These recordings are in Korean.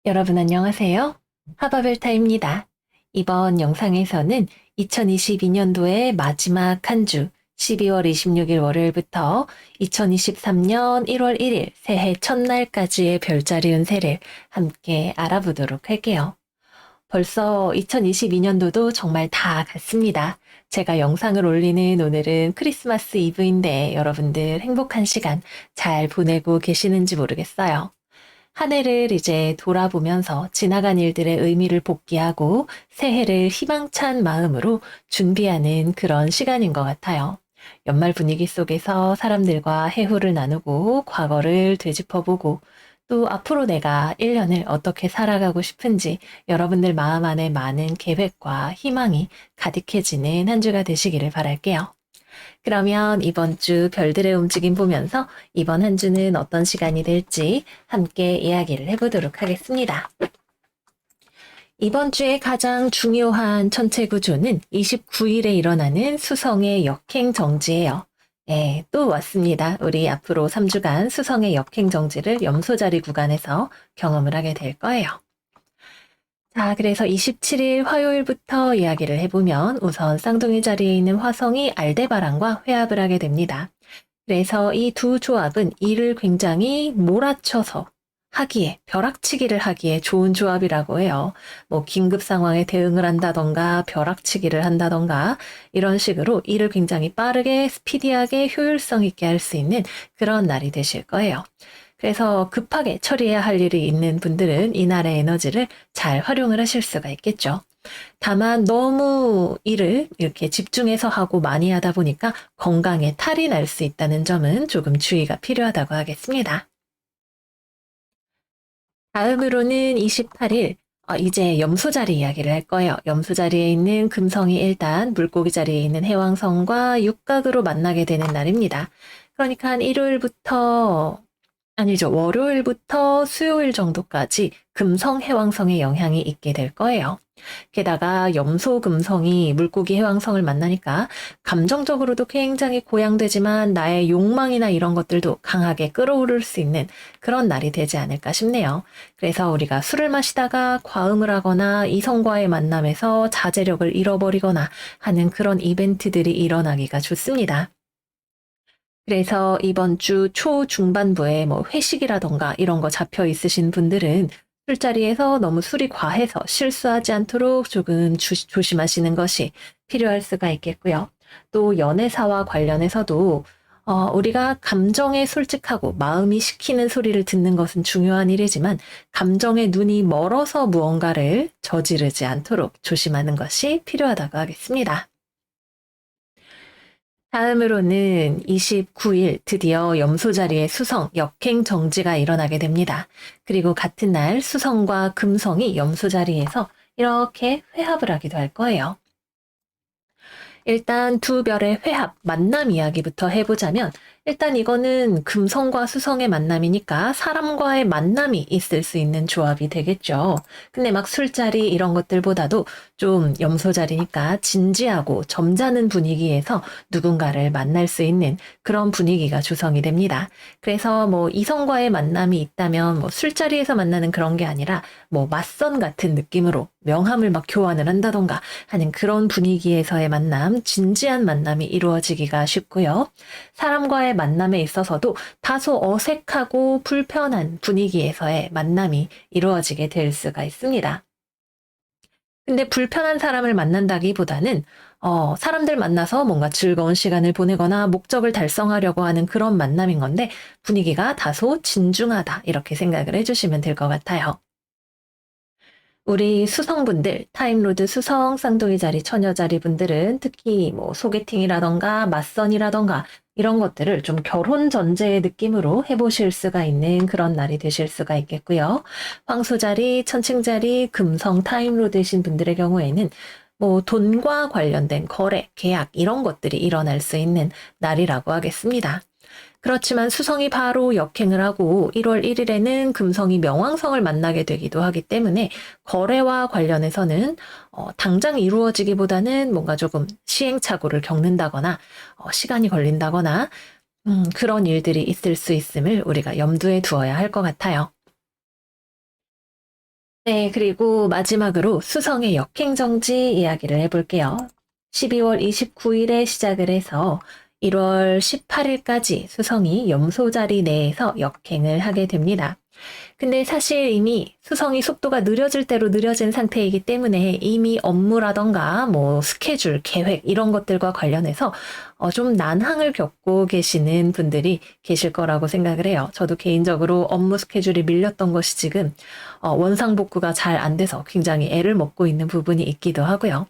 여러분 안녕하세요. 하바벨타입니다. 이번 영상에서는 2022년도의 마지막 한 주 12월 26일 월요일부터 2023년 1월 1일 새해 첫날까지의 별자리 운세를 함께 알아보도록 할게요. 벌써 2022년도도 정말 다 갔습니다. 제가 영상을 올리는 오늘은 크리스마스 이브인데 여러분들 행복한 시간 잘 보내고 계시는지 모르겠어요. 한 해를 이제 돌아보면서 지나간 일들의 의미를 복귀하고 새해를 희망찬 마음으로 준비하는 그런 시간인 것 같아요. 연말 분위기 속에서 사람들과 해후를 나누고 과거를 되짚어보고 또 앞으로 내가 1년을 어떻게 살아가고 싶은지 여러분들 마음 안에 많은 계획과 희망이 가득해지는 한 주가 되시기를 바랄게요. 그러면 이번 주 별들의 움직임 보면서 이번 한 주는 어떤 시간이 될지 함께 이야기를 해보도록 하겠습니다. 이번 주에 가장 중요한 천체 구조는 29일에 일어나는 수성의 역행 정지예요. 네, 또 왔습니다. 우리 앞으로 3주간 수성의 역행 정지를 염소자리 구간에서 경험을 하게 될 거예요. 자, 그래서 27일 화요일부터 이야기를 해보면 우선 쌍둥이 자리에 있는 화성이 알데바란과 회합을 하게 됩니다. 그래서 이 두 조합은 일을 굉장히 몰아쳐서 하기에, 벼락치기를 하기에 좋은 조합이라고 해요. 뭐 긴급 상황에 대응을 한다던가 벼락치기를 한다던가 이런 식으로 일을 굉장히 빠르게 스피디하게 효율성 있게 할 수 있는 그런 날이 되실 거예요. 그래서 급하게 처리해야 할 일이 있는 분들은 이날의 에너지를 잘 활용을 하실 수가 있겠죠. 다만 너무 일을 이렇게 집중해서 하고 많이 하다 보니까 건강에 탈이 날 수 있다는 점은 조금 주의가 필요하다고 하겠습니다. 다음으로는 28일, 이제 염소 자리 이야기를 할 거예요. 염소 자리에 있는 금성이 일단 물고기 자리에 있는 해왕성과 육각으로 만나게 되는 날입니다. 그러니까 한 일요일부터 아니죠. 월요일부터 수요일 정도까지 금성, 해왕성의 영향이 있게 될 거예요. 게다가 염소, 금성이 물고기, 해왕성을 만나니까 감정적으로도 굉장히 고양되지만 나의 욕망이나 이런 것들도 강하게 끌어오를 수 있는 그런 날이 되지 않을까 싶네요. 그래서 우리가 술을 마시다가 과음을 하거나 이성과의 만남에서 자제력을 잃어버리거나 하는 그런 이벤트들이 일어나기가 좋습니다. 그래서 이번 주 초중반부에 뭐 회식이라던가 이런 거 잡혀 있으신 분들은 술자리에서 너무 술이 과해서 실수하지 않도록 조금 조심하시는 것이 필요할 수가 있겠고요. 또 연애사와 관련해서도 우리가 감정에 솔직하고 마음이 시키는 소리를 듣는 것은 중요한 일이지만 감정의 눈이 멀어서 무언가를 저지르지 않도록 조심하는 것이 필요하다고 하겠습니다. 다음으로는 29일 드디어 염소 자리에 수성, 역행 정지가 일어나게 됩니다. 그리고 같은 날 수성과 금성이 염소 자리에서 이렇게 회합을 하기도 할 거예요. 일단 두 별의 회합, 만남 이야기부터 해보자면 일단 이거는 금성과 수성의 만남이니까 사람과의 만남이 있을 수 있는 조합이 되겠죠. 근데 막 술자리 이런 것들보다도 좀 염소자리니까 진지하고 점잖은 분위기에서 누군가를 만날 수 있는 그런 분위기가 조성이 됩니다. 그래서 뭐 이성과의 만남이 있다면 뭐 술자리에서 만나는 그런 게 아니라 뭐 맞선 같은 느낌으로 명함을 막 교환을 한다던가 하는 그런 분위기에서의 만남, 진지한 만남이 이루어지기가 쉽고요. 사람과의 만남에 있어서도 다소 어색하고 불편한 분위기에서의 만남이 이루어지게 될 수가 있습니다. 근데 불편한 사람을 만난다기보다는 사람들 만나서 뭔가 즐거운 시간을 보내거나 목적을 달성하려고 하는 그런 만남인 건데 분위기가 다소 진중하다 이렇게 생각을 해주시면 될 것 같아요. 우리 수성분들, 타임로드 수성, 쌍둥이 자리, 처녀 자리 분들은 특히 뭐 소개팅이라던가 맞선이라던가 이런 것들을 좀 결혼 전제의 느낌으로 해보실 수가 있는 그런 날이 되실 수가 있겠고요. 황소 자리, 천칭 자리, 금성, 타임로드이신 분들의 경우에는 뭐 돈과 관련된 거래, 계약 이런 것들이 일어날 수 있는 날이라고 하겠습니다. 그렇지만 수성이 바로 역행을 하고 1월 1일에는 금성이 명왕성을 만나게 되기도 하기 때문에 거래와 관련해서는 당장 이루어지기보다는 뭔가 조금 시행착오를 겪는다거나 시간이 걸린다거나 그런 일들이 있을 수 있음을 우리가 염두에 두어야 할 것 같아요. 네, 그리고 마지막으로 수성의 역행정지 이야기를 해볼게요. 12월 29일에 시작을 해서 1월 18일까지 수성이 염소 자리 내에서 역행을 하게 됩니다. 근데 사실 이미 수성이 속도가 느려질 대로 느려진 상태이기 때문에 이미 업무라던가 뭐 스케줄, 계획 이런 것들과 관련해서 좀 난항을 겪고 계시는 분들이 계실 거라고 생각을 해요. 저도 개인적으로 업무 스케줄이 밀렸던 것이 지금 원상복구가 잘 안 돼서 굉장히 애를 먹고 있는 부분이 있기도 하고요.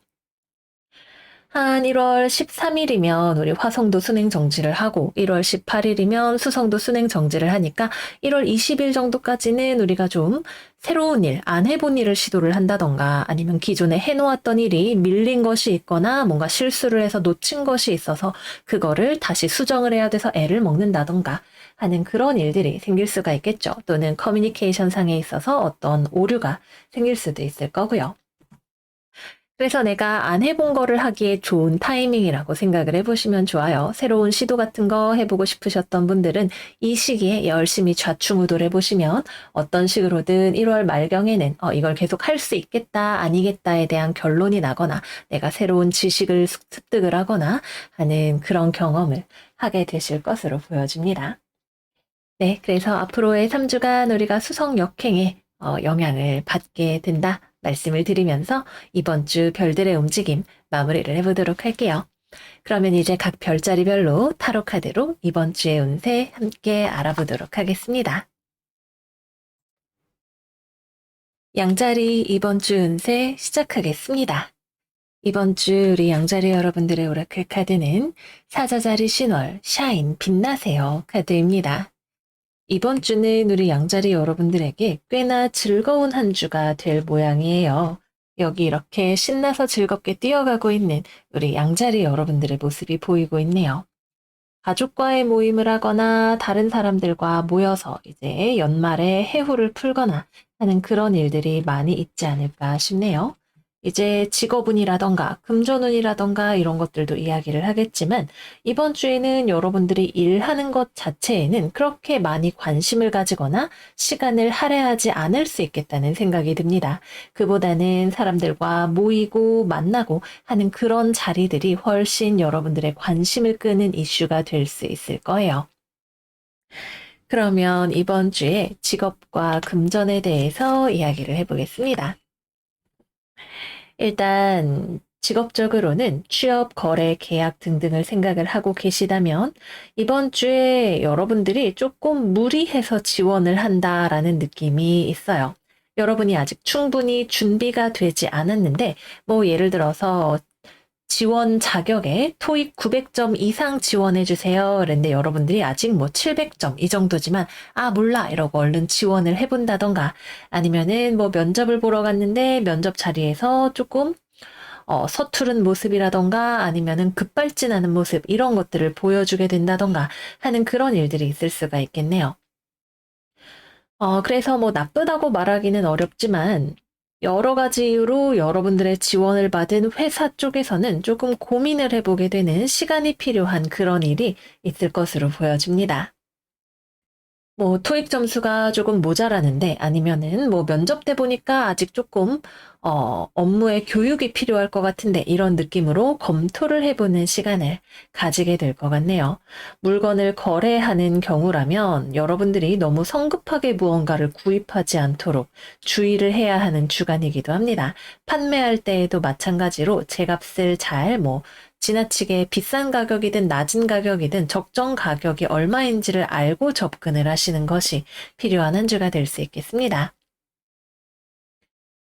한 1월 13일이면 우리 화성도 순행 정지를 하고 1월 18일이면 수성도 순행 정지를 하니까 1월 20일 정도까지는 우리가 좀 새로운 일, 안 해본 일을 시도를 한다던가 아니면 기존에 해놓았던 일이 밀린 것이 있거나 뭔가 실수를 해서 놓친 것이 있어서 그거를 다시 수정을 해야 돼서 애를 먹는다던가 하는 그런 일들이 생길 수가 있겠죠. 또는 커뮤니케이션 상에 있어서 어떤 오류가 생길 수도 있을 거고요. 그래서 내가 안 해본 거를 하기에 좋은 타이밍이라고 생각을 해보시면 좋아요. 새로운 시도 같은 거 해보고 싶으셨던 분들은 이 시기에 열심히 좌충우돌 해보시면 어떤 식으로든 1월 말경에는 이걸 계속 할 수 있겠다, 아니겠다에 대한 결론이 나거나 내가 새로운 지식을 습득을 하거나 하는 그런 경험을 하게 되실 것으로 보여집니다. 네, 그래서 앞으로의 3주간 우리가 수성 역행에 영향을 받게 된다 말씀을 드리면서 이번 주 별들의 움직임 마무리를 해보도록 할게요. 그러면 이제 각 별자리별로 타로 카드로 이번 주의 운세 함께 알아보도록 하겠습니다. 양자리 이번 주 운세 시작하겠습니다. 이번 주 우리 양자리 여러분들의 오라클 카드는 사자자리 신월 샤인 빛나세요 카드입니다. 이번 주는 우리 양자리 여러분들에게 꽤나 즐거운 한 주가 될 모양이에요. 여기 이렇게 신나서 즐겁게 뛰어가고 있는 우리 양자리 여러분들의 모습이 보이고 있네요. 가족과의 모임을 하거나 다른 사람들과 모여서 이제 연말에 해후를 풀거나 하는 그런 일들이 많이 있지 않을까 싶네요. 이제 직업운이라던가 금전운이라던가 이런 것들도 이야기를 하겠지만 이번 주에는 여러분들이 일하는 것 자체에는 그렇게 많이 관심을 가지거나 시간을 할애하지 않을 수 있겠다는 생각이 듭니다. 그보다는 사람들과 모이고 만나고 하는 그런 자리들이 훨씬 여러분들의 관심을 끄는 이슈가 될 수 있을 거예요. 그러면 이번 주에 직업과 금전에 대해서 이야기를 해보겠습니다. 일단 직업적으로는 취업, 거래, 계약 등등을 생각을 하고 계시다면 이번 주에 여러분들이 조금 무리해서 지원을 한다라는 느낌이 있어요. 여러분이 아직 충분히 준비가 되지 않았는데 뭐 예를 들어서 지원 자격에 토익 900점 이상 지원해 주세요. 그런데 여러분들이 아직 뭐 700점 이 정도지만 몰라 이러고 얼른 지원을 해본다던가 아니면은 뭐 면접을 보러 갔는데 면접 자리에서 조금 서투른 모습이라던가 아니면은 급발진하는 모습 이런 것들을 보여주게 된다던가 하는 그런 일들이 있을 수가 있겠네요. 그래서 뭐 나쁘다고 말하기는 어렵지만 여러 가지 이유로 여러분들의 지원을 받은 회사 쪽에서는 조금 고민을 해보게 되는 시간이 필요한 그런 일이 있을 것으로 보여집니다. 뭐 토익 점수가 조금 모자라는데 아니면은 뭐 면접 때 보니까 아직 조금 업무에 교육이 필요할 것 같은데 이런 느낌으로 검토를 해보는 시간을 가지게 될 것 같네요. 물건을 거래하는 경우라면 여러분들이 너무 성급하게 무언가를 구입하지 않도록 주의를 해야 하는 주간이기도 합니다. 판매할 때에도 마찬가지로 제값을 잘 지나치게 비싼 가격이든 낮은 가격이든 적정 가격이 얼마인지를 알고 접근을 하시는 것이 필요한 한 주가 될 수 있겠습니다.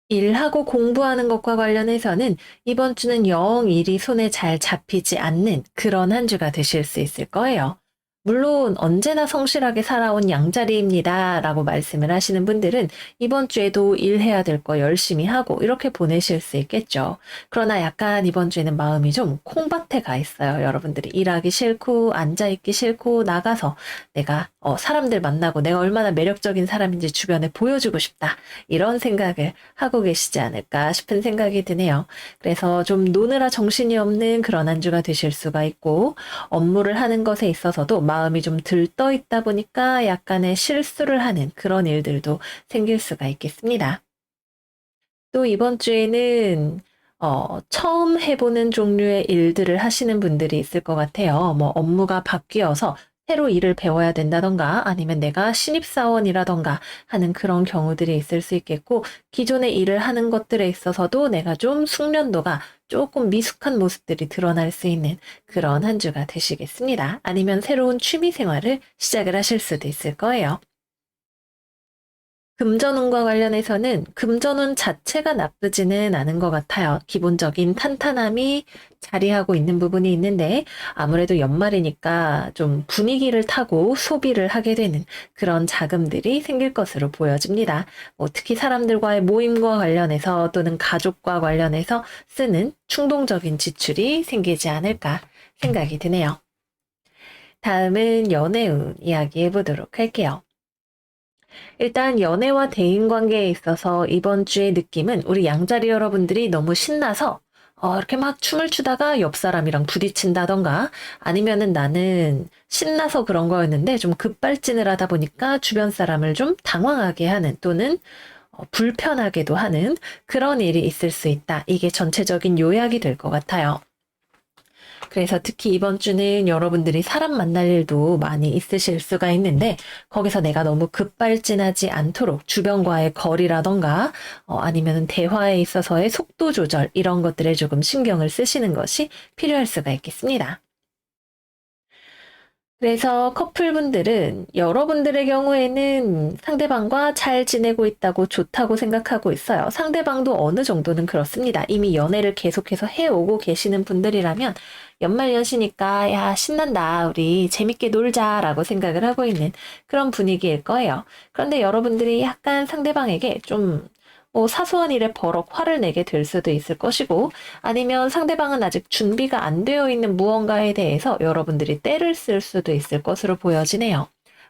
일하고 공부하는 것과 관련해서는 이번 주는 영 일이 손에 잘 잡히지 않는 그런 한 주가 되실 수 있을 거예요. 물론 언제나 성실하게 살아온 양자리입니다 라고 말씀을 하시는 분들은 이번 주에도 일해야 될 거 열심히 하고 이렇게 보내실 수 있겠죠. 그러나 약간 이번 주에는 마음이 좀 콩밭에 가 있어요. 여러분들이 일하기 싫고 앉아있기 싫고 나가서 내가 사람들 만나고 내가 얼마나 매력적인 사람인지 주변에 보여주고 싶다. 이런 생각을 하고 계시지 않을까 싶은 생각이 드네요. 그래서 좀 노느라 정신이 없는 그런 한 주가 되실 수가 있고 업무를 하는 것에 있어서도 마음이 좀 들떠 있다 보니까 약간의 실수를 하는 그런 일들도 생길 수가 있겠습니다. 또 이번 주에는 처음 해보는 종류의 일들을 하시는 분들이 있을 것 같아요. 뭐 업무가 바뀌어서 새로 일을 배워야 된다던가 아니면 내가 신입사원이라던가 하는 그런 경우들이 있을 수 있겠고 기존의 일을 하는 것들에 있어서도 내가 좀 숙련도가 조금 미숙한 모습들이 드러날 수 있는 그런 한 주가 되시겠습니다. 아니면 새로운 취미 생활을 시작을 하실 수도 있을 거예요. 금전운과 관련해서는 금전운 자체가 나쁘지는 않은 것 같아요. 기본적인 탄탄함이 자리하고 있는 부분이 있는데 아무래도 연말이니까 좀 분위기를 타고 소비를 하게 되는 그런 자금들이 생길 것으로 보여집니다. 뭐 특히 사람들과의 모임과 관련해서 또는 가족과 관련해서 쓰는 충동적인 지출이 생기지 않을까 생각이 드네요. 다음은 연애운 이야기해 보도록 할게요. 일단 연애와 대인 관계에 있어서 이번 주의 느낌은 우리 양자리 여러분들이 너무 신나서 이렇게 막 춤을 추다가 옆 사람이랑 부딪힌다던가 아니면은 나는 신나서 그런 거였는데 좀 급발진을 하다 보니까 주변 사람을 좀 당황하게 하는 또는 불편하게도 하는 그런 일이 있을 수 있다. 이게 전체적인 요약이 될 것 같아요. 그래서 특히 이번 주는 여러분들이 사람 만날 일도 많이 있으실 수가 있는데 거기서 내가 너무 급발진하지 않도록 주변과의 거리라던가 아니면 대화에 있어서의 속도 조절 이런 것들에 조금 신경을 쓰시는 것이 필요할 수가 있겠습니다. 그래서 커플분들은 여러분들의 경우에는 상대방과 잘 지내고 있다고 좋다고 생각하고 있어요. 상대방도 어느 정도는 그렇습니다. 이미 연애를 계속해서 해오고 계시는 분들이라면 연말연시니까 야 신난다 우리 재밌게 놀자라고 생각을 하고 있는 그런 분위기일 거예요. 그런데 여러분들이 약간 상대방에게 좀 사소한 일에 버럭 화를 내게 될 수도 있을 것이고 아니면 상대방은 아직 준비가 안 되어 있는 무언가에 대해서 여러분들이 떼를 쓸 수도 있을 것으로 보여지네요.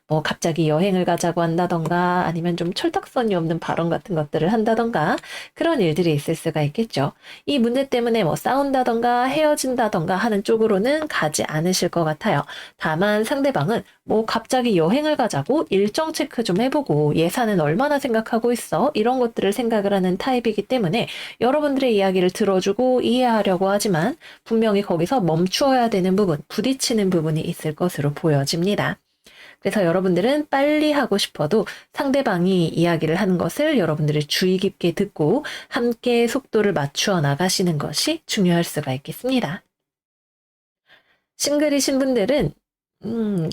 뭐 갑자기 여행을 가자고 한다던가 아니면 좀 철딱서니 없는 발언 같은 것들을 한다던가 그런 일들이 있을 수가 있겠죠. 이 문제 때문에 뭐 싸운다던가 헤어진다던가 하는 쪽으로는 가지 않으실 것 같아요. 다만 상대방은 뭐 갑자기 여행을 가자고 일정 체크 좀 해보고 예산은 얼마나 생각하고 있어? 이런 것들을 생각을 하는 타입이기 때문에 여러분들의 이야기를 들어주고 이해하려고 하지만 분명히 거기서 멈추어야 되는 부분, 부딪히는 부분이 있을 것으로 보여집니다. 그래서 여러분들은 빨리 하고 싶어도 상대방이 이야기를 하는 것을 여러분들이 주의 깊게 듣고 함께 속도를 맞추어 나가시는 것이 중요할 수가 있겠습니다. 싱글이신 분들은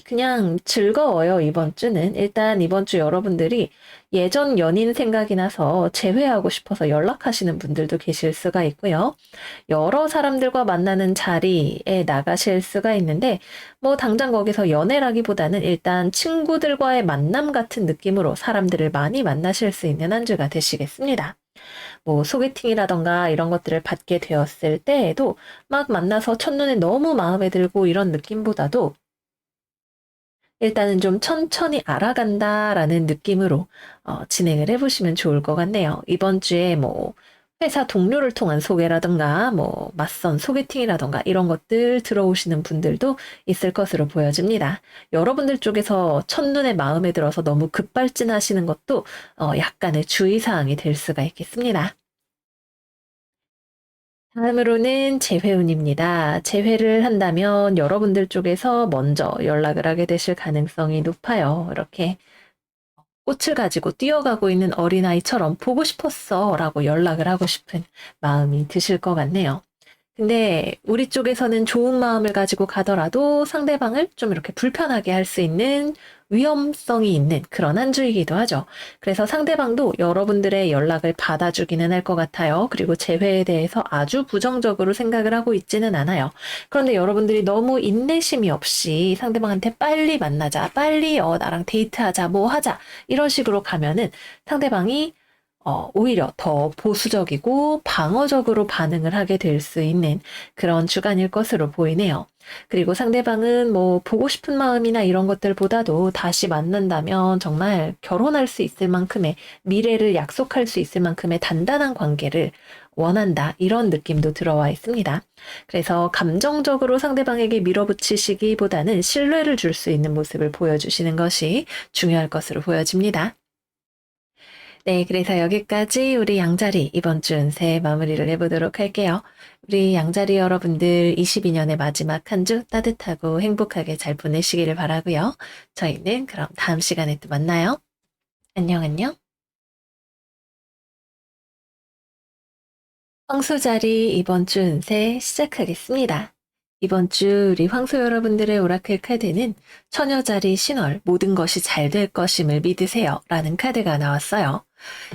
그냥 즐거워요, 이번 주는. 일단 이번 주 여러분들이 예전 연인 생각이 나서 재회하고 싶어서 연락하시는 분들도 계실 수가 있고요. 여러 사람들과 만나는 자리에 나가실 수가 있는데, 뭐 당장 거기서 연애라기보다는 일단 친구들과의 만남 같은 느낌으로 사람들을 많이 만나실 수 있는 한 주가 되시겠습니다. 뭐 소개팅이라던가 이런 것들을 받게 되었을 때에도 막 만나서 첫눈에 너무 마음에 들고 이런 느낌보다도 일단은 좀 천천히 알아간다라는 느낌으로 진행을 해보시면 좋을 것 같네요. 이번 주에 뭐 회사 동료를 통한 소개라든가 뭐 맞선 소개팅이라든가 이런 것들 들어오시는 분들도 있을 것으로 보여집니다. 여러분들 쪽에서 첫눈에 마음에 들어서 너무 급발진하시는 것도 약간의 주의사항이 될 수가 있겠습니다. 다음으로는 재회운입니다. 재회를 한다면 여러분들 쪽에서 먼저 연락을 하게 되실 가능성이 높아요. 이렇게 꽃을 가지고 뛰어가고 있는 어린아이처럼 보고 싶었어 라고 연락을 하고 싶은 마음이 드실 것 같네요. 근데 우리 쪽에서는 좋은 마음을 가지고 가더라도 상대방을 좀 이렇게 불편하게 할 수 있는 위험성이 있는 그런 한 주이기도 하죠. 그래서 상대방도 여러분들의 연락을 받아주기는 할 것 같아요. 그리고 재회에 대해서 아주 부정적으로 생각을 하고 있지는 않아요. 그런데 여러분들이 너무 인내심이 없이 상대방한테 빨리 만나자, 빨리 나랑 데이트하자, 뭐 하자 이런 식으로 가면은 상대방이 오히려 더 보수적이고 방어적으로 반응을 하게 될 수 있는 그런 주간일 것으로 보이네요. 그리고 상대방은 뭐 보고 싶은 마음이나 이런 것들보다도 다시 만난다면 정말 결혼할 수 있을 만큼의 미래를 약속할 수 있을 만큼의 단단한 관계를 원한다. 이런 느낌도 들어와 있습니다. 그래서 감정적으로 상대방에게 밀어붙이시기보다는 신뢰를 줄 수 있는 모습을 보여주시는 것이 중요할 것으로 보여집니다. 네, 그래서 여기까지 우리 양자리 이번 주 운세 마무리를 해보도록 할게요. 우리 양자리 여러분들 22년의 마지막 한 주 따뜻하고 행복하게 잘 보내시기를 바라고요. 저희는 그럼 다음 시간에 또 만나요. 안녕, 안녕. 황소자리 이번 주 운세 시작하겠습니다. 이번 주 우리 황소 여러분들의 오라클 카드는 처녀자리 신월 모든 것이 잘 될 것임을 믿으세요 라는 카드가 나왔어요.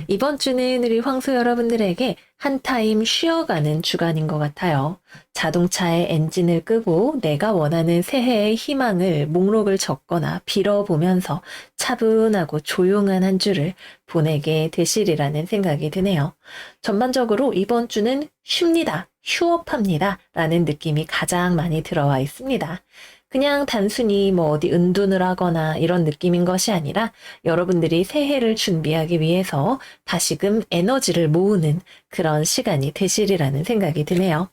이번 주는 우리 황소 여러분들에게 한 타임 쉬어가는 주간인 것 같아요. 자동차의 엔진을 끄고 내가 원하는 새해의 희망을 목록을 적거나 빌어보면서 차분하고 조용한 한 주를 보내게 되시리라는 생각이 드네요. 전반적으로 이번 주는 쉽니다. 휴업합니다. 라는 느낌이 가장 많이 들어와 있습니다. 그냥 단순히 뭐 어디 은둔을 하거나 이런 느낌인 것이 아니라 여러분들이 새해를 준비하기 위해서 다시금 에너지를 모으는 그런 시간이 되시리라는 생각이 드네요.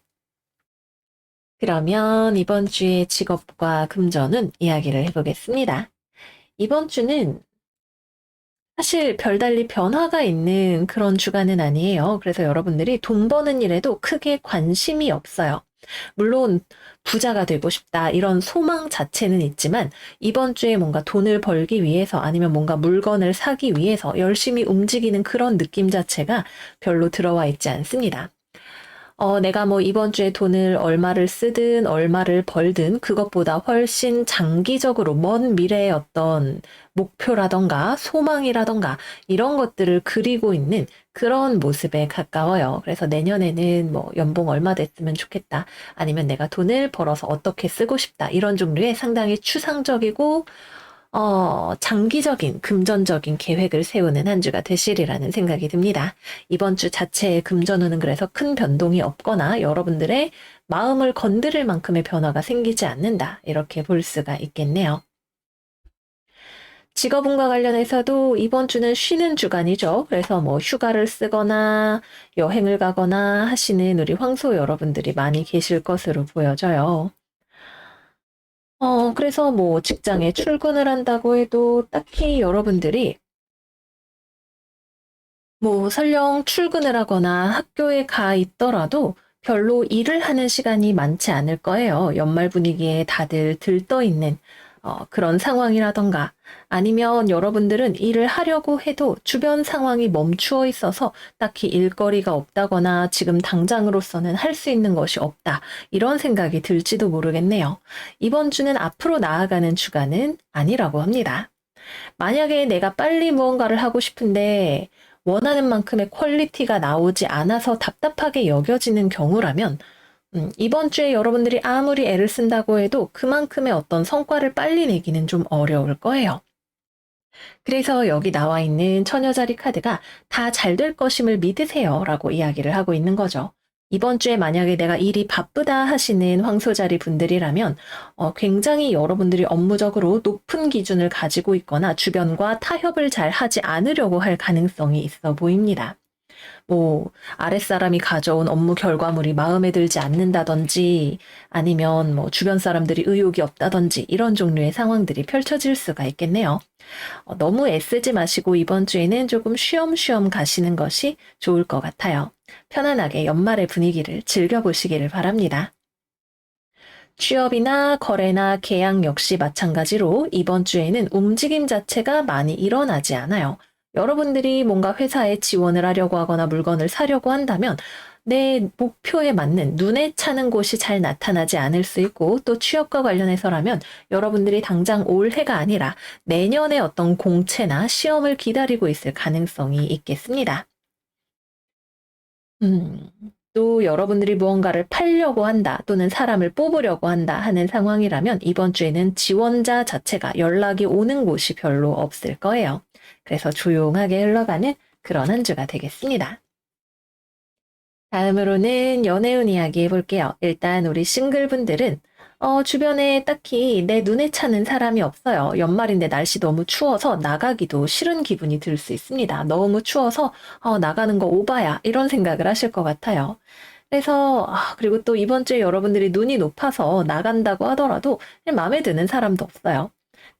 그러면 이번 주의 직업과 금전운 이야기를 해보겠습니다. 이번 주는 사실 별달리 변화가 있는 그런 주간은 아니에요. 그래서 여러분들이 돈 버는 일에도 크게 관심이 없어요. 물론 부자가 되고 싶다 이런 소망 자체는 있지만 이번 주에 뭔가 돈을 벌기 위해서 아니면 뭔가 물건을 사기 위해서 열심히 움직이는 그런 느낌 자체가 별로 들어와 있지 않습니다. 내가 뭐 이번 주에 돈을 얼마를 쓰든 얼마를 벌든 그것보다 훨씬 장기적으로 먼 미래의 어떤 목표라던가 소망이라던가 이런 것들을 그리고 있는 그런 모습에 가까워요. 그래서 내년에는 뭐 연봉 얼마 됐으면 좋겠다. 아니면 내가 돈을 벌어서 어떻게 쓰고 싶다. 이런 종류의 상당히 추상적이고 장기적인, 금전적인 계획을 세우는 한 주가 되시리라는 생각이 듭니다. 이번 주 자체의 금전운은 그래서 큰 변동이 없거나 여러분들의 마음을 건드릴 만큼의 변화가 생기지 않는다. 이렇게 볼 수가 있겠네요. 직업운과 관련해서도 이번 주는 쉬는 주간이죠. 그래서 뭐 휴가를 쓰거나 여행을 가거나 하시는 우리 황소 여러분들이 많이 계실 것으로 보여져요. 그래서 뭐 직장에 출근을 한다고 해도 딱히 여러분들이 뭐 설령 출근을 하거나 학교에 가 있더라도 별로 일을 하는 시간이 많지 않을 거예요. 연말 분위기에 다들 들떠 있는 그런 상황이라던가 아니면 여러분들은 일을 하려고 해도 주변 상황이 멈추어 있어서 딱히 일거리가 없다거나 지금 당장으로서는 할 수 있는 것이 없다. 이런 생각이 들지도 모르겠네요. 이번 주는 앞으로 나아가는 주간은 아니라고 합니다. 만약에 내가 빨리 무언가를 하고 싶은데 원하는 만큼의 퀄리티가 나오지 않아서 답답하게 여겨지는 경우라면 이번 주에 여러분들이 아무리 애를 쓴다고 해도 그만큼의 어떤 성과를 빨리 내기는 좀 어려울 거예요. 그래서 여기 나와 있는 처녀자리 카드가 다 잘 될 것임을 믿으세요 라고 이야기를 하고 있는 거죠. 이번 주에 만약에 내가 일이 바쁘다 하시는 황소자리 분들이라면 굉장히 여러분들이 업무적으로 높은 기준을 가지고 있거나 주변과 타협을 잘 하지 않으려고 할 가능성이 있어 보입니다. 뭐 아랫사람이 가져온 업무 결과물이 마음에 들지 않는다든지 아니면 뭐 주변 사람들이 의욕이 없다든지 이런 종류의 상황들이 펼쳐질 수가 있겠네요. 너무 애쓰지 마시고 이번 주에는 조금 쉬엄쉬엄 가시는 것이 좋을 것 같아요. 편안하게 연말의 분위기를 즐겨보시기를 바랍니다. 취업이나 거래나 계약 역시 마찬가지로 이번 주에는 움직임 자체가 많이 일어나지 않아요. 여러분들이 뭔가 회사에 지원을 하려고 하거나 물건을 사려고 한다면 내 목표에 맞는 눈에 차는 곳이 잘 나타나지 않을 수 있고 또 취업과 관련해서라면 여러분들이 당장 올해가 아니라 내년에 어떤 공채나 시험을 기다리고 있을 가능성이 있겠습니다. 또 여러분들이 무언가를 팔려고 한다 또는 사람을 뽑으려고 한다 하는 상황이라면 이번 주에는 지원자 자체가 연락이 오는 곳이 별로 없을 거예요. 그래서 조용하게 흘러가는 그런 한 주가 되겠습니다. 다음으로는 연애운 이야기 해볼게요. 일단 우리 싱글분들은 주변에 딱히 내 눈에 차는 사람이 없어요. 연말인데 날씨 너무 추워서 나가기도 싫은 기분이 들 수 있습니다. 너무 추워서 나가는 거 오바야 이런 생각을 하실 것 같아요. 그래서 그리고 또 이번 주에 여러분들이 눈이 높아서 나간다고 하더라도 마음에 드는 사람도 없어요.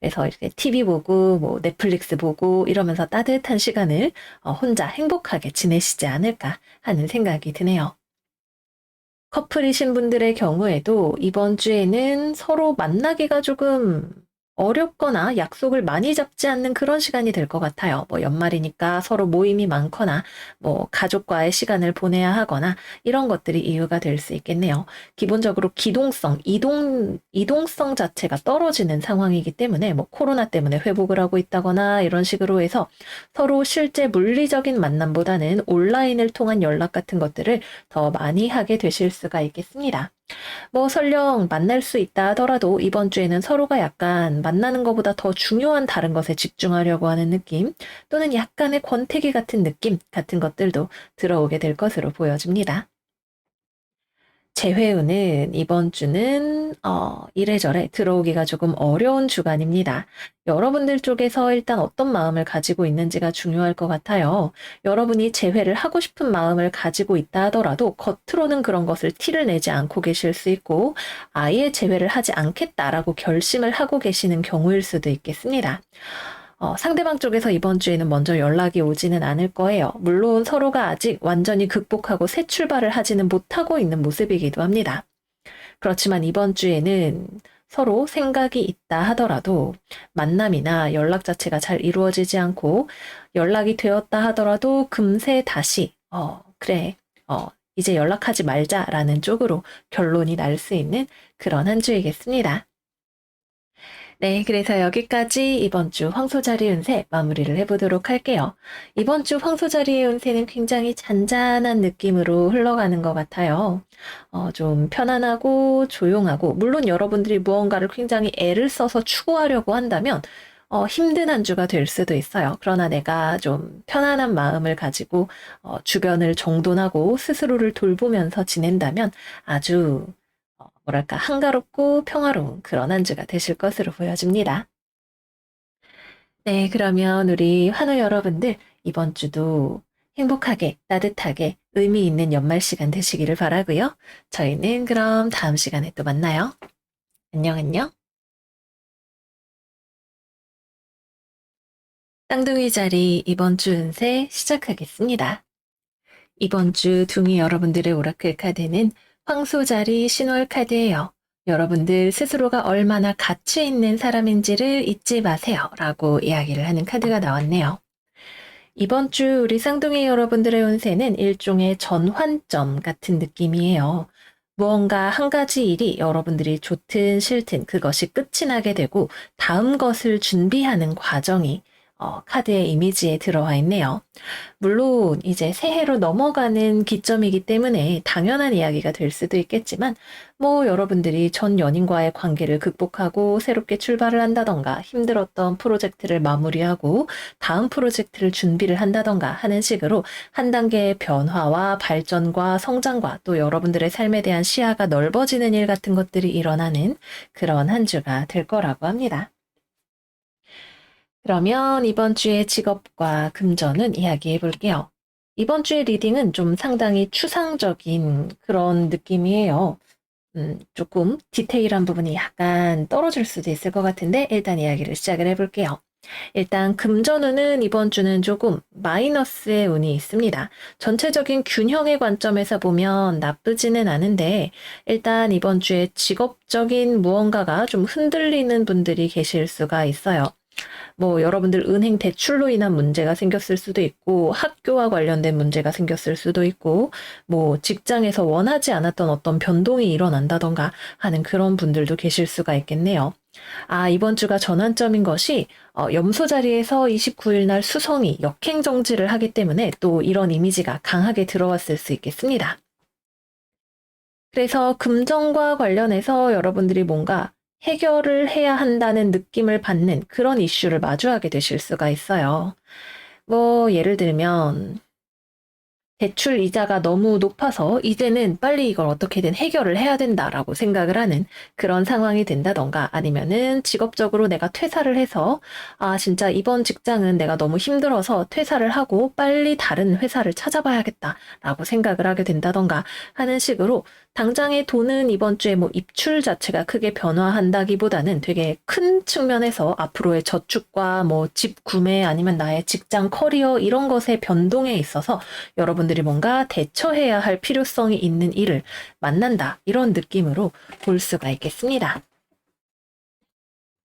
그래서 이렇게 TV 보고 뭐 넷플릭스 보고 이러면서 따뜻한 시간을 혼자 행복하게 지내시지 않을까 하는 생각이 드네요. 커플이신 분들의 경우에도 이번 주에는 서로 만나기가 조금 어렵거나 약속을 많이 잡지 않는 그런 시간이 될 것 같아요. 뭐 연말이니까 서로 모임이 많거나 뭐 가족과의 시간을 보내야 하거나 이런 것들이 이유가 될 수 있겠네요. 기본적으로 이동성 자체가 떨어지는 상황이기 때문에 뭐 코로나 때문에 회복을 하고 있다거나 이런 식으로 해서 서로 실제 물리적인 만남보다는 온라인을 통한 연락 같은 것들을 더 많이 하게 되실 수가 있겠습니다. 뭐 설령 만날 수 있다 하더라도 이번 주에는 서로가 약간 만나는 것보다 더 중요한 다른 것에 집중하려고 하는 느낌 또는 약간의 권태기 같은 느낌 같은 것들도 들어오게 될 것으로 보여집니다. 재회운은 이번 주는 이래저래 들어오기가 조금 어려운 주간입니다. 여러분들 쪽에서 일단 어떤 마음을 가지고 있는지가 중요할 것 같아요. 여러분이 재회를 하고 싶은 마음을 가지고 있다 하더라도 겉으로는 그런 것을 티를 내지 않고 계실 수 있고 아예 재회를 하지 않겠다라고 결심을 하고 계시는 경우일 수도 있겠습니다. 상대방 쪽에서 이번 주에는 먼저 연락이 오지는 않을 거예요. 물론 서로가 아직 완전히 극복하고 새 출발을 하지는 못하고 있는 모습이기도 합니다. 그렇지만 이번 주에는 서로 생각이 있다 하더라도 만남이나 연락 자체가 잘 이루어지지 않고 연락이 되었다 하더라도 금세 다시, 그래, 이제 연락하지 말자라는 쪽으로 결론이 날 수 있는 그런 한 주이겠습니다. 네, 그래서 여기까지 이번 주 황소자리 운세 마무리를 해보도록 할게요. 이번 주 황소자리의 운세는 굉장히 잔잔한 느낌으로 흘러가는 것 같아요. 좀 편안하고 조용하고, 물론 여러분들이 무언가를 굉장히 애를 써서 추구하려고 한다면, 힘든 한 주가 될 수도 있어요. 그러나 내가 좀 편안한 마음을 가지고, 주변을 정돈하고 스스로를 돌보면서 지낸다면 아주 뭐랄까, 한가롭고 평화로운 그런 한 주가 되실 것으로 보여집니다. 네, 그러면 우리 환우 여러분들, 이번 주도 행복하게, 따뜻하게, 의미 있는 연말 시간 되시기를 바라고요. 저희는 그럼 다음 시간에 또 만나요. 안녕, 안녕. 쌍둥이 자리 이번 주 운세 시작하겠습니다. 이번 주 둥이 여러분들의 오라클 카드는 황소자리 신월 카드예요. 여러분들 스스로가 얼마나 가치 있는 사람인지를 잊지 마세요. 라고 이야기를 하는 카드가 나왔네요. 이번 주 우리 쌍둥이 여러분들의 운세는 일종의 전환점 같은 느낌이에요. 무언가 한 가지 일이 여러분들이 좋든 싫든 그것이 끝이 나게 되고 다음 것을 준비하는 과정이 카드의 이미지에 들어와 있네요. 물론 이제 새해로 넘어가는 기점이기 때문에 당연한 이야기가 될 수도 있겠지만 뭐 여러분들이 전 연인과의 관계를 극복하고 새롭게 출발을 한다던가 힘들었던 프로젝트를 마무리하고 다음 프로젝트를 준비를 한다던가 하는 식으로 한 단계의 변화와 발전과 성장과 또 여러분들의 삶에 대한 시야가 넓어지는 일 같은 것들이 일어나는 그런 한 주가 될 거라고 합니다. 그러면 이번 주의 직업과 금전은 이야기해 볼게요. 이번 주의 리딩은 좀 상당히 추상적인 그런 느낌이에요. 조금 디테일한 부분이 약간 떨어질 수도 있을 것 같은데 일단 이야기를 시작을 해볼게요. 일단 금전운은 이번 주는 조금 마이너스의 운이 있습니다. 전체적인 균형의 관점에서 보면 나쁘지는 않은데 일단 이번 주에 직업적인 무언가가 좀 흔들리는 분들이 계실 수가 있어요. 뭐 여러분들 은행 대출로 인한 문제가 생겼을 수도 있고 학교와 관련된 문제가 생겼을 수도 있고 뭐 직장에서 원하지 않았던 어떤 변동이 일어난다던가 하는 그런 분들도 계실 수가 있겠네요. 아, 이번 주가 전환점인 것이 염소 자리에서 29일 날 수성이 역행 정지를 하기 때문에 또 이런 이미지가 강하게 들어왔을 수 있겠습니다. 그래서 금전과 관련해서 여러분들이 뭔가 해결을 해야 한다는 느낌을 받는 그런 이슈를 마주하게 되실 수가 있어요. 뭐, 예를 들면, 대출 이자가 너무 높아서 이제는 빨리 이걸 어떻게든 해결을 해야 된다라고 생각을 하는 그런 상황이 된다던가 아니면은 직업적으로 내가 퇴사를 해서 아, 진짜 이번 직장은 내가 너무 힘들어서 퇴사를 하고 빨리 다른 회사를 찾아봐야겠다라고 생각을 하게 된다던가 하는 식으로 당장의 돈은 이번 주에 뭐 입출 자체가 크게 변화한다기보다는 되게 큰 측면에서 앞으로의 저축과 뭐 집 구매 아니면 나의 직장 커리어 이런 것의 변동에 있어서 여러분들이 뭔가 대처해야 할 필요성이 있는 일을 만난다. 이런 느낌으로 볼 수가 있겠습니다.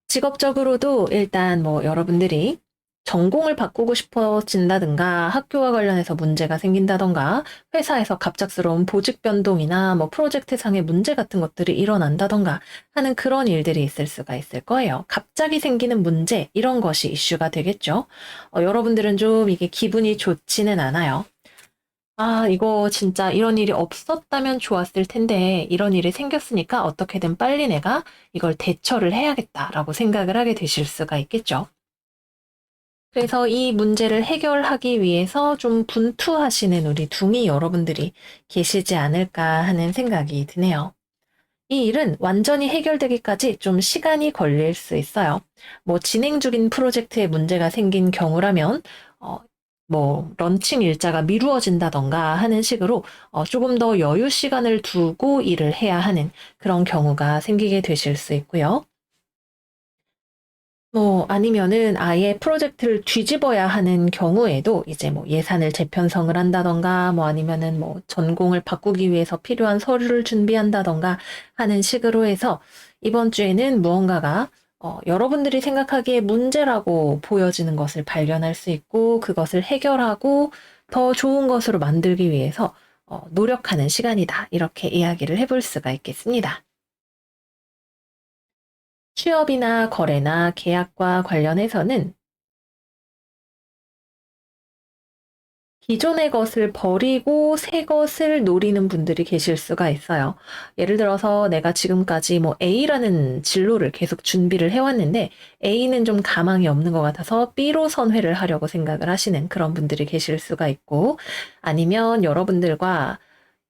직업적으로도 일단 뭐 여러분들이 전공을 바꾸고 싶어진다든가 학교와 관련해서 문제가 생긴다던가 회사에서 갑작스러운 보직 변동이나 뭐 프로젝트상의 문제 같은 것들이 일어난다던가 하는 그런 일들이 있을 수가 있을 거예요. 갑자기 생기는 문제 이런 것이 이슈가 되겠죠. 여러분들은 좀 이게 기분이 좋지는 않아요. 아, 이거 진짜 이런 일이 없었다면 좋았을 텐데, 이런 일이 생겼으니까 어떻게든 빨리 내가 이걸 대처를 해야겠다라고 생각을 하게 되실 수가 있겠죠. 그래서 이 문제를 해결하기 위해서 좀 분투하시는 우리 둥이 여러분들이 계시지 않을까 하는 생각이 드네요. 이 일은 완전히 해결되기까지 좀 시간이 걸릴 수 있어요. 뭐 진행 중인 프로젝트에 문제가 생긴 경우라면 어, 뭐 런칭 일자가 미루어진다던가 하는 식으로 조금 더 여유 시간을 두고 일을 해야 하는 그런 경우가 생기게 되실 수 있고요. 뭐 아니면은 아예 프로젝트를 뒤집어야 하는 경우에도 이제 뭐 예산을 재편성을 한다던가 뭐 아니면은 뭐 전공을 바꾸기 위해서 필요한 서류를 준비한다던가 하는 식으로 해서 이번 주에는 무언가가 여러분들이 생각하기에 문제라고 보여지는 것을 발견할 수 있고 그것을 해결하고 더 좋은 것으로 만들기 위해서 노력하는 시간이다. 이렇게 이야기를 해볼 수가 있겠습니다. 취업이나 거래나 계약과 관련해서는 기존의 것을 버리고 새 것을 노리는 분들이 계실 수가 있어요. 예를 들어서 내가 지금까지 뭐 A라는 진로를 계속 준비를 해왔는데 A는 좀 가망이 없는 것 같아서 B로 선회를 하려고 생각을 하시는 그런 분들이 계실 수가 있고 아니면 여러분들과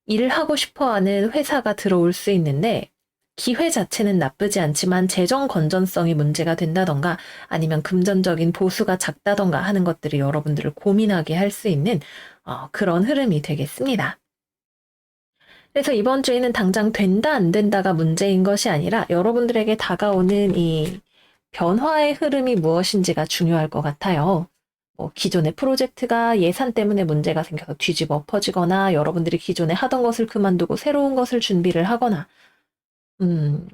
일을 하고 싶어 하는 회사가 들어올 수 있는데 기회 자체는 나쁘지 않지만 재정 건전성이 문제가 된다던가 아니면 금전적인 보수가 작다던가 하는 것들이 여러분들을 고민하게 할 수 있는 그런 흐름이 되겠습니다. 그래서 이번 주에는 당장 된다 안 된다가 문제인 것이 아니라 여러분들에게 다가오는 이 변화의 흐름이 무엇인지가 중요할 것 같아요. 뭐 기존의 프로젝트가 예산 때문에 문제가 생겨서 뒤집어 엎어지거나 여러분들이 기존에 하던 것을 그만두고 새로운 것을 준비를 하거나 음,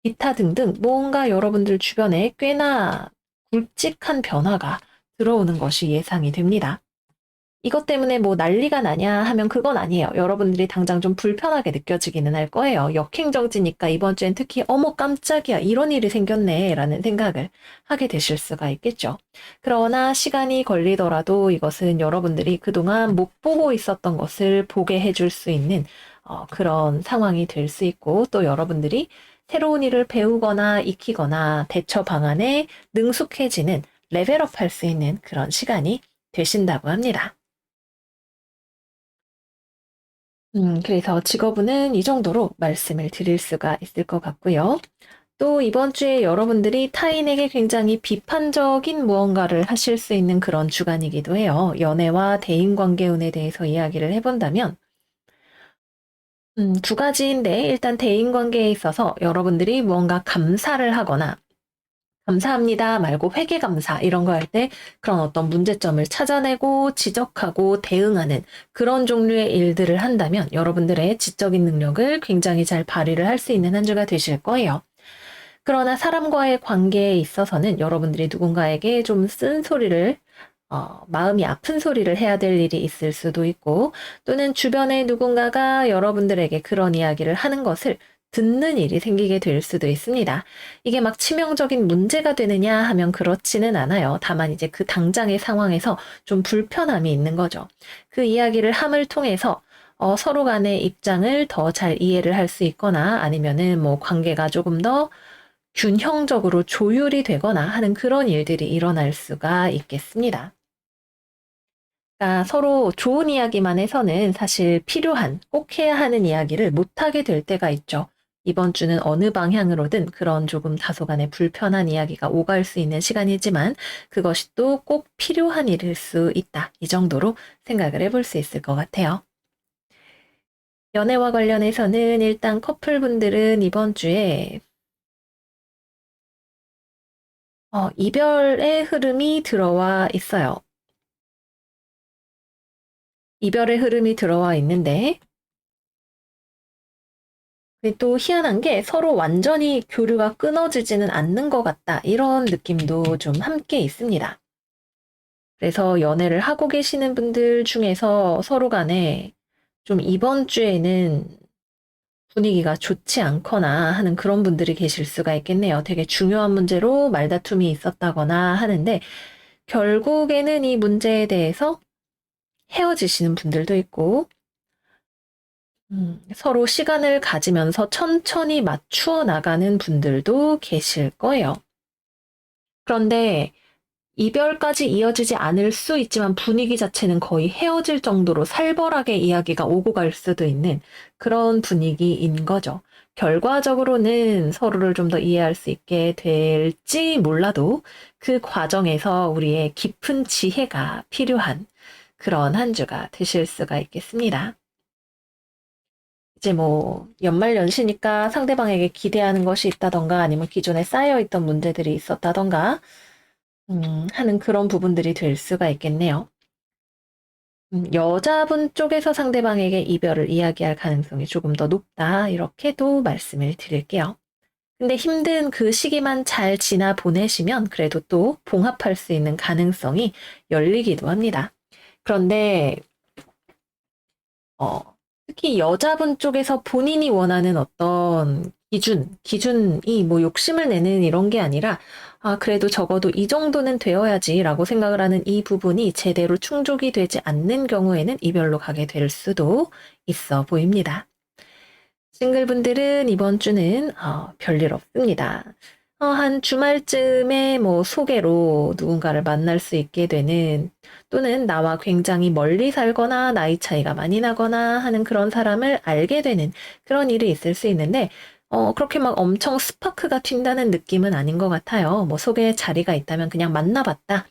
기타 등등 뭔가 여러분들 주변에 꽤나 굵직한 변화가 들어오는 것이 예상이 됩니다. 이것 때문에 뭐 난리가 나냐 하면 그건 아니에요. 여러분들이 당장 좀 불편하게 느껴지기는 할 거예요. 역행정지니까 이번 주엔 특히 어머 깜짝이야 이런 일이 생겼네 라는 생각을 하게 되실 수가 있겠죠. 그러나 시간이 걸리더라도 이것은 여러분들이 그동안 못 보고 있었던 것을 보게 해줄 수 있는 그런 상황이 될 수 있고 또 여러분들이 새로운 일을 배우거나 익히거나 대처 방안에 능숙해지는 레벨업 할 수 있는 그런 시간이 되신다고 합니다. 그래서 직업운은 이 정도로 말씀을 드릴 수가 있을 것 같고요. 또 이번 주에 여러분들이 타인에게 굉장히 비판적인 무언가를 하실 수 있는 그런 주간이기도 해요. 연애와 대인관계운에 대해서 이야기를 해본다면, 두 가지인데 일단 대인관계에 있어서 여러분들이 무언가 감사를 하거나 감사합니다 말고 회계감사 이런 거 할 때 그런 어떤 문제점을 찾아내고 지적하고 대응하는 그런 종류의 일들을 한다면 여러분들의 지적인 능력을 굉장히 잘 발휘를 할 수 있는 한 주가 되실 거예요. 그러나 사람과의 관계에 있어서는 여러분들이 누군가에게 좀 쓴소리를 마음이 아픈 소리를 해야 될 일이 있을 수도 있고 또는 주변에 누군가가 여러분들에게 그런 이야기를 하는 것을 듣는 일이 생기게 될 수도 있습니다. 이게 막 치명적인 문제가 되느냐 하면 그렇지는 않아요. 다만 이제 그 당장의 상황에서 좀 불편함이 있는 거죠. 그 이야기를 함을 통해서 서로 간의 입장을 더 잘 이해를 할 수 있거나 아니면은 뭐 관계가 조금 더 균형적으로 조율이 되거나 하는 그런 일들이 일어날 수가 있겠습니다. 그러니까 서로 좋은 이야기만 해서는 사실 필요한, 꼭 해야 하는 이야기를 못하게 될 때가 있죠. 이번 주는 어느 방향으로든 그런 조금 다소간의 불편한 이야기가 오갈 수 있는 시간이지만 그것이 또 꼭 필요한 일일 수 있다. 이 정도로 생각을 해볼 수 있을 것 같아요. 연애와 관련해서는 일단 커플분들은 이번 주에 이별의 흐름이 들어와 있어요. 이별의 흐름이 들어와 있는데 또 희한한 게 서로 완전히 교류가 끊어지지는 않는 것 같다. 이런 느낌도 좀 함께 있습니다. 그래서 연애를 하고 계시는 분들 중에서 서로 간에 좀 이번 주에는 분위기가 좋지 않거나 하는 그런 분들이 계실 수가 있겠네요. 되게 중요한 문제로 말다툼이 있었다거나 하는데 결국에는 이 문제에 대해서 헤어지시는 분들도 있고 서로 시간을 가지면서 천천히 맞추어 나가는 분들도 계실 거예요. 그런데 이별까지 이어지지 않을 수 있지만 분위기 자체는 거의 헤어질 정도로 살벌하게 이야기가 오고 갈 수도 있는 그런 분위기인 거죠. 결과적으로는 서로를 좀 더 이해할 수 있게 될지 몰라도 그 과정에서 우리의 깊은 지혜가 필요한 그런 한 주가 되실 수가 있겠습니다. 이제 뭐 연말 연시니까 상대방에게 기대하는 것이 있다던가 아니면 기존에 쌓여있던 문제들이 있었다던가 하는 그런 부분들이 될 수가 있겠네요. 여자분 쪽에서 상대방에게 이별을 이야기할 가능성이 조금 더 높다. 이렇게도 말씀을 드릴게요. 근데 힘든 그 시기만 잘 지나 보내시면 그래도 또 봉합할 수 있는 가능성이 열리기도 합니다. 그런데 특히 여자분 쪽에서 본인이 원하는 어떤 기준이 뭐 욕심을 내는 이런 게 아니라, 그래도 적어도 이 정도는 되어야지라고 생각을 하는 이 부분이 제대로 충족이 되지 않는 경우에는 이별로 가게 될 수도 있어 보입니다. 싱글분들은 이번 주는 별일 없습니다. 한 주말쯤에 뭐 소개로 누군가를 만날 수 있게 되는 또는 나와 굉장히 멀리 살거나 나이 차이가 많이 나거나 하는 그런 사람을 알게 되는 그런 일이 있을 수 있는데 그렇게 막 엄청 스파크가 튄다는 느낌은 아닌 것 같아요. 뭐 소개 자리가 있다면 그냥 만나봤다.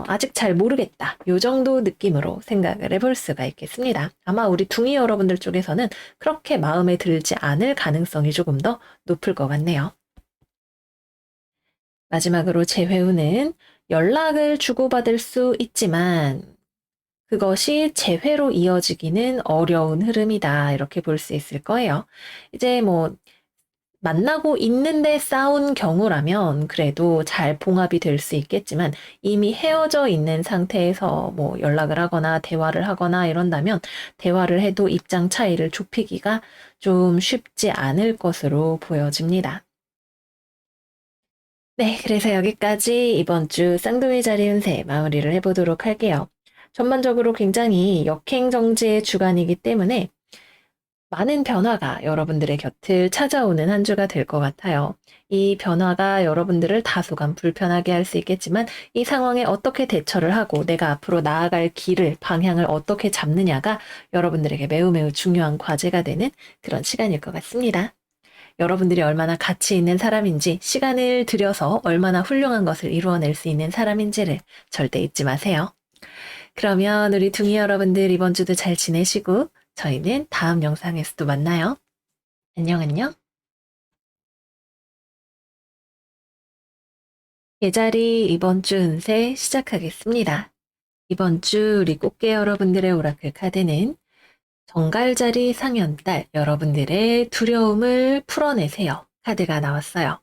아직 잘 모르겠다. 요 정도 느낌으로 생각을 해볼 수가 있겠습니다. 아마 우리 둥이 여러분들 쪽에서는 그렇게 마음에 들지 않을 가능성이 조금 더 높을 것 같네요. 마지막으로 재회우는 연락을 주고받을 수 있지만 그것이 재회로 이어지기는 어려운 흐름이다. 이렇게 볼 수 있을 거예요. 이제 뭐 만나고 있는데 싸운 경우라면 그래도 잘 봉합이 될 수 있겠지만 이미 헤어져 있는 상태에서 뭐 연락을 하거나 대화를 하거나 이런다면 대화를 해도 입장 차이를 좁히기가 좀 쉽지 않을 것으로 보여집니다. 네, 그래서 여기까지 이번 주 쌍둥이 자리 운세 마무리를 해보도록 할게요. 전반적으로 굉장히 역행정지의 주간이기 때문에 많은 변화가 여러분들의 곁을 찾아오는 한 주가 될 것 같아요. 이 변화가 여러분들을 다소간 불편하게 할 수 있겠지만 이 상황에 어떻게 대처를 하고 내가 앞으로 나아갈 길을, 방향을 어떻게 잡느냐가 여러분들에게 매우 매우 중요한 과제가 되는 그런 시간일 것 같습니다. 여러분들이 얼마나 가치 있는 사람인지, 시간을 들여서 얼마나 훌륭한 것을 이루어낼 수 있는 사람인지를 절대 잊지 마세요. 그러면 우리 둥이 여러분들 이번 주도 잘 지내시고 저희는 다음 영상에서도 만나요. 안녕, 안녕. 계자리 이번 주 운세 시작하겠습니다. 이번 주 우리 꽃게 여러분들의 오라클 카드는 정갈자리 상현달 여러분들의 두려움을 풀어내세요. 카드가 나왔어요.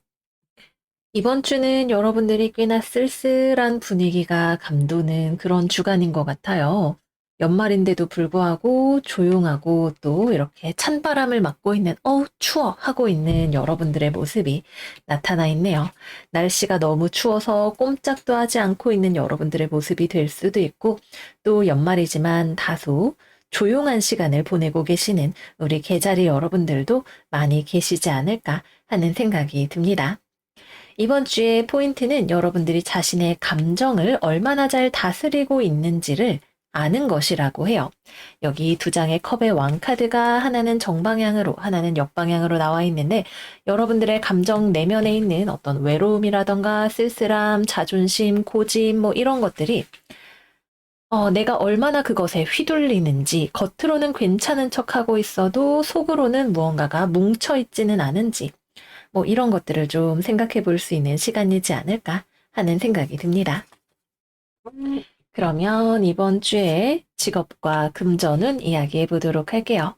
이번 주는 여러분들이 꽤나 쓸쓸한 분위기가 감도는 그런 주간인 것 같아요. 연말인데도 불구하고 조용하고 또 이렇게 찬바람을 맞고 있는 추워 하고 있는 여러분들의 모습이 나타나 있네요. 날씨가 너무 추워서 꼼짝도 하지 않고 있는 여러분들의 모습이 될 수도 있고 또 연말이지만 다소 조용한 시간을 보내고 계시는 우리 개자리 여러분들도 많이 계시지 않을까 하는 생각이 듭니다. 이번 주의 포인트는 여러분들이 자신의 감정을 얼마나 잘 다스리고 있는지를 않은 것이라고 해요. 여기 두 장의 컵의 왕카드가 하나는 정방향으로 하나는 역방향으로 나와 있는데 여러분들의 감정 내면에 있는 어떤 외로움이라던가 쓸쓸함, 자존심, 고집 뭐 이런 것들이 내가 얼마나 그것에 휘둘리는지, 겉으로는 괜찮은 척하고 있어도 속으로는 무언가가 뭉쳐있지는 않은지, 뭐 이런 것들을 좀 생각해 볼 수 있는 시간이지 않을까 하는 생각이 듭니다. 그러면 이번 주에 직업과 금전운 이야기해 보도록 할게요.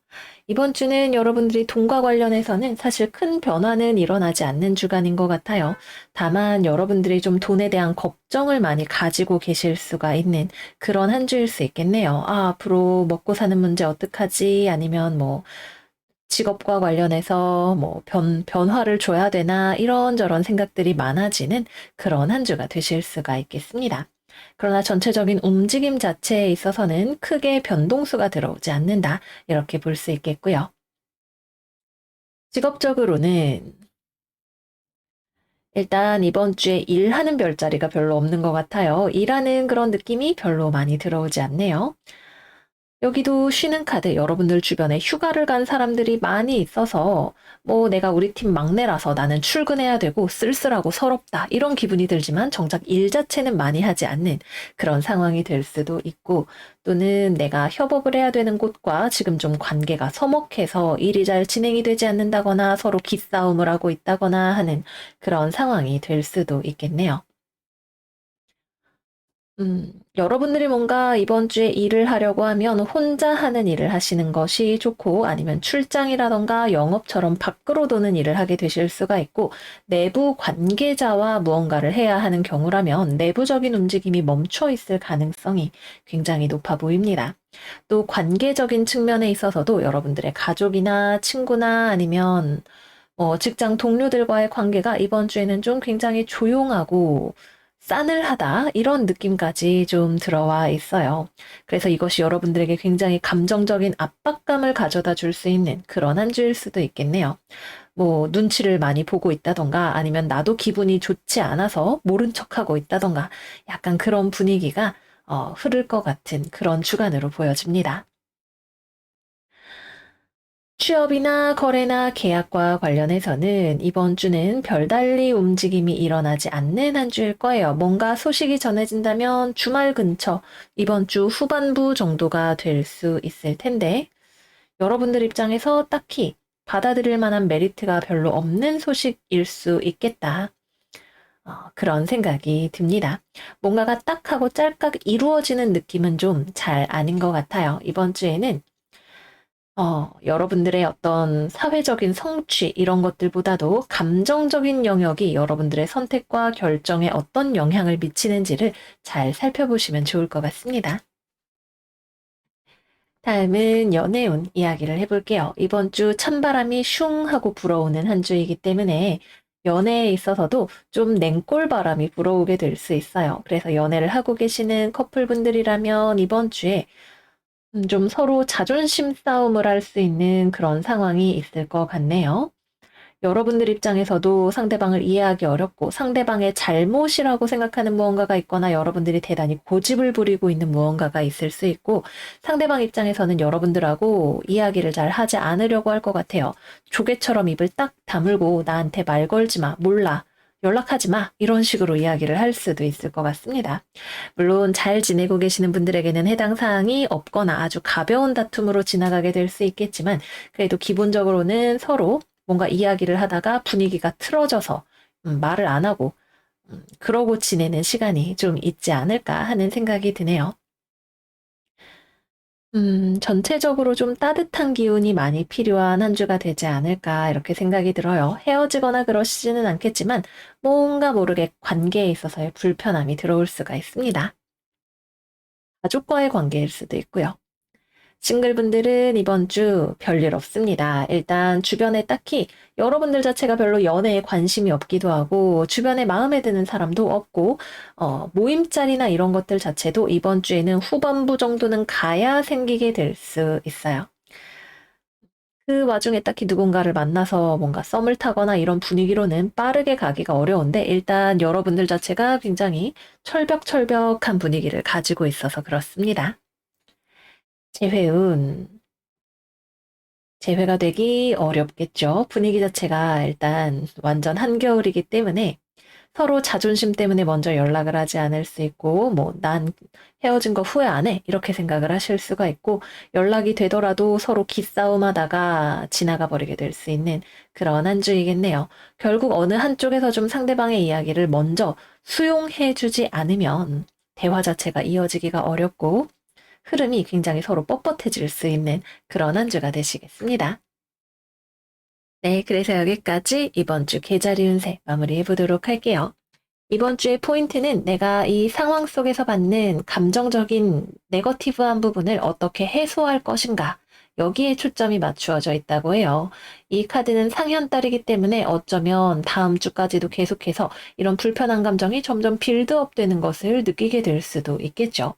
이번 주는 여러분들이 돈과 관련해서는 사실 큰 변화는 일어나지 않는 주간인 것 같아요. 다만 여러분들이 좀 돈에 대한 걱정을 많이 가지고 계실 수가 있는 그런 한 주일 수 있겠네요. 아, 앞으로 먹고 사는 문제 어떡하지? 아니면 뭐 직업과 관련해서 뭐 변화를 줘야 되나 이런저런 생각들이 많아지는 그런 한 주가 되실 수가 있겠습니다. 그러나 전체적인 움직임 자체에 있어서는 크게 변동수가 들어오지 않는다. 이렇게 볼 수 있겠고요. 직업적으로는 일단 이번 주에 일하는 별자리가 별로 없는 것 같아요. 일하는 그런 느낌이 별로 많이 들어오지 않네요. 여기도 쉬는 카드, 여러분들 주변에 휴가를 간 사람들이 많이 있어서 뭐 내가 우리 팀 막내라서 나는 출근해야 되고 쓸쓸하고 서럽다 이런 기분이 들지만 정작 일 자체는 많이 하지 않는 그런 상황이 될 수도 있고 또는 내가 협업을 해야 되는 곳과 지금 좀 관계가 서먹해서 일이 잘 진행이 되지 않는다거나 서로 기싸움을 하고 있다거나 하는 그런 상황이 될 수도 있겠네요. 여러분들이 뭔가 이번 주에 일을 하려고 하면 혼자 하는 일을 하시는 것이 좋고 아니면 출장이라던가 영업처럼 밖으로 도는 일을 하게 되실 수가 있고 내부 관계자와 무언가를 해야 하는 경우라면 내부적인 움직임이 멈춰 있을 가능성이 굉장히 높아 보입니다. 또 관계적인 측면에 있어서도 여러분들의 가족이나 친구나 아니면 직장 동료들과의 관계가 이번 주에는 좀 굉장히 조용하고 싸늘하다 이런 느낌까지 좀 들어와 있어요. 그래서 이것이 여러분들에게 굉장히 감정적인 압박감을 가져다 줄 수 있는 그런 한 주일 수도 있겠네요. 뭐 눈치를 많이 보고 있다던가 아니면 나도 기분이 좋지 않아서 모른 척하고 있다던가 약간 그런 분위기가 흐를 것 같은 그런 주간으로 보여집니다. 취업이나 거래나 계약과 관련해서는 이번 주는 별달리 움직임이 일어나지 않는 한 주일 거예요. 뭔가 소식이 전해진다면 주말 근처, 이번 주 후반부 정도가 될 수 있을 텐데, 여러분들 입장에서 딱히 받아들일 만한 메리트가 별로 없는 소식일 수 있겠다. 그런 생각이 듭니다. 뭔가가 딱 하고 짤깍 이루어지는 느낌은 좀 잘 아닌 것 같아요. 이번 주에는 여러분들의 어떤 사회적인 성취 이런 것들보다도 감정적인 영역이 여러분들의 선택과 결정에 어떤 영향을 미치는지를 잘 살펴보시면 좋을 것 같습니다. 다음은 연애운 이야기를 해볼게요. 이번 주 찬바람이 슝 하고 불어오는 한 주이기 때문에 연애에 있어서도 좀 냉골바람이 불어오게 될 수 있어요. 그래서 연애를 하고 계시는 커플분들이라면 이번 주에 좀 서로 자존심 싸움을 할 수 있는 그런 상황이 있을 것 같네요. 여러분들 입장에서도 상대방을 이해하기 어렵고 상대방의 잘못이라고 생각하는 무언가가 있거나 여러분들이 대단히 고집을 부리고 있는 무언가가 있을 수 있고 상대방 입장에서는 여러분들하고 이야기를 잘 하지 않으려고 할 것 같아요. 조개처럼 입을 딱 다물고 나한테 말 걸지 마, 몰라. 연락하지 마. 이런 식으로 이야기를 할 수도 있을 것 같습니다. 물론 잘 지내고 계시는 분들에게는 해당 사항이 없거나 아주 가벼운 다툼으로 지나가게 될 수 있겠지만 그래도 기본적으로는 서로 뭔가 이야기를 하다가 분위기가 틀어져서 말을 안 하고 그러고 지내는 시간이 좀 있지 않을까 하는 생각이 드네요. 전체적으로 좀 따뜻한 기운이 많이 필요한 한 주가 되지 않을까 이렇게 생각이 들어요. 헤어지거나 그러시지는 않겠지만 뭔가 모르게 관계에 있어서의 불편함이 들어올 수가 있습니다. 가족과의 관계일 수도 있고요. 싱글분들은 이번 주 별일 없습니다. 일단 주변에 딱히 여러분들 자체가 별로 연애에 관심이 없기도 하고 주변에 마음에 드는 사람도 없고 모임자리나 이런 것들 자체도 이번 주에는 후반부 정도는 가야 생기게 될 수 있어요. 그 와중에 딱히 누군가를 만나서 뭔가 썸을 타거나 이런 분위기로는 빠르게 가기가 어려운데 일단 여러분들 자체가 굉장히 철벽철벽한 분위기를 가지고 있어서 그렇습니다. 재회운. 재회가 되기 어렵겠죠. 분위기 자체가 일단 완전 한겨울이기 때문에 서로 자존심 때문에 먼저 연락을 하지 않을 수 있고, 뭐, 난 헤어진 거 후회 안 해. 이렇게 생각을 하실 수가 있고, 연락이 되더라도 서로 기싸움 하다가 지나가 버리게 될 수 있는 그런 한 주이겠네요. 결국 어느 한쪽에서 좀 상대방의 이야기를 먼저 수용해 주지 않으면 대화 자체가 이어지기가 어렵고, 흐름이 굉장히 서로 뻣뻣해질 수 있는 그런 한 주가 되시겠습니다. 네, 그래서 여기까지 이번 주 계자리 운세 마무리해 보도록 할게요. 이번 주의 포인트는 내가 이 상황 속에서 받는 감정적인 네거티브한 부분을 어떻게 해소할 것인가. 여기에 초점이 맞추어져 있다고 해요. 이 카드는 상현달이기 때문에 어쩌면 다음 주까지도 계속해서 이런 불편한 감정이 점점 빌드업 되는 것을 느끼게 될 수도 있겠죠.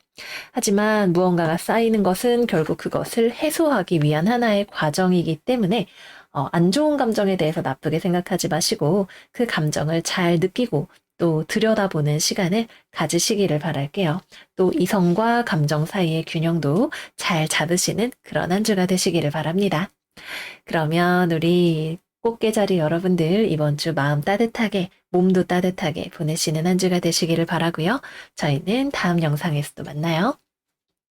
하지만 무언가가 쌓이는 것은 결국 그것을 해소하기 위한 하나의 과정이기 때문에 안 좋은 감정에 대해서 나쁘게 생각하지 마시고 그 감정을 잘 느끼고 또 들여다보는 시간을 가지시기를 바랄게요. 또 이성과 감정 사이의 균형도 잘 잡으시는 그런 한 주가 되시기를 바랍니다. 그러면 우리 꽃게자리 여러분들 이번 주 마음 따뜻하게 몸도 따뜻하게 보내시는 한 주가 되시기를 바라고요. 저희는 다음 영상에서 또 만나요.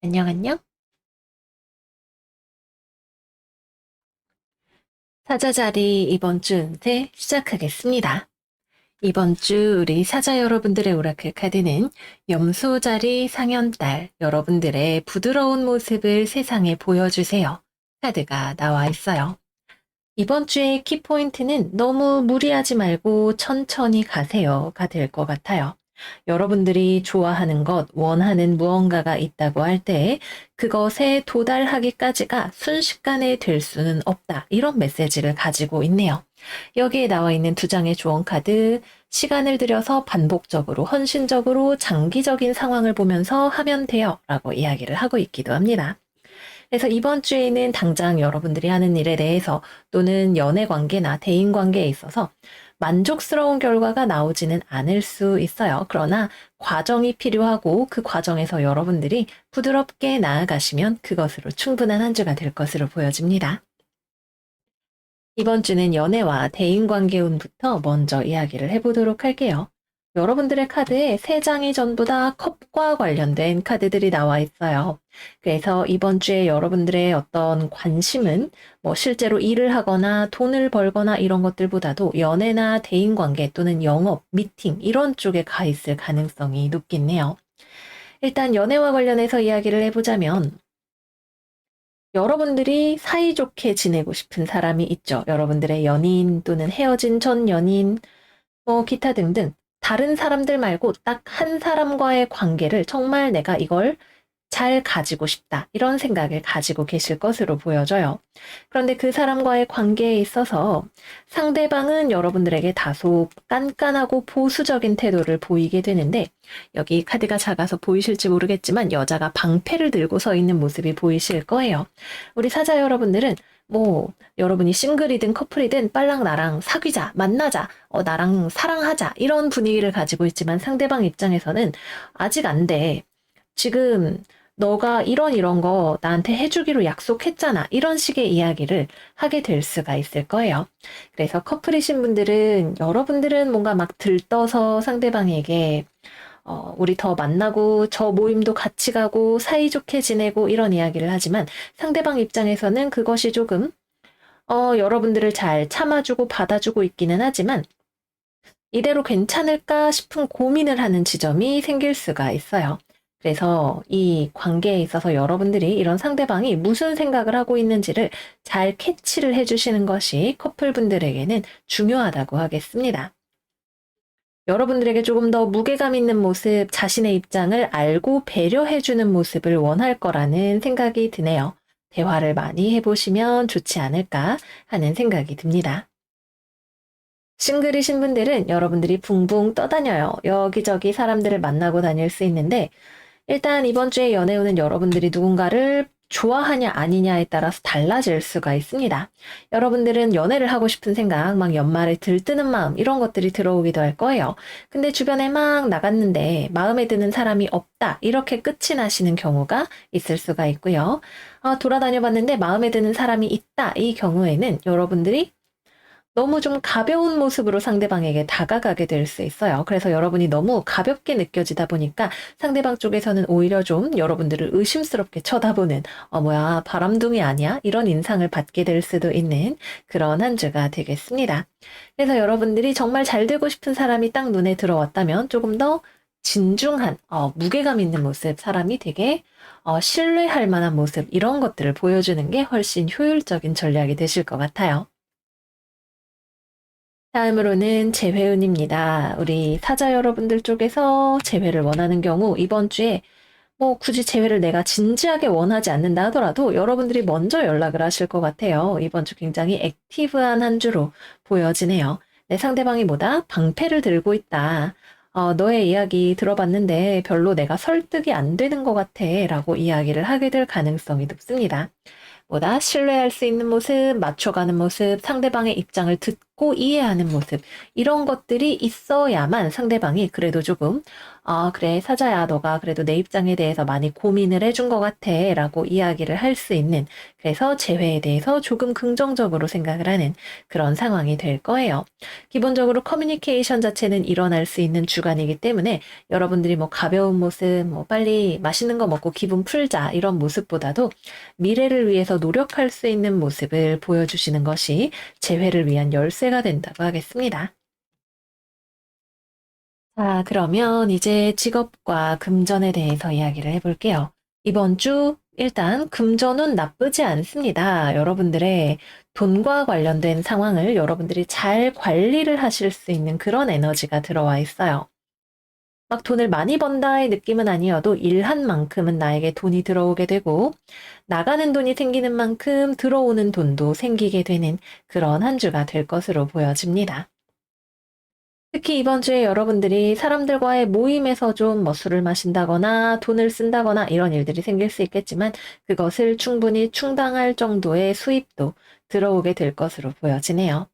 안녕 안녕. 사자자리 이번 주 운세 시작하겠습니다. 이번 주 우리 사자 여러분들의 오라클 카드는 염소자리 상현달 여러분들의 부드러운 모습을 세상에 보여주세요. 카드가 나와 있어요. 이번 주의 키포인트는 너무 무리하지 말고 천천히 가세요가 될 것 같아요. 여러분들이 좋아하는 것, 원하는 무언가가 있다고 할 때 그것에 도달하기까지가 순식간에 될 수는 없다. 이런 메시지를 가지고 있네요. 여기에 나와 있는 두 장의 조언 카드, 시간을 들여서 반복적으로 헌신적으로 장기적인 상황을 보면서 하면 돼요. 라고 이야기를 하고 있기도 합니다. 그래서 이번 주에는 당장 여러분들이 하는 일에 대해서 또는 연애 관계나 대인 관계에 있어서 만족스러운 결과가 나오지는 않을 수 있어요. 그러나 과정이 필요하고 그 과정에서 여러분들이 부드럽게 나아가시면 그것으로 충분한 한 주가 될 것으로 보여집니다. 이번 주는 연애와 대인관계 운부터 먼저 이야기를 해보도록 할게요. 여러분들의 카드에 3장이 전부 다 컵과 관련된 카드들이 나와 있어요. 그래서 이번 주에 여러분들의 어떤 관심은 뭐 실제로 일을 하거나 돈을 벌거나 이런 것들보다도 연애나 대인관계 또는 영업, 미팅 이런 쪽에 가 있을 가능성이 높겠네요. 일단 연애와 관련해서 이야기를 해보자면 여러분들이 사이좋게 지내고 싶은 사람이 있죠. 여러분들의 연인 또는 헤어진 전 연인, 뭐 기타 등등 다른 사람들 말고 딱 한 사람과의 관계를 정말 내가 이걸 잘 가지고 싶다. 이런 생각을 가지고 계실 것으로 보여져요. 그런데 그 사람과의 관계에 있어서 상대방은 여러분들에게 다소 깐깐하고 보수적인 태도를 보이게 되는데 여기 카드가 작아서 보이실지 모르겠지만 여자가 방패를 들고 서 있는 모습이 보이실 거예요. 우리 사자 여러분들은 뭐 여러분이 싱글이든 커플이든 빨랑 나랑 사귀자, 만나자, 나랑 사랑하자 이런 분위기를 가지고 있지만 상대방 입장에서는 아직 안 돼. 지금 너가 이런 거 나한테 해주기로 약속했잖아. 이런 식의 이야기를 하게 될 수가 있을 거예요. 그래서 커플이신 분들은 여러분들은 뭔가 막 들떠서 상대방에게 우리 더 만나고 저 모임도 같이 가고 사이좋게 지내고 이런 이야기를 하지만 상대방 입장에서는 그것이 조금 여러분들을 잘 참아주고 받아주고 있기는 하지만 이대로 괜찮을까 싶은 고민을 하는 지점이 생길 수가 있어요. 그래서 이 관계에 있어서 여러분들이 이런 상대방이 무슨 생각을 하고 있는지를 잘 캐치를 해주시는 것이 커플분들에게는 중요하다고 하겠습니다. 여러분들에게 조금 더 무게감 있는 모습, 자신의 입장을 알고 배려해주는 모습을 원할 거라는 생각이 드네요. 대화를 많이 해보시면 좋지 않을까 하는 생각이 듭니다. 싱글이신 분들은 여러분들이 붕붕 떠다녀요. 여기저기 사람들을 만나고 다닐 수 있는데 일단 이번 주에 연애 운은 여러분들이 누군가를 좋아하냐 아니냐에 따라서 달라질 수가 있습니다. 여러분들은 연애를 하고 싶은 생각, 막 연말에 들뜨는 마음 이런 것들이 들어오기도 할 거예요. 근데 주변에 막 나갔는데 마음에 드는 사람이 없다 이렇게 끝이 나시는 경우가 있을 수가 있고요. 돌아다녀 봤는데 마음에 드는 사람이 있다 이 경우에는 여러분들이 너무 좀 가벼운 모습으로 상대방에게 다가가게 될 수 있어요. 그래서 여러분이 너무 가볍게 느껴지다 보니까 상대방 쪽에서는 오히려 좀 여러분들을 의심스럽게 쳐다보는 뭐야 바람둥이 아니야? 이런 인상을 받게 될 수도 있는 그런 한 주가 되겠습니다. 그래서 여러분들이 정말 잘 되고 싶은 사람이 딱 눈에 들어왔다면 조금 더 진중한 무게감 있는 모습, 사람이 되게 신뢰할 만한 모습 이런 것들을 보여주는 게 훨씬 효율적인 전략이 되실 것 같아요. 다음으로는 재회운입니다. 우리 사자 여러분들 쪽에서 재회를 원하는 경우 이번 주에 뭐 굳이 재회를 내가 진지하게 원하지 않는다 하더라도 여러분들이 먼저 연락을 하실 것 같아요. 이번 주 굉장히 액티브한 한 주로 보여지네요. 내 상대방이 뭐다? 방패를 들고 있다. 너의 이야기 들어봤는데 별로 내가 설득이 안 되는 것 같아 라고 이야기를 하게 될 가능성이 높습니다. 보다 신뢰할 수 있는 모습, 맞춰가는 모습, 상대방의 입장을 듣고 이해하는 모습, 이런 것들이 있어야만 상대방이 그래도 조금, 그래, 사자야, 너가 그래도 내 입장에 대해서 많이 고민을 해준 것 같아, 라고 이야기를 할 수 있는, 그래서 재회에 대해서 조금 긍정적으로 생각을 하는 그런 상황이 될 거예요. 기본적으로 커뮤니케이션 자체는 일어날 수 있는 주간이기 때문에 여러분들이 뭐 가벼운 모습, 뭐 빨리 맛있는 거 먹고 기분 풀자, 이런 모습보다도 미래를 위해서 노력할 수 있는 모습을 보여주시는 것이 재회를 위한 열쇠가 된다고 하겠습니다. 자, 그러면 이제 직업과 금전에 대해서 이야기를 해볼게요. 이번 주 일단 금전은 나쁘지 않습니다. 여러분들의 돈과 관련된 상황을 여러분들이 잘 관리를 하실 수 있는 그런 에너지가 들어와 있어요. 막 돈을 많이 번다의 느낌은 아니어도 일한 만큼은 나에게 돈이 들어오게 되고 나가는 돈이 생기는 만큼 들어오는 돈도 생기게 되는 그런 한 주가 될 것으로 보여집니다. 특히 이번 주에 여러분들이 사람들과의 모임에서 좀 뭐 술을 마신다거나 돈을 쓴다거나 이런 일들이 생길 수 있겠지만 그것을 충분히 충당할 정도의 수입도 들어오게 될 것으로 보여지네요.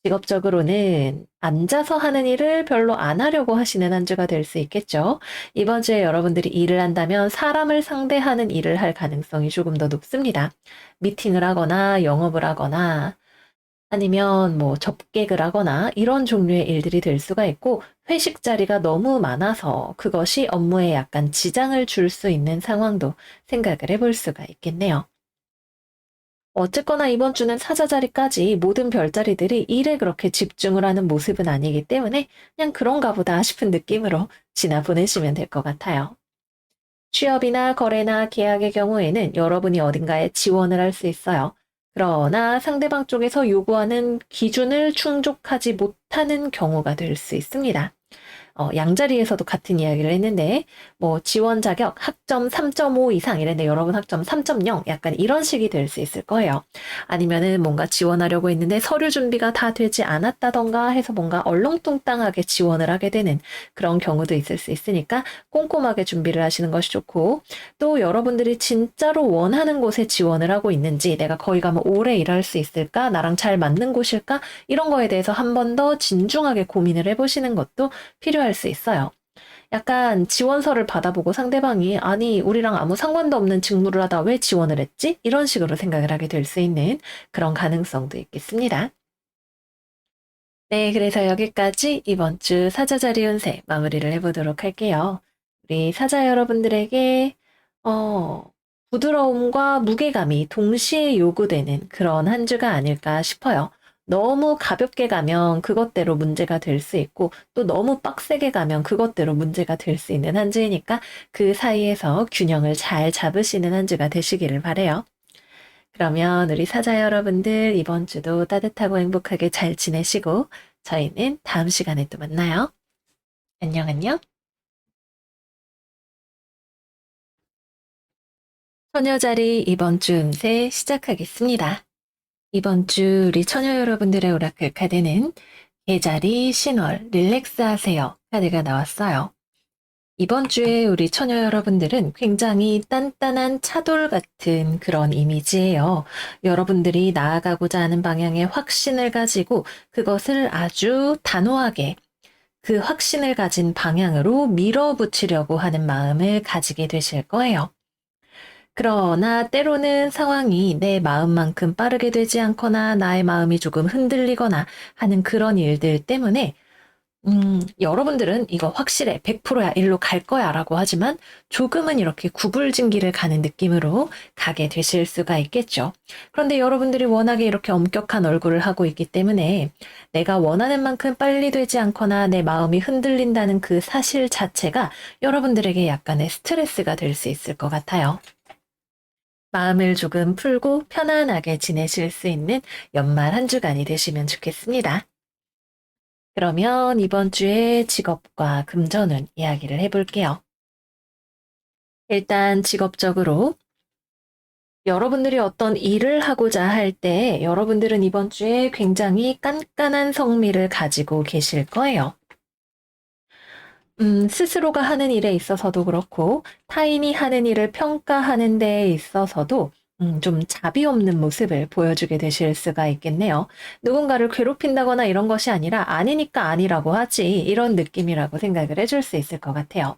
직업적으로는 앉아서 하는 일을 별로 안 하려고 하시는 한 주가 될 수 있겠죠. 이번 주에 여러분들이 일을 한다면 사람을 상대하는 일을 할 가능성이 조금 더 높습니다. 미팅을 하거나 영업을 하거나 아니면 뭐 접객을 하거나 이런 종류의 일들이 될 수가 있고 회식 자리가 너무 많아서 그것이 업무에 약간 지장을 줄 수 있는 상황도 생각을 해볼 수가 있겠네요. 어쨌거나 이번 주는 사자자리까지 모든 별자리들이 일에 그렇게 집중을 하는 모습은 아니기 때문에 그냥 그런가 보다 싶은 느낌으로 지나 보내시면 될 것 같아요. 취업이나 거래나 계약의 경우에는 여러분이 어딘가에 지원을 할 수 있어요. 그러나 상대방 쪽에서 요구하는 기준을 충족하지 못하는 경우가 될 수 있습니다. 양자리에서도 같은 이야기를 했는데, 뭐, 지원 자격 학점 3.5 이상 이랬는데 여러분 학점 3.0 약간 이런 식이 될 수 있을 거예요. 아니면은 뭔가 지원하려고 했는데 서류 준비가 다 되지 않았다던가 해서 뭔가 얼렁뚱땅하게 지원을 하게 되는 그런 경우도 있을 수 있으니까 꼼꼼하게 준비를 하시는 것이 좋고, 또 여러분들이 진짜로 원하는 곳에 지원을 하고 있는지, 내가 거기 가면 오래 일할 수 있을까? 나랑 잘 맞는 곳일까? 이런 거에 대해서 한 번 더 진중하게 고민을 해보시는 것도 필요할 수 있어요. 약간 지원서를 받아보고 상대방이 아니 우리랑 아무 상관도 없는 직무를 하다 왜 지원을 했지? 이런 식으로 생각을 하게 될 수 있는 그런 가능성도 있겠습니다. 네, 그래서 여기까지 이번 주 사자자리 운세 마무리를 해보도록 할게요. 우리 사자 여러분들에게 어, 부드러움과 무게감이 동시에 요구되는 그런 한 주가 아닐까 싶어요. 너무 가볍게 가면 그것대로 문제가 될 수 있고 또 너무 빡세게 가면 그것대로 문제가 될 수 있는 한 주이니까 그 사이에서 균형을 잘 잡으시는 한 주가 되시기를 바래요. 그러면 우리 사자 여러분들 이번 주도 따뜻하고 행복하게 잘 지내시고 저희는 다음 시간에 또 만나요. 안녕, 안녕. 처녀자리 이번 주 운세 시작하겠습니다. 이번 주 우리 처녀 여러분들의 오라클 카드는 계자리 신월 릴렉스 하세요 카드가 나왔어요. 이번 주에 우리 처녀 여러분들은 굉장히 단단한 차돌 같은 그런 이미지예요. 여러분들이 나아가고자 하는 방향에 확신을 가지고 그것을 아주 단호하게 그 확신을 가진 방향으로 밀어붙이려고 하는 마음을 가지게 되실 거예요. 그러나 때로는 상황이 내 마음만큼 빠르게 되지 않거나 나의 마음이 조금 흔들리거나 하는 그런 일들 때문에 여러분들은 이거 확실해. 100%야. 일로 갈 거야. 라고 하지만 조금은 이렇게 구불진기를 가는 느낌으로 가게 되실 수가 있겠죠. 그런데 여러분들이 워낙에 이렇게 엄격한 얼굴을 하고 있기 때문에 내가 원하는 만큼 빨리 되지 않거나 내 마음이 흔들린다는 그 사실 자체가 여러분들에게 약간의 스트레스가 될 수 있을 것 같아요. 마음을 조금 풀고 편안하게 지내실 수 있는 연말 한 주간이 되시면 좋겠습니다. 그러면 이번 주에 직업과 금전운 이야기를 해볼게요. 일단 직업적으로 여러분들이 어떤 일을 하고자 할 때 여러분들은 이번 주에 굉장히 깐깐한 성미를 가지고 계실 거예요. 스스로가 하는 일에 있어서도 그렇고 타인이 하는 일을 평가하는 데에 있어서도 좀 자비 없는 모습을 보여주게 되실 수가 있겠네요. 누군가를 괴롭힌다거나 이런 것이 아니라 아니니까 아니라고 하지 이런 느낌이라고 생각을 해줄 수 있을 것 같아요.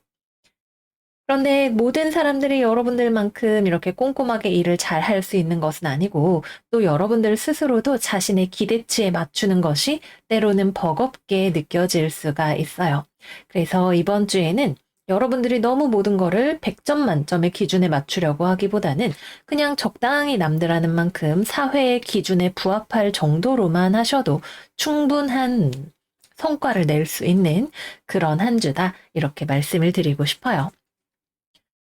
그런데 모든 사람들이 여러분들만큼 이렇게 꼼꼼하게 일을 잘 할 수 있는 것은 아니고 또 여러분들 스스로도 자신의 기대치에 맞추는 것이 때로는 버겁게 느껴질 수가 있어요. 그래서 이번 주에는 여러분들이 너무 모든 거를 100점 만점의 기준에 맞추려고 하기보다는 그냥 적당히 남들 하는 만큼 사회의 기준에 부합할 정도로만 하셔도 충분한 성과를 낼 수 있는 그런 한 주다 이렇게 말씀을 드리고 싶어요.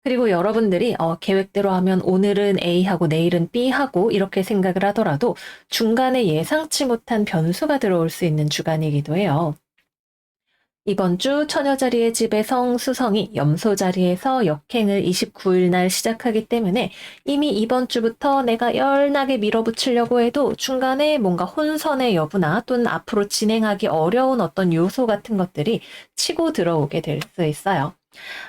그리고 여러분들이 계획대로 하면 오늘은 A하고 내일은 B하고 이렇게 생각을 하더라도 중간에 예상치 못한 변수가 들어올 수 있는 주간이기도 해요. 이번 주 처녀자리의 집의 성수성이 염소 자리에서 역행을 29일 날 시작하기 때문에 이미 이번 주부터 내가 열나게 밀어붙이려고 해도 중간에 뭔가 혼선의 여부나 또는 앞으로 진행하기 어려운 어떤 요소 같은 것들이 치고 들어오게 될 수 있어요.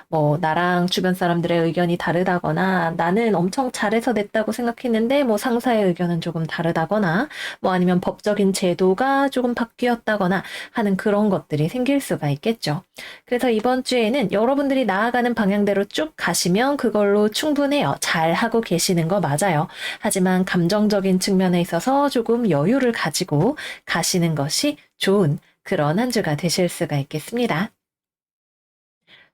뭐 나랑 주변 사람들의 의견이 다르다거나 나는 엄청 잘해서 냈다고 생각했는데 뭐 상사의 의견은 조금 다르다거나 뭐 아니면 법적인 제도가 조금 바뀌었다거나 하는 그런 것들이 생길 수가 있겠죠. 그래서 이번 주에는 여러분들이 나아가는 방향대로 쭉 가시면 그걸로 충분해요. 잘 하고 계시는 거 맞아요. 하지만 감정적인 측면에 있어서 조금 여유를 가지고 가시는 것이 좋은 그런 한 주가 되실 수가 있겠습니다.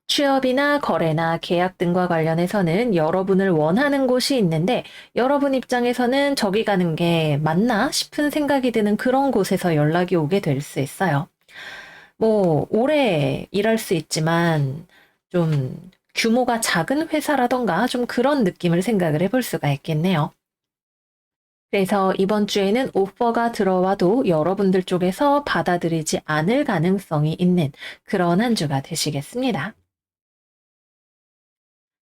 취업이나 거래나 계약 등과 관련해서는 여러분을 원하는 곳이 있는데 여러분 입장에서는 저기 가는 게 맞나 싶은 생각이 드는 그런 곳에서 연락이 오게 될 수 있어요. 뭐 오래 일할 수 있지만 좀 규모가 작은 회사라던가 좀 그런 느낌을 생각을 해볼 수가 있겠네요. 그래서 이번 주에는 오퍼가 들어와도 여러분들 쪽에서 받아들이지 않을 가능성이 있는 그런 한 주가 되시겠습니다.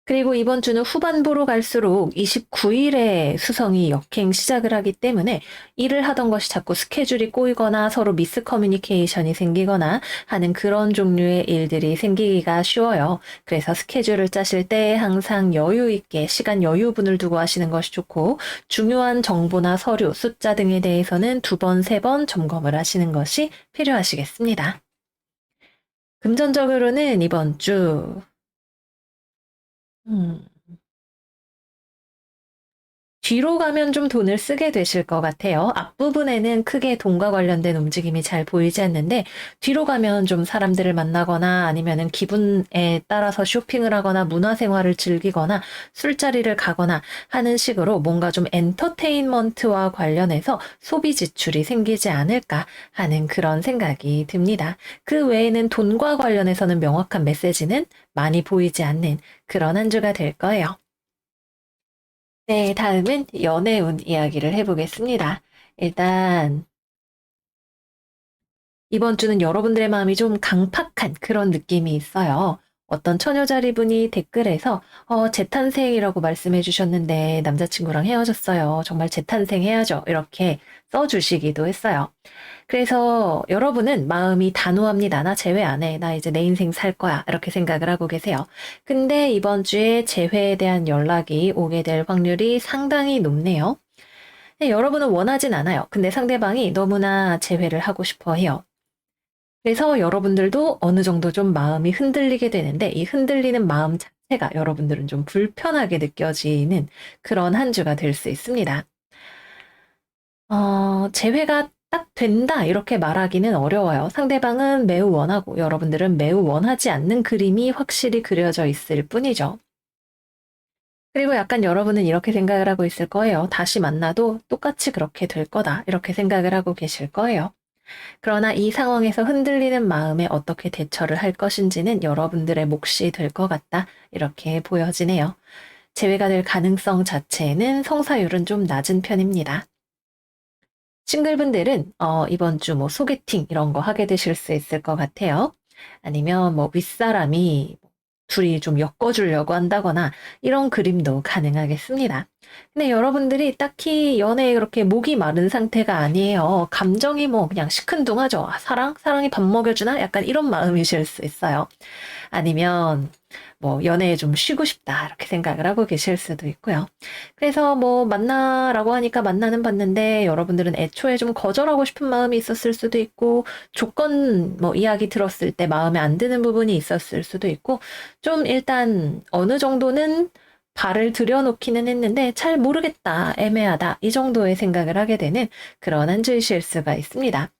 그리고 이번 주는 후반부로 갈수록 29일에 수성이 역행 시작을 하기 때문에 일을 하던 것이 자꾸 스케줄이 꼬이거나 서로 미스 커뮤니케이션이 생기거나 하는 그런 종류의 일들이 생기기가 쉬워요. 그래서 스케줄을 짜실 때 항상 여유 있게 시간 여유분을 두고 하시는 것이 좋고 중요한 정보나 서류, 숫자 등에 대해서는 2번, 3번 점검을 하시는 것이 필요하시겠습니다. 금전적으로는 이번 주 음, 뒤로 가면 좀 돈을 쓰게 되실 것 같아요. 앞부분에는 크게 돈과 관련된 움직임이 잘 보이지 않는데 뒤로 가면 좀 사람들을 만나거나 아니면은 기분에 따라서 쇼핑을 하거나 문화생활을 즐기거나 술자리를 가거나 하는 식으로 뭔가 좀 엔터테인먼트와 관련해서 소비 지출이 생기지 않을까 하는 그런 생각이 듭니다. 그 외에는 돈과 관련해서는 명확한 메시지는 많이 보이지 않는 그런 한 주가 될 거예요. 네, 다음은 연애운 이야기를 해보겠습니다. 일단, 이번 주는 여러분들의 마음이 좀 강팍한 그런 느낌이 있어요. 어떤 처녀자리 분이 댓글에서 재탄생이라고 말씀해 주셨는데 남자친구랑 헤어졌어요. 정말 재탄생해야죠. 이렇게 써주시기도 했어요. 그래서 여러분은 마음이 단호합니다. 나 재회 안 해. 나 이제 내 인생 살 거야. 이렇게 생각을 하고 계세요. 근데 이번 주에 재회에 대한 연락이 오게 될 확률이 상당히 높네요. 여러분은 원하진 않아요. 근데 상대방이 너무나 재회를 하고 싶어 해요. 그래서 여러분들도 어느 정도 좀 마음이 흔들리게 되는데 이 흔들리는 마음 자체가 여러분들은 좀 불편하게 느껴지는 그런 한 주가 될 수 있습니다. 재회가 딱 된다 이렇게 말하기는 어려워요. 상대방은 매우 원하고 여러분들은 매우 원하지 않는 그림이 확실히 그려져 있을 뿐이죠. 그리고 약간 여러분은 이렇게 생각을 하고 있을 거예요. 다시 만나도 똑같이 그렇게 될 거다. 이렇게 생각을 하고 계실 거예요. 그러나 이 상황에서 흔들리는 마음에 어떻게 대처를 할 것인지는 여러분들의 몫이 될 것 같다. 이렇게 보여지네요. 재회가 될 가능성 자체는 성사율은 좀 낮은 편입니다. 싱글분들은 이번 주 뭐 소개팅 이런 거 하게 되실 수 있을 것 같아요. 아니면 뭐 윗사람이 둘이 좀 엮어주려고 한다거나 이런 그림도 가능하겠습니다. 근데 여러분들이 딱히 연애에 그렇게 목이 마른 상태가 아니에요. 감정이 뭐 그냥 시큰둥하죠. 아, 사랑이 밥 먹여주나? 약간 이런 마음이실 수 있어요. 아니면 뭐 연애에 좀 쉬고 싶다 이렇게 생각을 하고 계실 수도 있고요. 그래서 뭐 만나라고 하니까 만나는 봤는데 여러분들은 애초에 좀 거절하고 싶은 마음이 있었을 수도 있고 조건 뭐 이야기 들었을 때 마음에 안 드는 부분이 있었을 수도 있고 좀 일단 어느 정도는 발을 들여놓기는 했는데 잘 모르겠다, 애매하다 이 정도의 생각을 하게 되는 그런 한 주이실 수가 있습니다.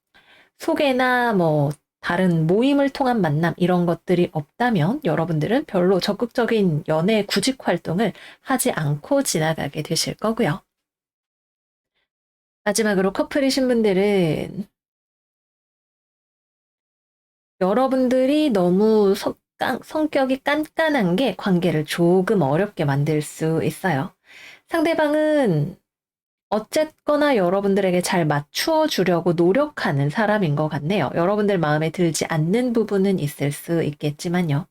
소개나 뭐 다른 모임을 통한 만남 이런 것들이 없다면 여러분들은 별로 적극적인 연애 구직 활동을 하지 않고 지나가게 되실 거고요. 마지막으로 커플이신 분들은 여러분들이 너무 성격이 깐깐한 게 관계를 조금 어렵게 만들 수 있어요. 상대방은 어쨌거나 여러분들에게 잘 맞추어 주려고 노력하는 사람인 것 같네요. 여러분들 마음에 들지 않는 부분은 있을 수 있겠지만요.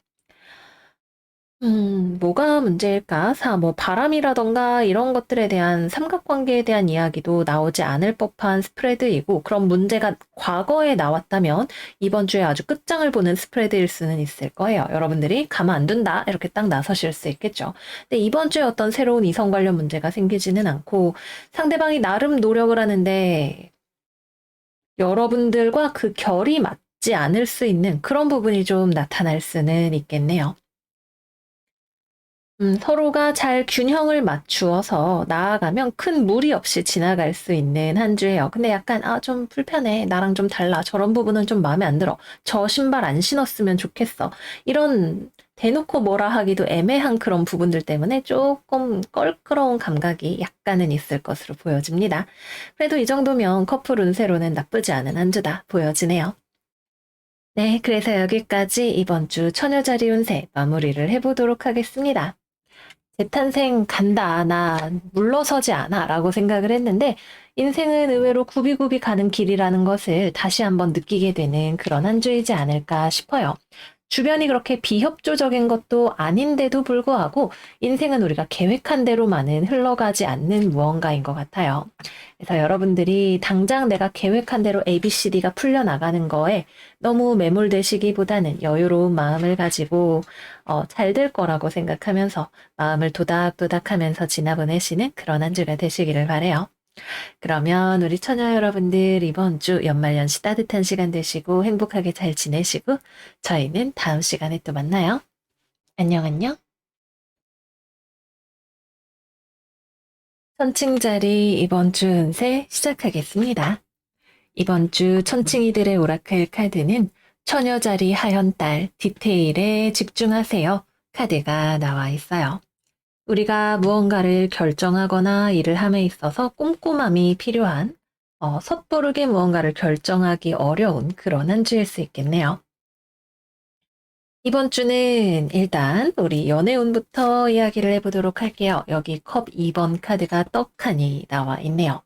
뭐가 문제일까? 뭐, 바람이라던가 이런 것들에 대한 삼각관계에 대한 이야기도 나오지 않을 법한 스프레드이고, 그런 문제가 과거에 나왔다면 이번 주에 아주 끝장을 보는 스프레드일 수는 있을 거예요. 여러분들이 가만 안 둔다. 이렇게 딱 나서실 수 있겠죠. 근데 이번 주에 어떤 새로운 이성 관련 문제가 생기지는 않고, 상대방이 나름 노력을 하는데, 여러분들과 그 결이 맞지 않을 수 있는 그런 부분이 좀 나타날 수는 있겠네요. 서로가 잘 균형을 맞추어서 나아가면 큰 무리 없이 지나갈 수 있는 한 주예요. 근데 약간, 아, 좀 불편해. 나랑 좀 달라. 저런 부분은 좀 마음에 안 들어. 저 신발 안 신었으면 좋겠어. 이런 대놓고 뭐라 하기도 애매한 그런 부분들 때문에 조금 껄끄러운 감각이 약간은 있을 것으로 보여집니다. 그래도 이 정도면 커플 운세로는 나쁘지 않은 한 주다 보여지네요. 네, 그래서 여기까지 이번 주 처녀자리 운세 마무리를 해보도록 하겠습니다. 재탄생 간다, 나 물러서지 않아 라고 생각을 했는데 인생은 의외로 굽이굽이 가는 길이라는 것을 다시 한번 느끼게 되는 그런 한 주이지 않을까 싶어요. 주변이 그렇게 비협조적인 것도 아닌데도 불구하고 인생은 우리가 계획한 대로만은 흘러가지 않는 무언가인 것 같아요. 그래서 여러분들이 당장 내가 계획한 대로 ABCD가 풀려나가는 거에 너무 매몰되시기보다는 여유로운 마음을 가지고 잘 될 거라고 생각하면서 마음을 도닥도닥하면서 지나보내시는 그런 한 주가 되시기를 바래요. 그러면 우리 처녀 여러분들 이번 주 연말연시 따뜻한 시간 되시고 행복하게 잘 지내시고 저희는 다음 시간에 또 만나요. 안녕 안녕. 천칭자리 이번 주 운세 시작하겠습니다. 이번 주 천칭이들의 오라클 카드는 처녀자리 하연달 디테일에 집중하세요. 카드가 나와 있어요. 우리가 무언가를 결정하거나 일을 함에 있어서 꼼꼼함이 필요한 섣부르게 무언가를 결정하기 어려운 그런 한 주일 수 있겠네요. 이번 주는 일단 우리 연애운부터 이야기를 해보도록 할게요. 여기 컵 2번 카드가 떡하니 나와 있네요.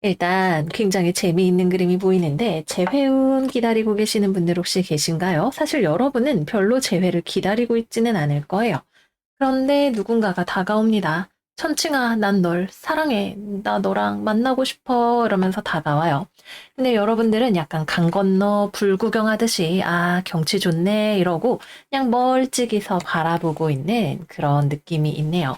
일단 굉장히 재미있는 그림이 보이는데 재회운 기다리고 계시는 분들 혹시 계신가요? 사실 여러분은 별로 재회를 기다리고 있지는 않을 거예요. 그런데 누군가가 다가옵니다. 천칭아, 난 널 사랑해. 나 너랑 만나고 싶어. 이러면서 다가와요. 근데 여러분들은 약간 강 건너 불 구경하듯이, 아, 경치 좋네. 이러고 그냥 멀찍이서 바라보고 있는 그런 느낌이 있네요.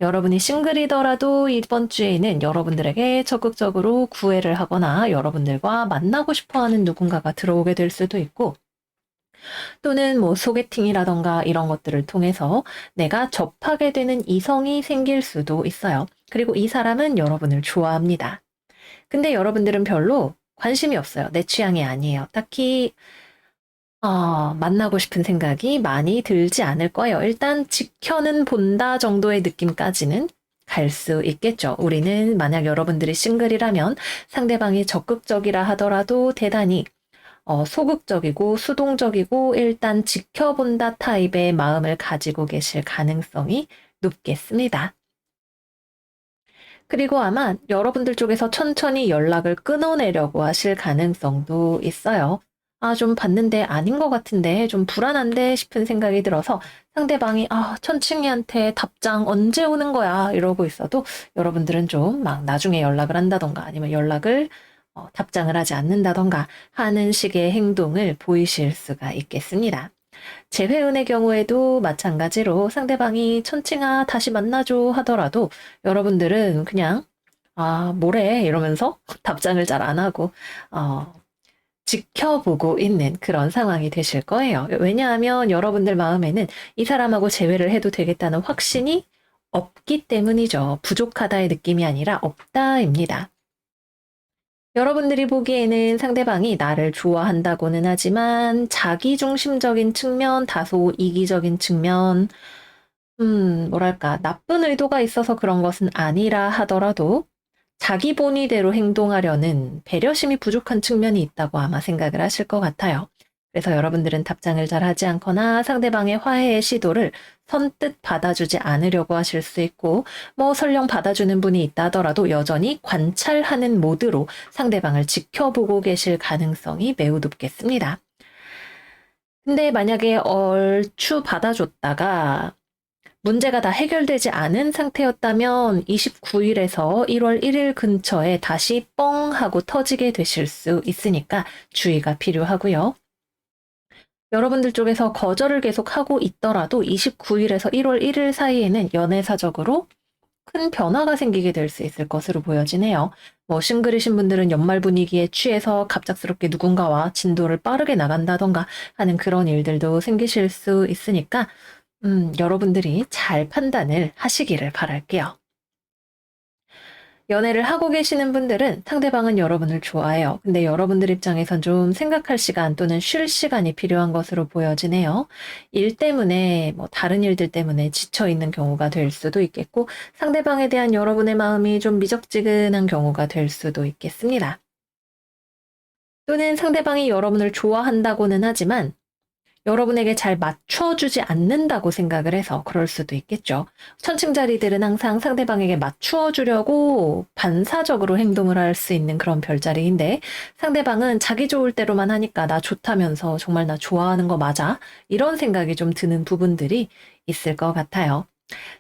여러분이 싱글이더라도 이번 주에는 여러분들에게 적극적으로 구애를 하거나 여러분들과 만나고 싶어 하는 누군가가 들어오게 될 수도 있고, 또는 뭐 소개팅이라던가 이런 것들을 통해서 내가 접하게 되는 이성이 생길 수도 있어요. 그리고 이 사람은 여러분을 좋아합니다. 근데 여러분들은 별로 관심이 없어요. 내 취향이 아니에요. 딱히 만나고 싶은 생각이 많이 들지 않을 거예요. 일단 지켜는 본다 정도의 느낌까지는 갈 수 있겠죠. 우리는 만약 여러분들이 싱글이라면 상대방이 적극적이라 하더라도 대단히 소극적이고 수동적이고 일단 지켜본다 타입의 마음을 가지고 계실 가능성이 높겠습니다. 그리고 아마 여러분들 쪽에서 천천히 연락을 끊어내려고 하실 가능성도 있어요. 아, 좀 봤는데 아닌 것 같은데, 좀 불안한데 싶은 생각이 들어서 상대방이, 아, 천칭이한테 답장 언제 오는 거야? 이러고 있어도 여러분들은 좀 막 나중에 연락을 한다던가 아니면 연락을 답장을 하지 않는다던가 하는 식의 행동을 보이실 수가 있겠습니다. 재회은의 경우에도 마찬가지로 상대방이 천칭아 다시 만나줘 하더라도 여러분들은 그냥 뭐래 이러면서 답장을 잘 안 하고 어, 지켜보고 있는 그런 상황이 되실 거예요. 왜냐하면 여러분들 마음에는 이 사람하고 재회를 해도 되겠다는 확신이 없기 때문이죠. 부족하다의 느낌이 아니라 없다입니다. 여러분들이 보기에는 상대방이 나를 좋아한다고는 하지만 자기중심적인 측면, 다소 이기적인 측면, 뭐랄까, 나쁜 의도가 있어서 그런 것은 아니라 하더라도 자기 본의대로 행동하려는 배려심이 부족한 측면이 있다고 아마 생각을 하실 것 같아요. 그래서 여러분들은 답장을 잘 하지 않거나 상대방의 화해의 시도를 선뜻 받아주지 않으려고 하실 수 있고, 뭐 설령 받아주는 분이 있다 하더라도 여전히 관찰하는 모드로 상대방을 지켜보고 계실 가능성이 매우 높겠습니다. 근데 만약에 얼추 받아줬다가 문제가 다 해결되지 않은 상태였다면 29일에서 1월 1일 근처에 다시 뻥 하고 터지게 되실 수 있으니까 주의가 필요하고요. 여러분들 쪽에서 거절을 계속하고 있더라도 29일에서 1월 1일 사이에는 연애사적으로 큰 변화가 생기게 될 수 있을 것으로 보여지네요. 뭐 싱글이신 분들은 연말 분위기에 취해서 갑작스럽게 누군가와 진도를 빠르게 나간다던가 하는 그런 일들도 생기실 수 있으니까 여러분들이 잘 판단을 하시기를 바랄게요. 연애를 하고 계시는 분들은 상대방은 여러분을 좋아해요. 근데 여러분들 입장에선 좀 생각할 시간 또는 쉴 시간이 필요한 것으로 보여지네요. 일 때문에, 뭐 다른 일들 때문에 지쳐 있는 경우가 될 수도 있겠고, 상대방에 대한 여러분의 마음이 좀 미적지근한 경우가 될 수도 있겠습니다. 또는 상대방이 여러분을 좋아한다고는 하지만 여러분에게 잘 맞춰주지 않는다고 생각을 해서 그럴 수도 있겠죠. 천칭자리들은 항상 상대방에게 맞추어주려고 반사적으로 행동을 할 수 있는 그런 별자리인데 상대방은 자기 좋을 대로만 하니까 나 좋다면서 정말 나 좋아하는 거 맞아? 이런 생각이 좀 드는 부분들이 있을 것 같아요.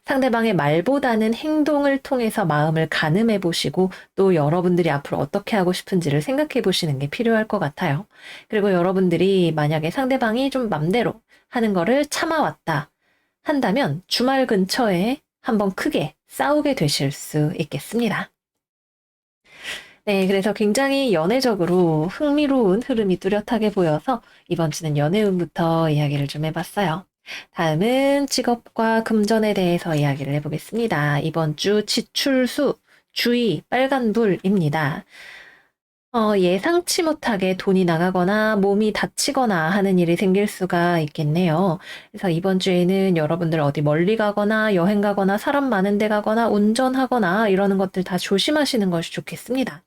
상대방의 말보다는 행동을 통해서 마음을 가늠해 보시고 또 여러분들이 앞으로 어떻게 하고 싶은지를 생각해 보시는 게 필요할 것 같아요. 그리고 여러분들이 만약에 상대방이 좀 맘대로 하는 거를 참아왔다 한다면 주말 근처에 한번 크게 싸우게 되실 수 있겠습니다. 네, 그래서 굉장히 연애적으로 흥미로운 흐름이 뚜렷하게 보여서 이번 주는 연애운부터 이야기를 좀 해봤어요. 다음은 직업과 금전에 대해서 이야기를 해보겠습니다. 이번 주 지출수, 주의, 빨간불입니다. 예상치 못하게 돈이 나가거나 몸이 다치거나 하는 일이 생길 수가 있겠네요. 그래서 이번 주에는 여러분들 어디 멀리 가거나 여행 가거나 사람 많은 데 가거나 운전하거나 이러는 것들 다 조심하시는 것이 좋겠습니다.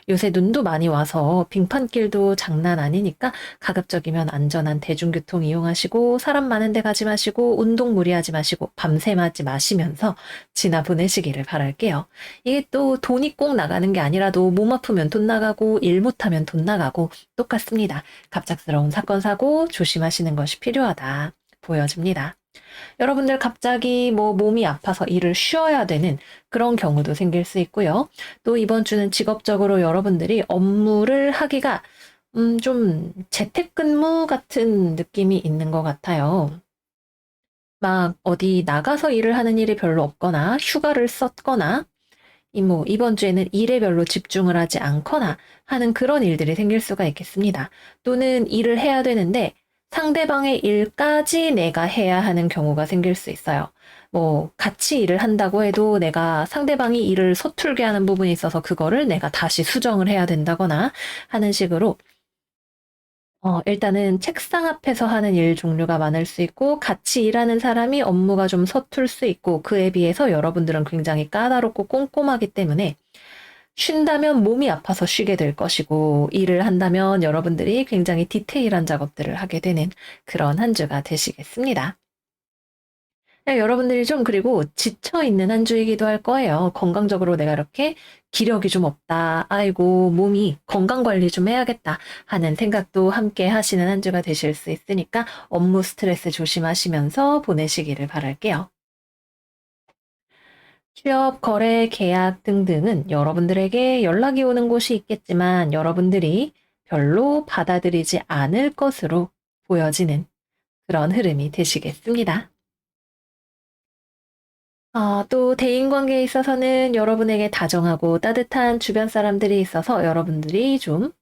요새 눈도 많이 와서 빙판길도 장난 아니니까 가급적이면 안전한 대중교통 이용하시고 사람 많은 데 가지 마시고 운동 무리하지 마시고 밤샘하지 마시면서 지나 보내시기를 바랄게요. 이게 또 돈이 꼭 나가는 게 아니라도 몸 아프면 돈 나가고 일 못하면 돈 나가고 똑같습니다. 갑작스러운 사건 사고 조심하시는 것이 필요하다 보여집니다. 여러분들 갑자기 뭐 몸이 아파서 일을 쉬어야 되는 그런 경우도 생길 수 있고요. 또 이번 주는 직업적으로 여러분들이 업무를 하기가 좀 재택근무 같은 느낌이 있는 것 같아요. 막 어디 나가서 일을 하는 일이 별로 없거나 휴가를 썼거나 뭐 이번 주에는 일에 별로 집중을 하지 않거나 하는 그런 일들이 생길 수가 있겠습니다. 또는 일을 해야 되는데 상대방의 일까지 내가 해야 하는 경우가 생길 수 있어요. 뭐 같이 일을 한다고 해도 내가 상대방이 일을 서툴게 하는 부분이 있어서 그거를 내가 다시 수정을 해야 된다거나 하는 식으로 일단은 책상 앞에서 하는 일 종류가 많을 수 있고, 같이 일하는 사람이 업무가 좀 서툴 수 있고, 그에 비해서 여러분들은 굉장히 까다롭고 꼼꼼하기 때문에, 쉰다면 몸이 아파서 쉬게 될 것이고, 일을 한다면 여러분들이 굉장히 디테일한 작업들을 하게 되는 그런 한 주가 되시겠습니다. 여러분들이 좀 그리고 지쳐 있는 한 주이기도 할 거예요. 건강적으로 내가 이렇게 기력이 좀 없다. 아이고, 몸이 건강 관리 좀 해야겠다 하는 생각도 함께 하시는 한 주가 되실 수 있으니까 업무 스트레스 조심하시면서 보내시기를 바랄게요. 취업, 거래, 계약 등등은 여러분들에게 연락이 오는 곳이 있겠지만 여러분들이 별로 받아들이지 않을 것으로 보여지는 그런 흐름이 되시겠습니다. 또 대인관계에 있어서는 여러분에게 다정하고 따뜻한 주변 사람들이 있어서 여러분들이 좀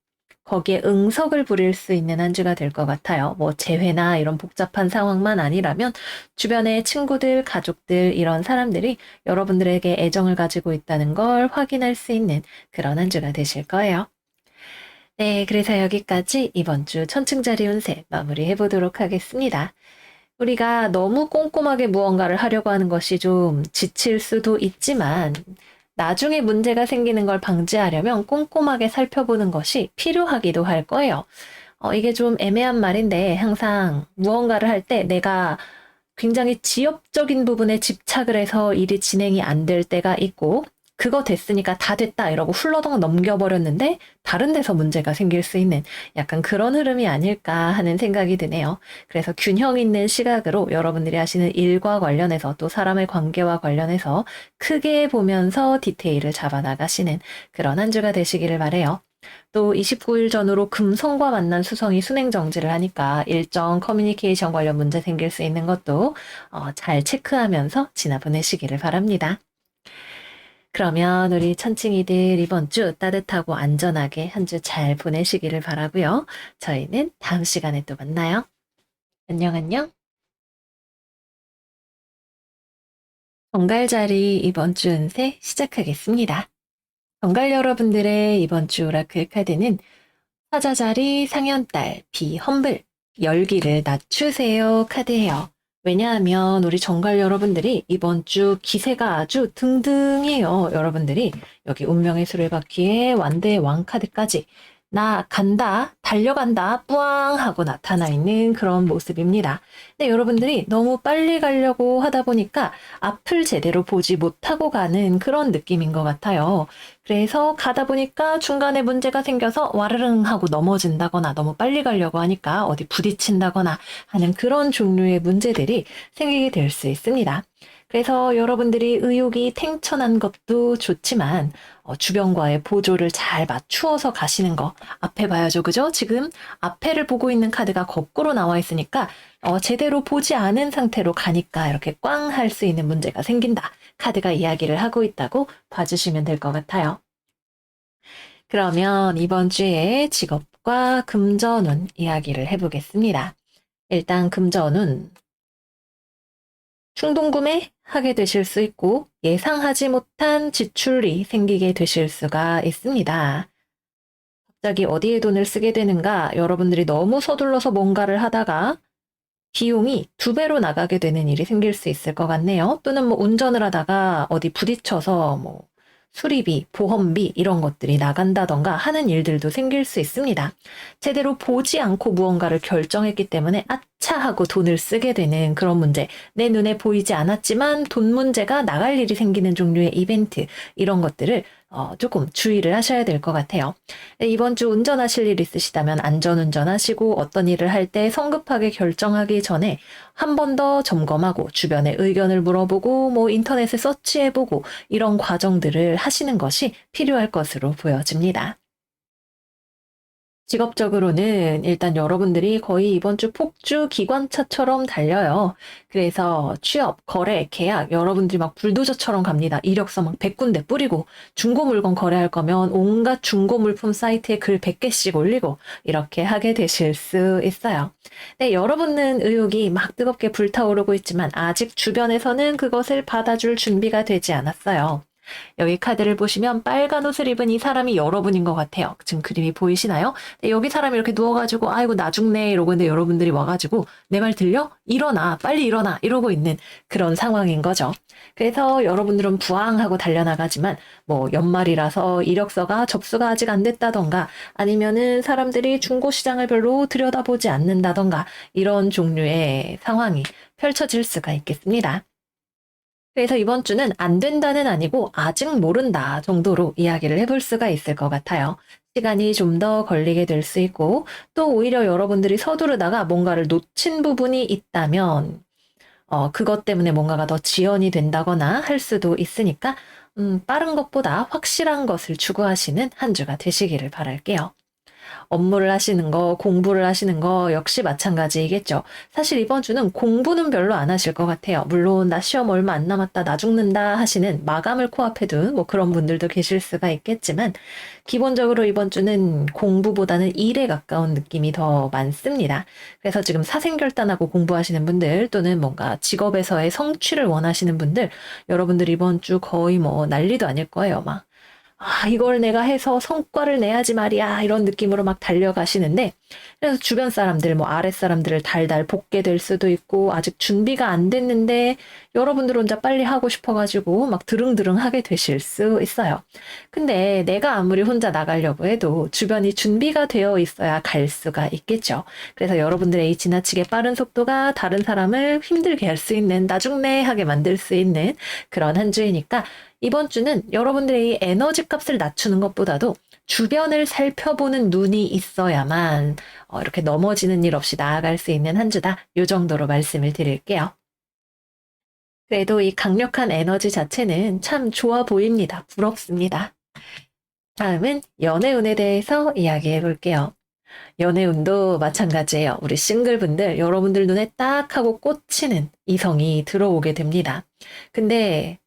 거기에 응석을 부릴 수 있는 한 주가 될 것 같아요. 뭐 재회나 이런 복잡한 상황만 아니라면 주변의 친구들, 가족들 이런 사람들이 여러분들에게 애정을 가지고 있다는 걸 확인할 수 있는 그런 한 주가 되실 거예요. 네, 그래서 여기까지 이번 주 천층자리 운세 마무리해 보도록 하겠습니다. 우리가 너무 꼼꼼하게 무언가를 하려고 하는 것이 좀 지칠 수도 있지만 나중에 문제가 생기는 걸 방지하려면 꼼꼼하게 살펴보는 것이 필요하기도 할 거예요. 이게 좀 애매한 말인데 항상 무언가를 할 때 내가 굉장히 지엽적인 부분에 집착을 해서 일이 진행이 안 될 때가 있고 그거 됐으니까 다 됐다 이러고 훌러덩 넘겨버렸는데 다른 데서 문제가 생길 수 있는 약간 그런 흐름이 아닐까 하는 생각이 드네요. 그래서 균형 있는 시각으로 여러분들이 하시는 일과 관련해서 또 사람의 관계와 관련해서 크게 보면서 디테일을 잡아나가시는 그런 한 주가 되시기를 바래요. 또 29일 전후로 금성과 만난 수성이 순행 정지를 하니까 일정 커뮤니케이션 관련 문제 생길 수 있는 것도 잘 체크하면서 지나 보내시기를 바랍니다. 그러면 우리 천칭이들 이번 주 따뜻하고 안전하게 한 주 잘 보내시기를 바라고요. 저희는 다음 시간에 또 만나요. 안녕 안녕. 정갈자리 이번 주 운세 시작하겠습니다. 정갈 여러분들의 이번 주 오라클 카드는 사자자리 상현달 비험블 열기를 낮추세요 카드예요. 왜냐하면 우리 정갈 여러분들이 이번 주 기세가 아주 등등해요. 여러분들이 여기 운명의 수레바퀴에 완대 왕 카드까지 나 간다, 달려간다, 뿌앙 하고 나타나 있는 그런 모습입니다. 근데 여러분들이 너무 빨리 가려고 하다 보니까 앞을 제대로 보지 못하고 가는 그런 느낌인 것 같아요. 그래서 가다 보니까 중간에 문제가 생겨서 와르릉 하고 넘어진다거나 너무 빨리 가려고 하니까 어디 부딪힌다거나 하는 그런 종류의 문제들이 생기게 될 수 있습니다. 그래서 여러분들이 의욕이 탱천한 것도 좋지만 주변과의 보조를 잘 맞추어서 가시는 거 앞에 봐야죠. 그죠? 지금 앞에를 보고 있는 카드가 거꾸로 나와 있으니까 제대로 보지 않은 상태로 가니까 이렇게 꽝 할 수 있는 문제가 생긴다. 카드가 이야기를 하고 있다고 봐주시면 될 것 같아요. 그러면 이번 주에 직업과 금전운 이야기를 해보겠습니다. 일단 금전운 충동구매 하게 되실 수 있고 예상하지 못한 지출이 생기게 되실 수가 있습니다. 갑자기 어디에 돈을 쓰게 되는가 여러분들이 너무 서둘러서 뭔가를 하다가 비용이 2배로 나가게 되는 일이 생길 수 있을 것 같네요. 또는 뭐 운전을 하다가 어디 부딪혀서 뭐 수리비, 보험비 이런 것들이 나간다던가 하는 일들도 생길 수 있습니다. 제대로 보지 않고 무언가를 결정했기 때문에 아차 하고 돈을 쓰게 되는 그런 문제, 내 눈에 보이지 않았지만 돈 문제가 나갈 일이 생기는 종류의 이벤트 이런 것들을 조금 주의를 하셔야 될 것 같아요. 이번 주 운전하실 일 있으시다면 안전운전 하시고 어떤 일을 할 때 성급하게 결정하기 전에 한 번 더 점검하고 주변에 의견을 물어보고 뭐 인터넷에 서치해보고 이런 과정들을 하시는 것이 필요할 것으로 보여집니다. 직업적으로는 일단 여러분들이 거의 이번 주 폭주 기관차처럼 달려요. 그래서 취업, 거래, 계약 여러분들이 막 불도저처럼 갑니다. 이력서 막 100군데 뿌리고 중고 물건 거래할 거면 온갖 중고 물품 사이트에 글 100개씩 올리고 이렇게 하게 되실 수 있어요. 네, 여러분은 의욕이 막 뜨겁게 불타오르고 있지만 아직 주변에서는 그것을 받아줄 준비가 되지 않았어요. 여기 카드를 보시면 빨간 옷을 입은 이 사람이 여러분인 것 같아요. 지금 그림이 보이시나요? 네, 여기 사람이 이렇게 누워가지고 아이고 나 죽네 이러고 있는데 여러분들이 와가지고 내 말 들려? 일어나 빨리 일어나 이러고 있는 그런 상황인 거죠. 그래서 여러분들은 부항하고 달려나가지만 뭐 연말이라서 이력서가 접수가 아직 안 됐다던가 아니면은 사람들이 중고시장을 별로 들여다보지 않는다던가 이런 종류의 상황이 펼쳐질 수가 있겠습니다. 그래서 이번 주는 안 된다는 아니고 아직 모른다 정도로 이야기를 해볼 수가 있을 것 같아요. 시간이 좀 더 걸리게 될 수 있고 또 오히려 여러분들이 서두르다가 뭔가를 놓친 부분이 있다면 그것 때문에 뭔가가 더 지연이 된다거나 할 수도 있으니까 빠른 것보다 확실한 것을 추구하시는 한 주가 되시기를 바랄게요. 업무를 하시는 거, 공부를 하시는 거 역시 마찬가지이겠죠. 사실 이번 주는 공부는 별로 안 하실 것 같아요. 물론 나 시험 얼마 안 남았다, 나 죽는다 하시는 마감을 코앞에 둔 뭐 그런 분들도 계실 수가 있겠지만 기본적으로 이번 주는 공부보다는 일에 가까운 느낌이 더 많습니다. 그래서 지금 사생결단하고 공부하시는 분들 또는 뭔가 직업에서의 성취를 원하시는 분들 여러분들 이번 주 거의 뭐 난리도 아닐 거예요. 막 이걸 내가 해서 성과를 내야지 말이야. 이런 느낌으로 막 달려가시는데, 그래서 주변 사람들, 뭐 아랫 사람들을 달달 볶게 될 수도 있고, 아직 준비가 안 됐는데, 여러분들 혼자 빨리 하고 싶어가지고 막 드릉드릉 하게 되실 수 있어요. 근데 내가 아무리 혼자 나가려고 해도 주변이 준비가 되어 있어야 갈 수가 있겠죠. 그래서 여러분들의 이 지나치게 빠른 속도가 다른 사람을 힘들게 할 수 있는, 나중내 하게 만들 수 있는 그런 한 주이니까, 이번 주는 여러분들의 이 에너지 값을 낮추는 것보다도 주변을 살펴보는 눈이 있어야만 이렇게 넘어지는 일 없이 나아갈 수 있는 한 주다. 이 정도로 말씀을 드릴게요. 그래도 이 강력한 에너지 자체는 참 좋아 보입니다. 부럽습니다. 다음은 연애운에 대해서 이야기해 볼게요. 연애운도 마찬가지예요. 우리 싱글분들, 여러분들 눈에 딱 하고 꽂히는 이성이 들어오게 됩니다. 근데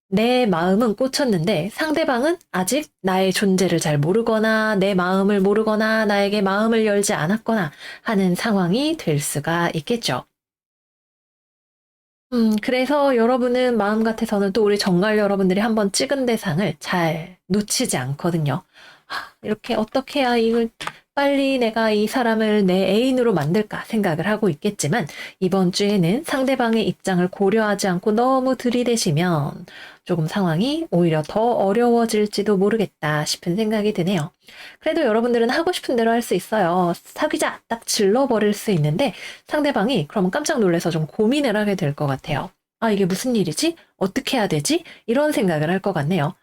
내 마음은 꽂혔는데 상대방은 아직 나의 존재를 잘 모르거나 내 마음을 모르거나 나에게 마음을 열지 않았거나 하는 상황이 될 수가 있겠죠. 그래서 여러분은 마음 같아서는 또 우리 정갈 여러분들이 한번 찍은 대상을 잘 놓치지 않거든요. 이렇게 어떻게 해야 이걸 빨리 내가 이 사람을 내 애인으로 만들까 생각을 하고 있겠지만 이번 주에는 상대방의 입장을 고려하지 않고 너무 들이대시면 조금 상황이 오히려 더 어려워질지도 모르겠다 싶은 생각이 드네요. 그래도 여러분들은 하고 싶은 대로 할 수 있어요. 사귀자 딱 질러버릴 수 있는데 상대방이 그러면 깜짝 놀라서 좀 고민을 하게 될 것 같아요. 이게 무슨 일이지? 어떻게 해야 되지? 이런 생각을 할 것 같네요.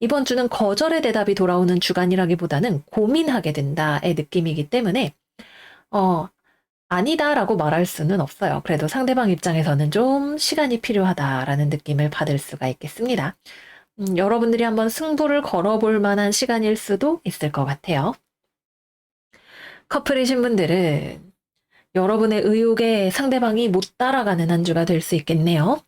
이번 주는 거절의 대답이 돌아오는 주간이라기보다는 고민하게 된다의 느낌이기 때문에 아니다라고 말할 수는 없어요. 그래도 상대방 입장에서는 좀 시간이 필요하다라는 느낌을 받을 수가 있겠습니다. 여러분들이 한번 승부를 걸어볼 만한 시간일 수도 있을 것 같아요. 커플이신 분들은 여러분의 의욕에 상대방이 못 따라가는 한 주가 될 수 있겠네요.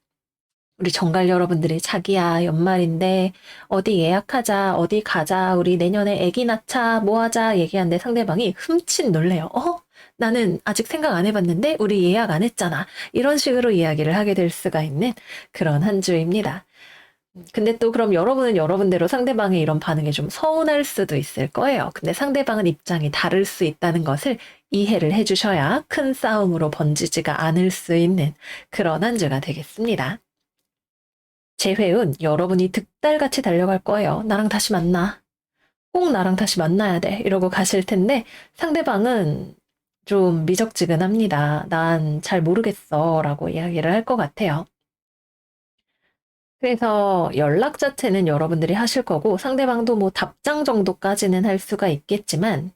우리 정갈 여러분들이 자기야 연말인데 어디 예약하자 어디 가자 우리 내년에 애기 낳자 뭐 하자 얘기하는데 상대방이 흠칫 놀래요. 나는 아직 생각 안 해봤는데 우리 예약 안 했잖아. 이런 식으로 이야기를 하게 될 수가 있는 그런 한 주입니다. 근데 또 그럼 여러분은 여러분대로 상대방의 이런 반응에 좀 서운할 수도 있을 거예요. 근데 상대방은 입장이 다를 수 있다는 것을 이해를 해주셔야 큰 싸움으로 번지지가 않을 수 있는 그런 한 주가 되겠습니다. 재회은 여러분이 득달같이 달려갈 거예요. 나랑 다시 만나. 꼭 나랑 다시 만나야 돼. 이러고 가실 텐데 상대방은 좀 미적지근합니다. 난 잘 모르겠어. 라고 이야기를 할 것 같아요. 그래서 연락 자체는 여러분들이 하실 거고 상대방도 뭐 답장 정도까지는 할 수가 있겠지만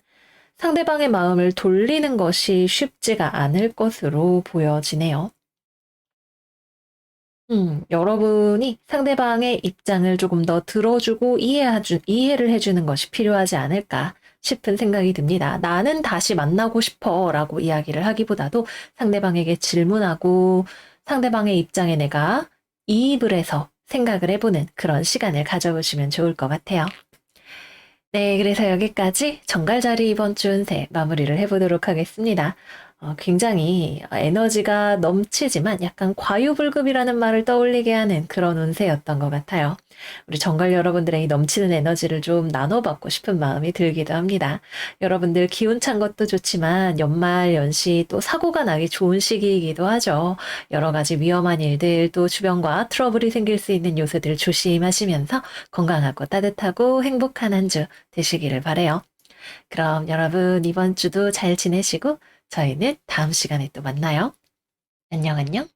상대방의 마음을 돌리는 것이 쉽지가 않을 것으로 보여지네요. 여러분이 상대방의 입장을 조금 더 들어주고 이해를 해주는 것이 필요하지 않을까 싶은 생각이 듭니다. 나는 다시 만나고 싶어 라고 이야기를 하기보다도 상대방에게 질문하고 상대방의 입장에 내가 이입을 해서 생각을 해보는 그런 시간을 가져보시면 좋을 것 같아요. 네, 그래서 여기까지 정갈자리 이번 주 운세 마무리를 해보도록 하겠습니다. 굉장히 에너지가 넘치지만 약간 과유불급이라는 말을 떠올리게 하는 그런 운세였던 것 같아요. 우리 정갈 여러분들의 이 넘치는 에너지를 좀 나눠받고 싶은 마음이 들기도 합니다. 여러분들 기운찬 것도 좋지만 연말 연시 또 사고가 나기 좋은 시기이기도 하죠. 여러 가지 위험한 일들 또 주변과 트러블이 생길 수 있는 요소들 조심하시면서 건강하고 따뜻하고 행복한 한 주 되시기를 바래요. 그럼 여러분 이번 주도 잘 지내시고 저희는 다음 시간에 또 만나요. 안녕, 안녕.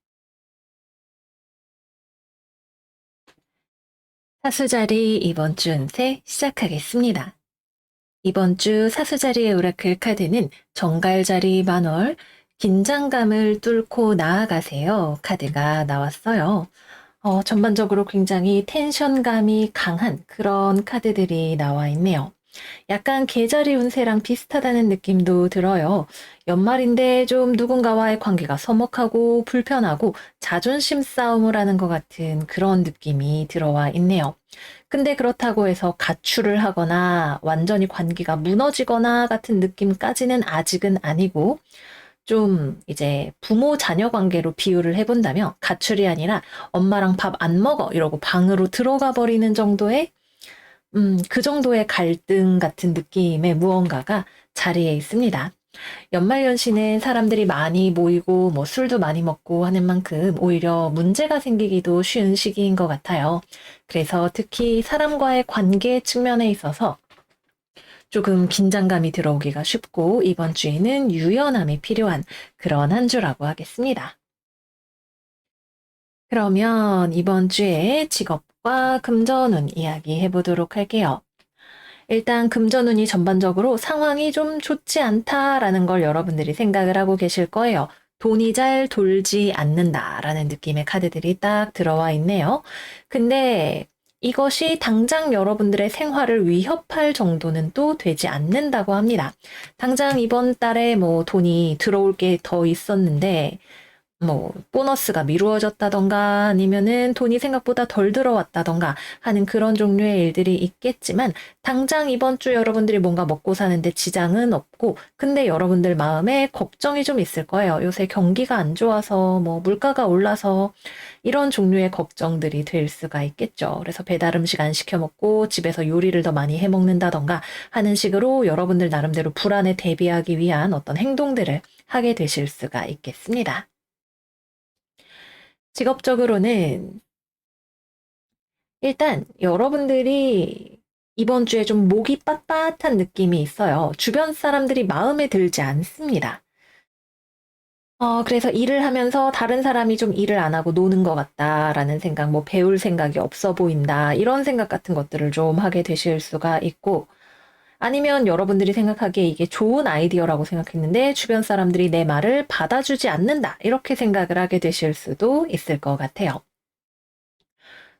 사수자리 이번 주 운세 시작하겠습니다. 이번 주 사수자리의 오라클 카드는 정갈자리 만월, 긴장감을 뚫고 나아가세요. 카드가 나왔어요. 전반적으로 굉장히 텐션감이 강한 그런 카드들이 나와 있네요. 약간 계절이 운세랑 비슷하다는 느낌도 들어요. 연말인데 좀 누군가와의 관계가 서먹하고 불편하고 자존심 싸움을 하는 것 같은 그런 느낌이 들어와 있네요. 근데 그렇다고 해서 가출을 하거나 완전히 관계가 무너지거나 같은 느낌까지는 아직은 아니고 좀 이제 부모 자녀 관계로 비유를 해본다면 가출이 아니라 엄마랑 밥 안 먹어 이러고 방으로 들어가 버리는 정도의 그 정도의 갈등 같은 느낌의 무언가가 자리에 있습니다. 연말연시는 사람들이 많이 모이고 뭐 술도 많이 먹고 하는 만큼 오히려 문제가 생기기도 쉬운 시기인 것 같아요. 그래서 특히 사람과의 관계 측면에 있어서 조금 긴장감이 들어오기가 쉽고 이번 주에는 유연함이 필요한 그런 한 주라고 하겠습니다. 그러면 이번 주에 직업과 금전운 이야기 해보도록 할게요. 일단 금전운이 전반적으로 상황이 좀 좋지 않다라는 걸 여러분들이 생각을 하고 계실 거예요. 돈이 잘 돌지 않는다라는 느낌의 카드들이 딱 들어와 있네요. 근데 이것이 당장 여러분들의 생활을 위협할 정도는 또 되지 않는다고 합니다. 당장 이번 달에 뭐 돈이 들어올 게 더 있었는데 뭐 보너스가 미루어졌다던가 아니면은 돈이 생각보다 덜 들어왔다던가 하는 그런 종류의 일들이 있겠지만 당장 이번 주 여러분들이 뭔가 먹고 사는데 지장은 없고 근데 여러분들 마음에 걱정이 좀 있을 거예요. 요새 경기가 안 좋아서 뭐 물가가 올라서 이런 종류의 걱정들이 될 수가 있겠죠. 그래서 배달 음식 안 시켜 먹고 집에서 요리를 더 많이 해 먹는다던가 하는 식으로 여러분들 나름대로 불안에 대비하기 위한 어떤 행동들을 하게 되실 수가 있겠습니다. 직업적으로는 일단 여러분들이 이번 주에 좀 목이 빳빳한 느낌이 있어요. 주변 사람들이 마음에 들지 않습니다. 그래서 일을 하면서 다른 사람이 좀 일을 안 하고 노는 것 같다라는 생각, 뭐 배울 생각이 없어 보인다, 이런 생각 같은 것들을 좀 하게 되실 수가 있고, 아니면 여러분들이 생각하기에 이게 좋은 아이디어라고 생각했는데 주변 사람들이 내 말을 받아주지 않는다, 이렇게 생각을 하게 되실 수도 있을 것 같아요.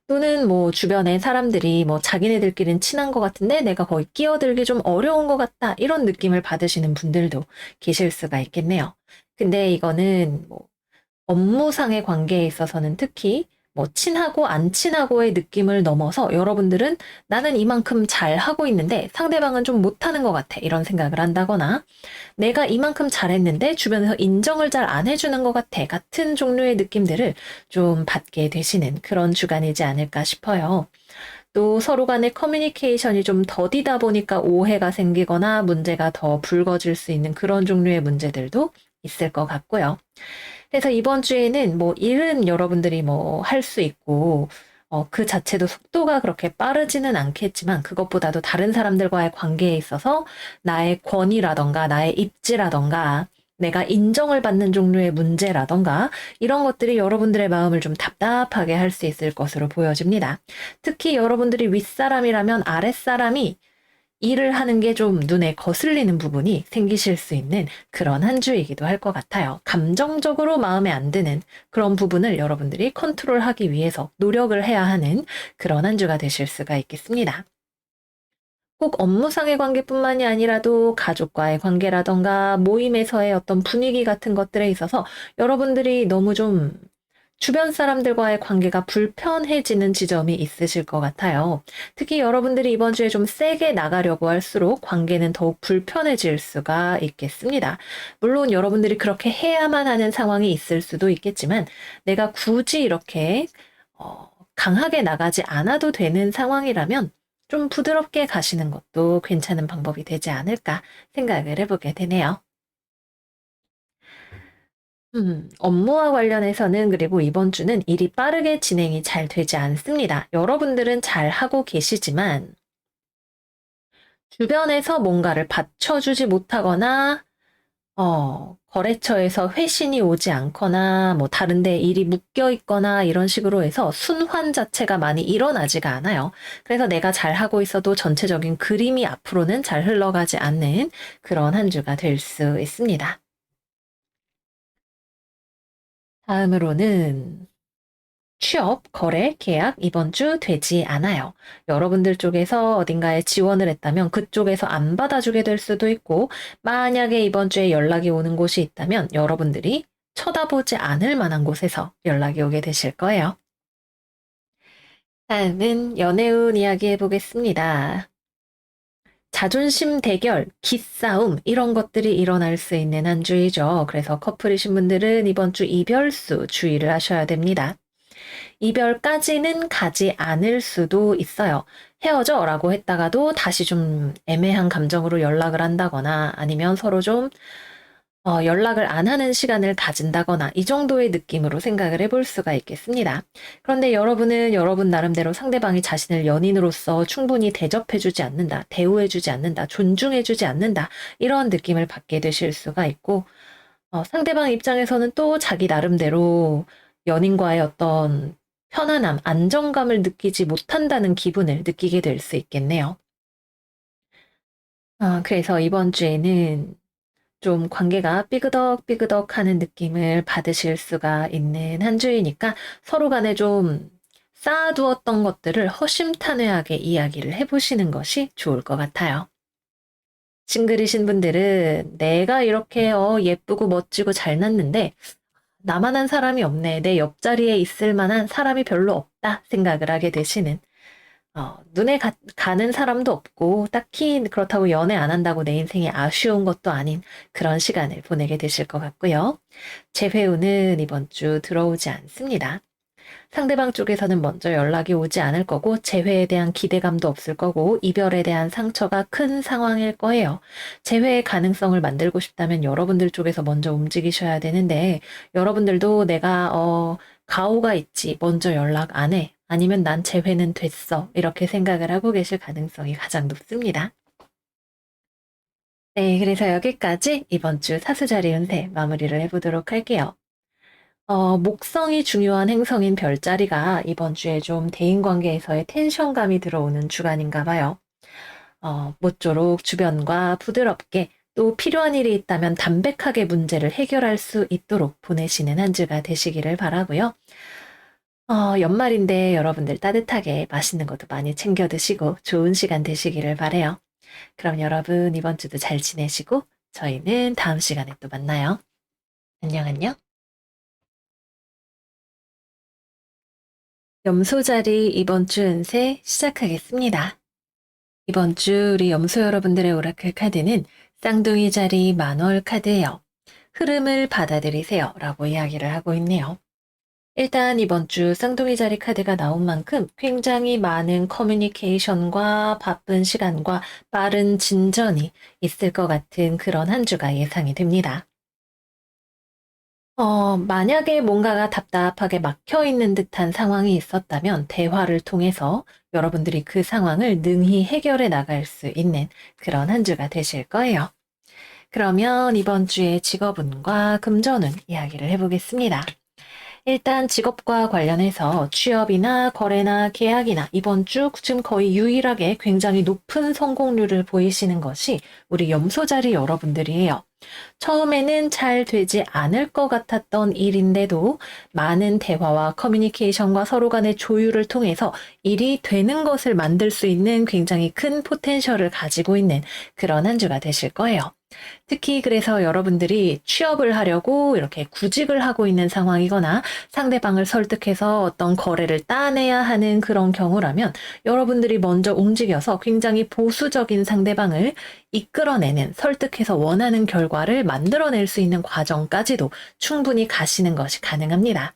또는 뭐 주변에 사람들이 뭐 자기네들끼리는 친한 것 같은데 내가 거기 끼어들기 좀 어려운 것 같다, 이런 느낌을 받으시는 분들도 계실 수가 있겠네요. 근데 이거는 뭐 업무상의 관계에 있어서는 특히 뭐 친하고 안 친하고의 느낌을 넘어서 여러분들은 나는 이만큼 잘 하고 있는데 상대방은 좀 못하는 것 같아, 이런 생각을 한다거나 내가 이만큼 잘했는데 주변에서 인정을 잘 안 해주는 것 같아 같은 종류의 느낌들을 좀 받게 되시는 그런 주간이지 않을까 싶어요. 또 서로 간의 커뮤니케이션이 좀 더디다 보니까 오해가 생기거나 문제가 더 불거질 수 있는 그런 종류의 문제들도 있을 것 같고요. 그래서 이번 주에는 뭐 일은 여러분들이 뭐 할 수 있고 그 자체도 속도가 그렇게 빠르지는 않겠지만 그것보다도 다른 사람들과의 관계에 있어서 나의 권위라던가 나의 입지라던가 내가 인정을 받는 종류의 문제라던가 이런 것들이 여러분들의 마음을 좀 답답하게 할 수 있을 것으로 보여집니다. 특히 여러분들이 윗사람이라면 아랫사람이 일을 하는 게 좀 눈에 거슬리는 부분이 생기실 수 있는 그런 한 주이기도 할 것 같아요. 감정적으로 마음에 안 드는 그런 부분을 여러분들이 컨트롤하기 위해서 노력을 해야 하는 그런 한 주가 되실 수가 있겠습니다. 꼭 업무상의 관계뿐만이 아니라도 가족과의 관계라던가 모임에서의 어떤 분위기 같은 것들에 있어서 여러분들이 너무 좀 주변 사람들과의 관계가 불편해지는 지점이 있으실 것 같아요. 특히 여러분들이 이번 주에 좀 세게 나가려고 할수록 관계는 더욱 불편해질 수가 있겠습니다. 물론 여러분들이 그렇게 해야만 하는 상황이 있을 수도 있겠지만 내가 굳이 이렇게 강하게 나가지 않아도 되는 상황이라면 좀 부드럽게 가시는 것도 괜찮은 방법이 되지 않을까 생각을 해보게 되네요. 업무와 관련해서는 그리고 이번 주는 일이 빠르게 진행이 잘 되지 않습니다. 여러분들은 잘 하고 계시지만 주변에서 뭔가를 받쳐주지 못하거나 거래처에서 회신이 오지 않거나 뭐 다른 데 일이 묶여 있거나 이런 식으로 해서 순환 자체가 많이 일어나지가 않아요. 그래서 내가 잘 하고 있어도 전체적인 그림이 앞으로는 잘 흘러가지 않는 그런 한 주가 될 수 있습니다. 다음으로는 취업, 거래, 계약 이번 주 되지 않아요. 여러분들 쪽에서 어딘가에 지원을 했다면 그쪽에서 안 받아주게 될 수도 있고, 만약에 이번 주에 연락이 오는 곳이 있다면 여러분들이 쳐다보지 않을 만한 곳에서 연락이 오게 되실 거예요. 다음은 연애운 이야기 해보겠습니다. 자존심 대결, 기싸움, 이런 것들이 일어날 수 있는 한 주이죠. 그래서 커플이신 분들은 이번 주 이별수 주의를 하셔야 됩니다. 이별까지는 가지 않을 수도 있어요. 헤어져 라고 했다가도 다시 좀 애매한 감정으로 연락을 한다거나 아니면 서로 좀 연락을 안 하는 시간을 가진다거나 이 정도의 느낌으로 생각을 해볼 수가 있겠습니다. 그런데 여러분은 여러분 나름대로 상대방이 자신을 연인으로서 충분히 대접해주지 않는다, 대우해주지 않는다, 존중해주지 않는다 이런 느낌을 받게 되실 수가 있고 상대방 입장에서는 또 자기 나름대로 연인과의 어떤 편안함, 안정감을 느끼지 못한다는 기분을 느끼게 될 수 있겠네요. 그래서 이번 주에는 좀 관계가 삐그덕삐그덕 하는 느낌을 받으실 수가 있는 한 주이니까 서로 간에 좀 쌓아두었던 것들을 허심탄회하게 이야기를 해보시는 것이 좋을 것 같아요. 싱글이신 분들은 내가 이렇게 예쁘고 멋지고 잘났는데 나만한 사람이 없네. 내 옆자리에 있을 만한 사람이 별로 없다 생각을 하게 되시는 눈에 가는 사람도 없고 딱히 그렇다고 연애 안 한다고 내 인생이 아쉬운 것도 아닌 그런 시간을 보내게 되실 것 같고요. 재회우는 이번 주 들어오지 않습니다. 상대방 쪽에서는 먼저 연락이 오지 않을 거고 재회에 대한 기대감도 없을 거고 이별에 대한 상처가 큰 상황일 거예요. 재회의 가능성을 만들고 싶다면 여러분들 쪽에서 먼저 움직이셔야 되는데 여러분들도 내가 가오가 있지 먼저 연락 안 해. 아니면 난 재회는 됐어. 이렇게 생각을 하고 계실 가능성이 가장 높습니다. 네, 그래서 여기까지 이번 주 사수자리 운세 마무리를 해보도록 할게요. 목성이 중요한 행성인 별자리가 이번 주에 좀 대인관계에서의 텐션감이 들어오는 주간인가 봐요. 모쪼록 주변과 부드럽게 또 필요한 일이 있다면 담백하게 문제를 해결할 수 있도록 보내시는 한 주가 되시기를 바라고요. 연말인데 여러분들 따뜻하게 맛있는 것도 많이 챙겨 드시고 좋은 시간 되시기를 바래요. 그럼 여러분 이번 주도 잘 지내시고 저희는 다음 시간에 또 만나요. 안녕 안녕. 염소자리 이번 주 운세 시작하겠습니다. 이번 주 우리 염소 여러분들의 오라클 카드는 쌍둥이 자리 만월 카드예요. 흐름을 받아들이세요 라고 이야기를 하고 있네요. 일단 이번 주 쌍둥이 자리 카드가 나온 만큼 굉장히 많은 커뮤니케이션과 바쁜 시간과 빠른 진전이 있을 것 같은 그런 한 주가 예상이 됩니다. 만약에 뭔가가 답답하게 막혀 있는 듯한 상황이 있었다면 대화를 통해서 여러분들이 그 상황을 능히 해결해 나갈 수 있는 그런 한 주가 되실 거예요. 그러면 이번 주의 직업운과 금전운 이야기를 해보겠습니다. 일단 직업과 관련해서 취업이나 거래나 계약이나 이번 주 지금 거의 유일하게 굉장히 높은 성공률을 보이시는 것이 우리 염소자리 여러분들이에요. 처음에는 잘 되지 않을 것 같았던 일인데도 많은 대화와 커뮤니케이션과 서로 간의 조율을 통해서 일이 되는 것을 만들 수 있는 굉장히 큰 포텐셜을 가지고 있는 그런 한 주가 되실 거예요. 특히 그래서 여러분들이 취업을 하려고 이렇게 구직을 하고 있는 상황이거나 상대방을 설득해서 어떤 거래를 따내야 하는 그런 경우라면 여러분들이 먼저 움직여서 굉장히 보수적인 상대방을 이끌어내는, 설득해서 원하는 결과를 만들어낼 수 있는 과정까지도 충분히 가시는 것이 가능합니다.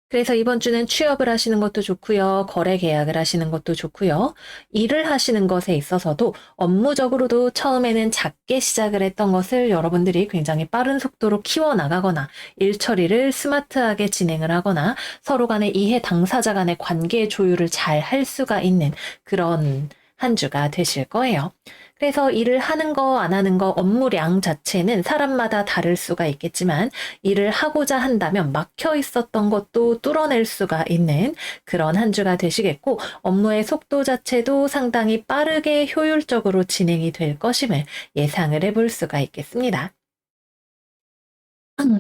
그래서 이번 주는 취업을 하시는 것도 좋고요. 거래 계약을 하시는 것도 좋고요. 일을 하시는 것에 있어서도 업무적으로도 처음에는 작게 시작을 했던 것을 여러분들이 굉장히 빠른 속도로 키워나가거나 일 처리를 스마트하게 진행을 하거나 서로 간의 이해 당사자 간의 관계 조율을 잘 할 수가 있는 그런 한 주가 되실 거예요. 그래서 일을 하는 거, 안 하는 거, 업무량 자체는 사람마다 다를 수가 있겠지만 일을 하고자 한다면 막혀 있었던 것도 뚫어낼 수가 있는 그런 한 주가 되시겠고 업무의 속도 자체도 상당히 빠르게 효율적으로 진행이 될 것임을 예상을 해볼 수가 있겠습니다.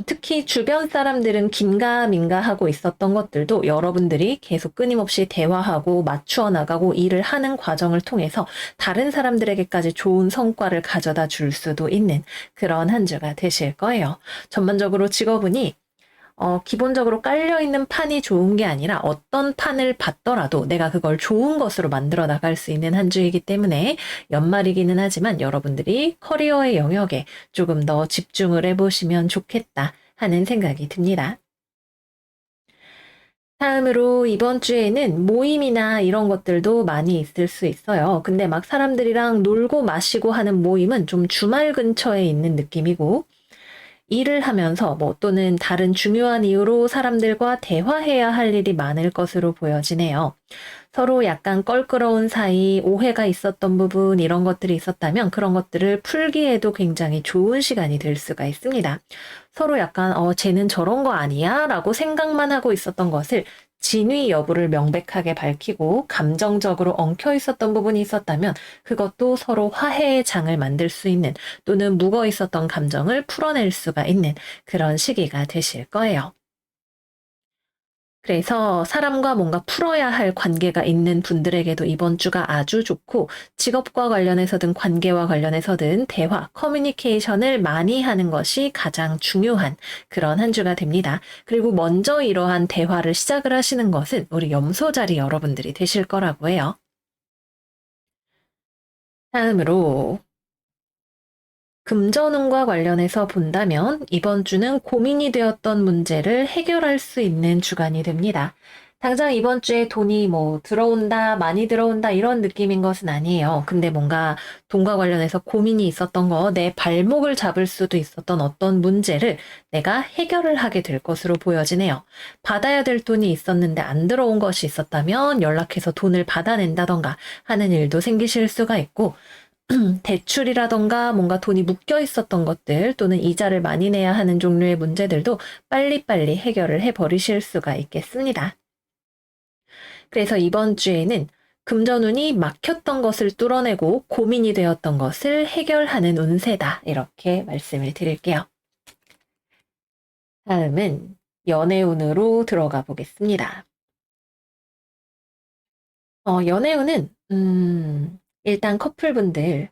특히 주변 사람들은 긴가민가 하고 있었던 것들도 여러분들이 계속 끊임없이 대화하고 맞추어 나가고 일을 하는 과정을 통해서 다른 사람들에게까지 좋은 성과를 가져다 줄 수도 있는 그런 한 주가 되실 거예요. 전반적으로 직업운이 기본적으로 깔려있는 판이 좋은 게 아니라 어떤 판을 받더라도 내가 그걸 좋은 것으로 만들어 나갈 수 있는 한 주이기 때문에 연말이기는 하지만 여러분들이 커리어의 영역에 조금 더 집중을 해보시면 좋겠다 하는 생각이 듭니다. 다음으로 이번 주에는 모임이나 이런 것들도 많이 있을 수 있어요. 근데 막 사람들이랑 놀고 마시고 하는 모임은 좀 주말 근처에 있는 느낌이고, 일을 하면서 뭐 또는 다른 중요한 이유로 사람들과 대화해야 할 일이 많을 것으로 보여지네요. 서로 약간 껄끄러운 사이, 오해가 있었던 부분, 이런 것들이 있었다면 그런 것들을 풀기에도 굉장히 좋은 시간이 될 수가 있습니다. 서로 약간, 쟤는 저런 거 아니야? 라고 생각만 하고 있었던 것을 진위 여부를 명백하게 밝히고 감정적으로 엉켜 있었던 부분이 있었다면 그것도 서로 화해의 장을 만들 수 있는 또는 묵어 있었던 감정을 풀어낼 수가 있는 그런 시기가 되실 거예요. 그래서 사람과 뭔가 풀어야 할 관계가 있는 분들에게도 이번 주가 아주 좋고 직업과 관련해서든 관계와 관련해서든 대화, 커뮤니케이션을 많이 하는 것이 가장 중요한 그런 한 주가 됩니다. 그리고 먼저 이러한 대화를 시작을 하시는 것은 우리 염소자리 여러분들이 되실 거라고 해요. 다음으로 금전운과 관련해서 본다면 이번 주는 고민이 되었던 문제를 해결할 수 있는 주간이 됩니다. 당장 이번 주에 돈이 뭐 들어온다, 많이 들어온다 이런 느낌인 것은 아니에요. 근데 뭔가 돈과 관련해서 고민이 있었던 거, 내 발목을 잡을 수도 있었던 어떤 문제를 내가 해결을 하게 될 것으로 보여지네요. 받아야 될 돈이 있었는데 안 들어온 것이 있었다면 연락해서 돈을 받아낸다던가 하는 일도 생기실 수가 있고 대출이라던가 뭔가 돈이 묶여 있었던 것들 또는 이자를 많이 내야 하는 종류의 문제들도 빨리빨리 해결을 해버리실 수가 있겠습니다. 그래서 이번 주에는 금전운이 막혔던 것을 뚫어내고 고민이 되었던 것을 해결하는 운세다. 이렇게 말씀을 드릴게요. 다음은 연애운으로 들어가 보겠습니다. 연애운은 일단 커플분들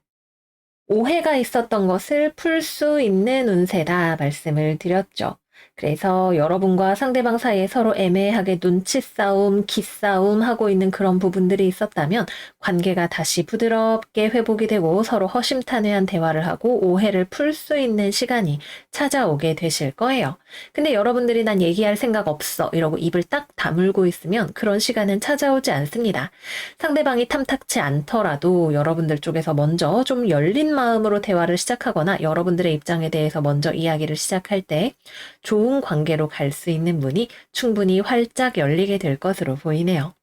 오해가 있었던 것을 풀 수 있는 운세다 말씀을 드렸죠. 그래서 여러분과 상대방 사이에 서로 애매하게 눈치 싸움, 기싸움 하고 있는 그런 부분들이 있었다면 관계가 다시 부드럽게 회복이 되고 서로 허심탄회한 대화를 하고 오해를 풀 수 있는 시간이 찾아오게 되실 거예요. 근데 여러분들이 난 얘기할 생각 없어 이러고 입을 딱 다물고 있으면 그런 시간은 찾아오지 않습니다. 상대방이 탐탁치 않더라도 여러분들 쪽에서 먼저 좀 열린 마음으로 대화를 시작하거나 여러분들의 입장에 대해서 먼저 이야기를 시작할 때 좋은 관계로 갈 수 있는 문이 충분히 활짝 열리게 될 것으로 보이네요.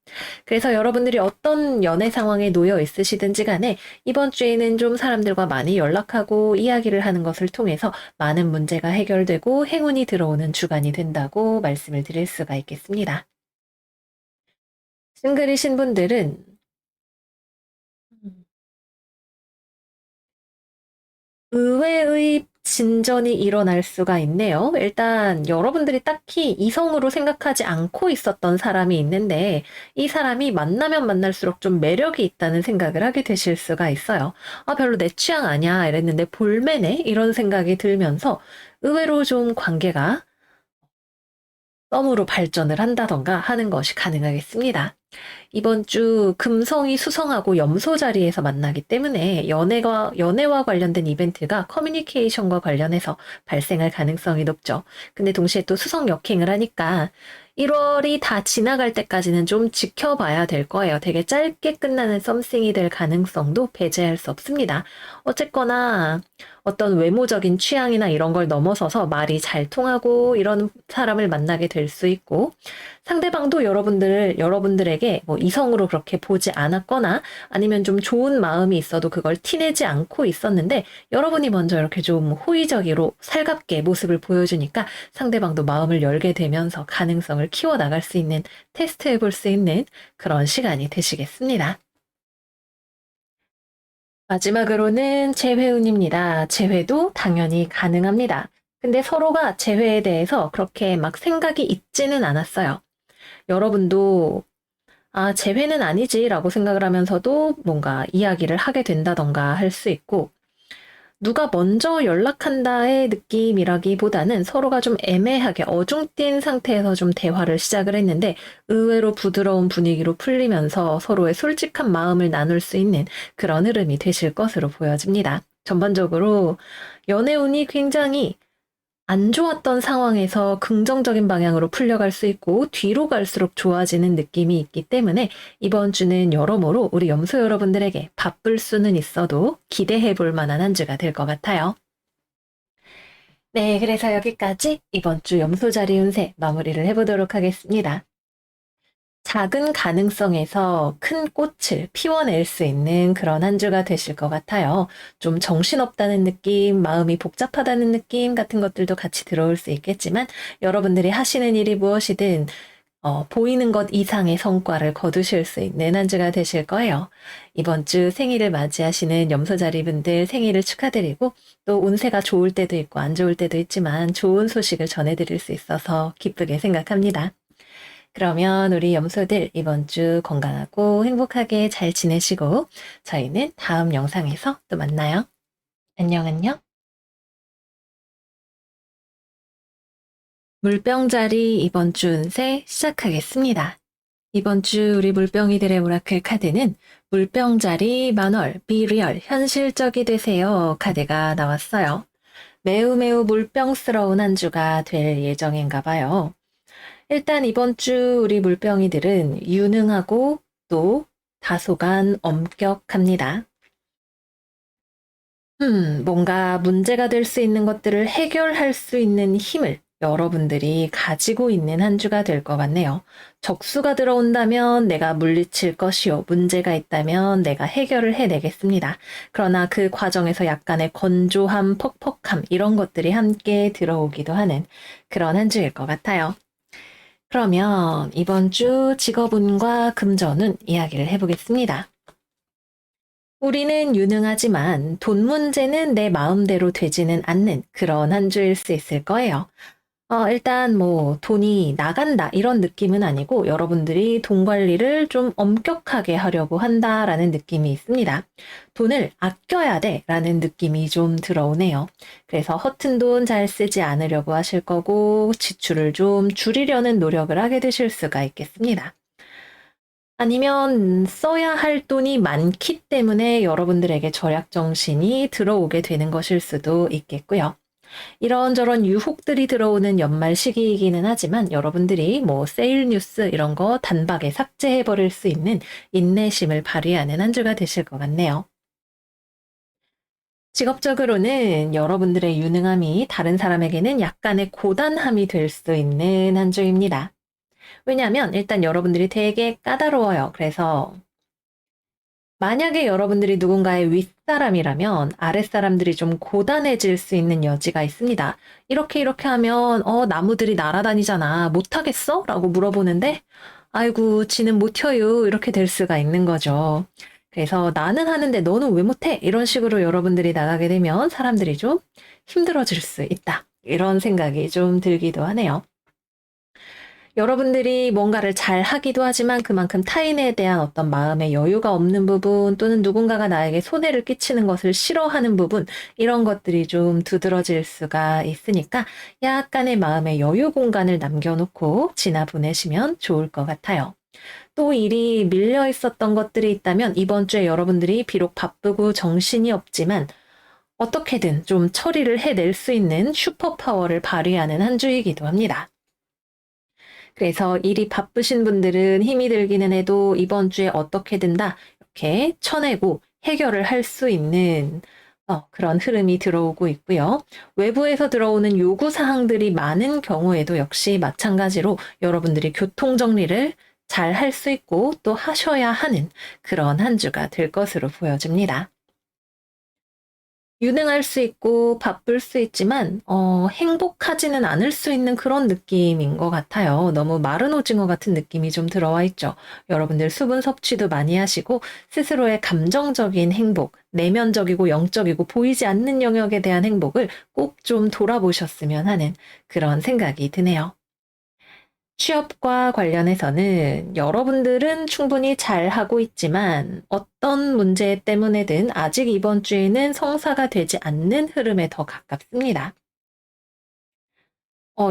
그래서 여러분들이 어떤 연애 상황에 놓여 있으시든지 간에 이번 주에는 좀 사람들과 많이 연락하고 이야기를 하는 것을 통해서 많은 문제가 해결되고 행운이 들어오는 주간이 된다고 말씀을 드릴 수가 있겠습니다. 싱글이신 분들은 의외의 진전이 일어날 수가 있네요. 일단 여러분들이 딱히 이성으로 생각하지 않고 있었던 사람이 있는데 이 사람이 만나면 만날수록 좀 매력이 있다는 생각을 하게 되실 수가 있어요. 아, 별로 내 취향 아니야 이랬는데 볼매네 이런 생각이 들면서 의외로 좀 관계가 썸으로 발전을 한다던가 하는 것이 가능하겠습니다. 이번 주 금성이 수성하고 염소 자리에서 만나기 때문에 연애와 관련된 이벤트가 커뮤니케이션과 관련해서 발생할 가능성이 높죠. 근데 동시에 또 수성 역행을 하니까 1월이 다 지나갈 때까지는 좀 지켜봐야 될 거예요. 되게 짧게 끝나는 썸씽이 될 가능성도 배제할 수 없습니다. 어쨌거나 어떤 외모적인 취향이나 이런 걸 넘어서서 말이 잘 통하고 이런 사람을 만나게 될 수 있고 상대방도 여러분들에게 뭐 이성으로 그렇게 보지 않았거나 아니면 좀 좋은 마음이 있어도 그걸 티내지 않고 있었는데 여러분이 먼저 이렇게 좀 호의적으로 살갑게 모습을 보여주니까 상대방도 마음을 열게 되면서 가능성을 키워나갈 수 있는 테스트해 볼 수 있는 그런 시간이 되시겠습니다. 마지막으로는 재회운입니다. 재회도 당연히 가능합니다. 근데 서로가 재회에 대해서 그렇게 막 생각이 있지는 않았어요. 여러분도 아, 재회는 아니지라고 생각을 하면서도 뭔가 이야기를 하게 된다던가 할 수 있고 누가 먼저 연락한다의 느낌이라기보다는 서로가 좀 애매하게 어중뛴 상태에서 좀 대화를 시작을 했는데 의외로 부드러운 분위기로 풀리면서 서로의 솔직한 마음을 나눌 수 있는 그런 흐름이 되실 것으로 보여집니다. 전반적으로 연애운이 굉장히 안 좋았던 상황에서 긍정적인 방향으로 풀려갈 수 있고 뒤로 갈수록 좋아지는 느낌이 있기 때문에 이번 주는 여러모로 우리 염소 여러분들에게 바쁠 수는 있어도 기대해 볼 만한 한 주가 될 것 같아요. 네, 그래서 여기까지 이번 주 염소자리 운세 마무리를 해보도록 하겠습니다. 작은 가능성에서 큰 꽃을 피워낼 수 있는 그런 한 주가 되실 것 같아요. 좀 정신없다는 느낌, 마음이 복잡하다는 느낌 같은 것들도 같이 들어올 수 있겠지만 여러분들이 하시는 일이 무엇이든 보이는 것 이상의 성과를 거두실 수 있는 한 주가 되실 거예요. 이번 주 생일을 맞이하시는 염소자리분들 생일을 축하드리고 또 운세가 좋을 때도 있고 안 좋을 때도 있지만 좋은 소식을 전해드릴 수 있어서 기쁘게 생각합니다. 그러면 우리 염소들 이번 주 건강하고 행복하게 잘 지내시고 저희는 다음 영상에서 또 만나요. 안녕, 안녕. 물병자리 이번 주 운세 시작하겠습니다. 이번 주 우리 물병이들의 오라클 카드는 물병자리 만월 비리얼 현실적이 되세요 카드가 나왔어요. 매우 매우 물병스러운 한 주가 될 예정인가 봐요. 일단 이번 주 우리 물병이들은 유능하고 또 다소간 엄격합니다. 뭔가 문제가 될 수 있는 것들을 해결할 수 있는 힘을 여러분들이 가지고 있는 한 주가 될 것 같네요. 적수가 들어온다면 내가 물리칠 것이요. 문제가 있다면 내가 해결을 해내겠습니다. 그러나 그 과정에서 약간의 건조함, 퍽퍽함 이런 것들이 함께 들어오기도 하는 그런 한 주일 것 같아요. 그러면 이번 주 직업운과 금전운 이야기를 해보겠습니다. 우리는 유능하지만 돈 문제는 내 마음대로 되지는 않는 그런 한 주일 수 있을 거예요. 일단 뭐 돈이 나간다 이런 느낌은 아니고 여러분들이 돈 관리를 좀 엄격하게 하려고 한다라는 느낌이 있습니다. 돈을 아껴야 돼라는 느낌이 좀 들어오네요. 그래서 허튼 돈 잘 쓰지 않으려고 하실 거고 지출을 좀 줄이려는 노력을 하게 되실 수가 있겠습니다. 아니면 써야 할 돈이 많기 때문에 여러분들에게 절약 정신이 들어오게 되는 것일 수도 있겠고요. 이런저런 유혹들이 들어오는 연말 시기이기는 하지만 여러분들이 뭐 세일 뉴스 이런 거 단박에 삭제해 버릴 수 있는 인내심을 발휘하는 한 주가 되실 것 같네요. 직업적으로는 여러분들의 유능함이 다른 사람에게는 약간의 고단함이 될 수 있는 한 주입니다. 왜냐하면 일단 여러분들이 되게 까다로워요. 그래서 만약에 여러분들이 누군가의 윗사람이라면 아랫사람들이 좀 고단해질 수 있는 여지가 있습니다. 이렇게 하면 나무들이 날아다니잖아. 못하겠어? 라고 물어보는데 아이고 지는 못해요. 이렇게 될 수가 있는 거죠. 그래서 나는 하는데 너는 왜 못해? 이런 식으로 여러분들이 나가게 되면 사람들이 좀 힘들어질 수 있다. 이런 생각이 좀 들기도 하네요. 여러분들이 뭔가를 잘 하기도 하지만 그만큼 타인에 대한 어떤 마음의 여유가 없는 부분 또는 누군가가 나에게 손해를 끼치는 것을 싫어하는 부분 이런 것들이 좀 두드러질 수가 있으니까 약간의 마음의 여유 공간을 남겨놓고 지나 보내시면 좋을 것 같아요. 또 일이 밀려 있었던 것들이 있다면 이번 주에 여러분들이 비록 바쁘고 정신이 없지만 어떻게든 좀 처리를 해낼 수 있는 슈퍼파워를 발휘하는 한 주이기도 합니다. 그래서 일이 바쁘신 분들은 힘이 들기는 해도 이번 주에 어떻게든 다 이렇게 쳐내고 해결을 할 수 있는 그런 흐름이 들어오고 있고요. 외부에서 들어오는 요구 사항들이 많은 경우에도 역시 마찬가지로 여러분들이 교통 정리를 잘 할 수 있고 또 하셔야 하는 그런 한 주가 될 것으로 보여집니다. 유능할 수 있고 바쁠 수 있지만 행복하지는 않을 수 있는 그런 느낌인 것 같아요. 너무 마른 오징어 같은 느낌이 좀 들어와 있죠. 여러분들 수분 섭취도 많이 하시고 스스로의 감정적인 행복, 내면적이고 영적이고 보이지 않는 영역에 대한 행복을 꼭 좀 돌아보셨으면 하는 그런 생각이 드네요. 취업과 관련해서는 여러분들은 충분히 잘하고 있지만 어떤 문제 때문에든 아직 이번 주에는 성사가 되지 않는 흐름에 더 가깝습니다.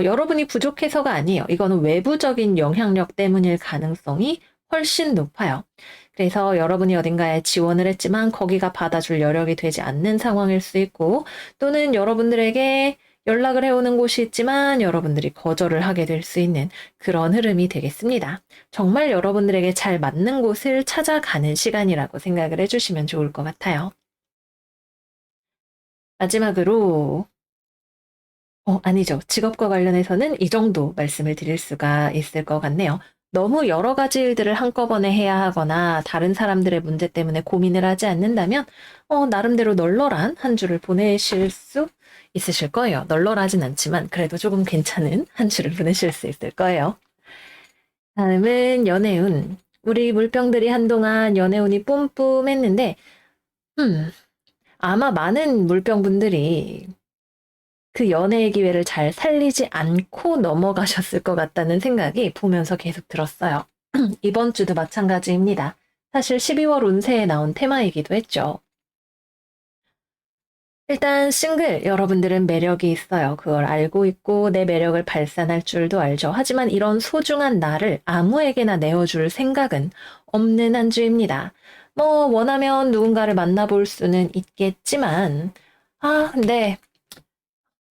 여러분이 부족해서가 아니에요. 이거는 외부적인 영향력 때문일 가능성이 훨씬 높아요. 그래서 여러분이 어딘가에 지원을 했지만 거기가 받아줄 여력이 되지 않는 상황일 수 있고 또는 여러분들에게 연락을 해오는 곳이 있지만 여러분들이 거절을 하게 될 수 있는 그런 흐름이 되겠습니다. 정말 여러분들에게 잘 맞는 곳을 찾아가는 시간이라고 생각을 해주시면 좋을 것 같아요. 마지막으로 아니죠. 직업과 관련해서는 이 정도 말씀을 드릴 수가 있을 것 같네요. 너무 여러 가지 일들을 한꺼번에 해야 하거나 다른 사람들의 문제 때문에 고민을 하지 않는다면 나름대로 널널한 한 주를 보내실 수 있으실 거예요. 널널하진 않지만 그래도 조금 괜찮은 한 주를 보내실 수 있을 거예요. 다음은 연애운. 우리 물병들이 한동안 연애운이 뿜뿜했는데 아마 많은 물병분들이 그 연애의 기회를 잘 살리지 않고 넘어가셨을 것 같다는 생각이 보면서 계속 들었어요. 이번 주도 마찬가지입니다. 사실 12월 운세에 나온 테마이기도 했죠. 일단 싱글 여러분들은 매력이 있어요. 그걸 알고 있고 내 매력을 발산할 줄도 알죠. 하지만 이런 소중한 나를 아무에게나 내어줄 생각은 없는 한 주입니다. 뭐 원하면 누군가를 만나볼 수는 있겠지만 근데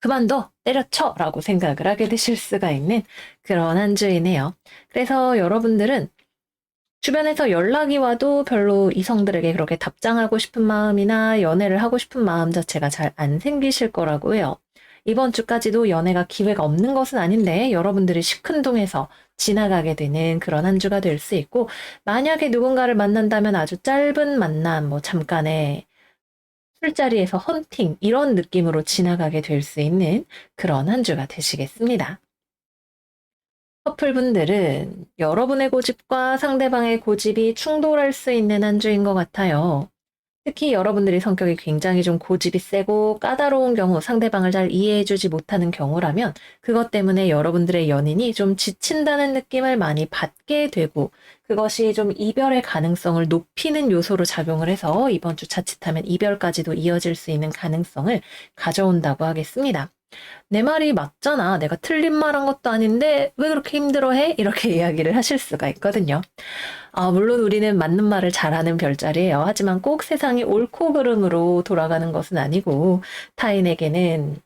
그만둬, 때려쳐! 라고 생각을 하게 되실 수가 있는 그런 한 주이네요. 그래서 여러분들은 주변에서 연락이 와도 별로 이성들에게 그렇게 답장하고 싶은 마음이나 연애를 하고 싶은 마음 자체가 잘 안 생기실 거라고 해요. 이번 주까지도 연애가 기회가 없는 것은 아닌데 여러분들이 시큰둥해서 지나가게 되는 그런 한 주가 될 수 있고 만약에 누군가를 만난다면 아주 짧은 만남, 뭐 잠깐의 술자리에서 헌팅 이런 느낌으로 지나가게 될 수 있는 그런 한 주가 되시겠습니다. 커플분들은 여러분의 고집과 상대방의 고집이 충돌할 수 있는 한 주인 것 같아요. 특히 여러분들이 성격이 굉장히 좀 고집이 세고 까다로운 경우, 상대방을 잘 이해해주지 못하는 경우라면 그것 때문에 여러분들의 연인이 좀 지친다는 느낌을 많이 받게 되고 그것이 좀 이별의 가능성을 높이는 요소로 작용을 해서 이번 주 자칫하면 이별까지도 이어질 수 있는 가능성을 가져온다고 하겠습니다. 내 말이 맞잖아. 내가 틀린 말 한 것도 아닌데 왜 그렇게 힘들어해? 이렇게 이야기를 하실 수가 있거든요. 물론 우리는 맞는 말을 잘하는 별자리예요. 하지만 꼭 세상이 옳고 그름으로 돌아가는 것은 아니고 타인에게는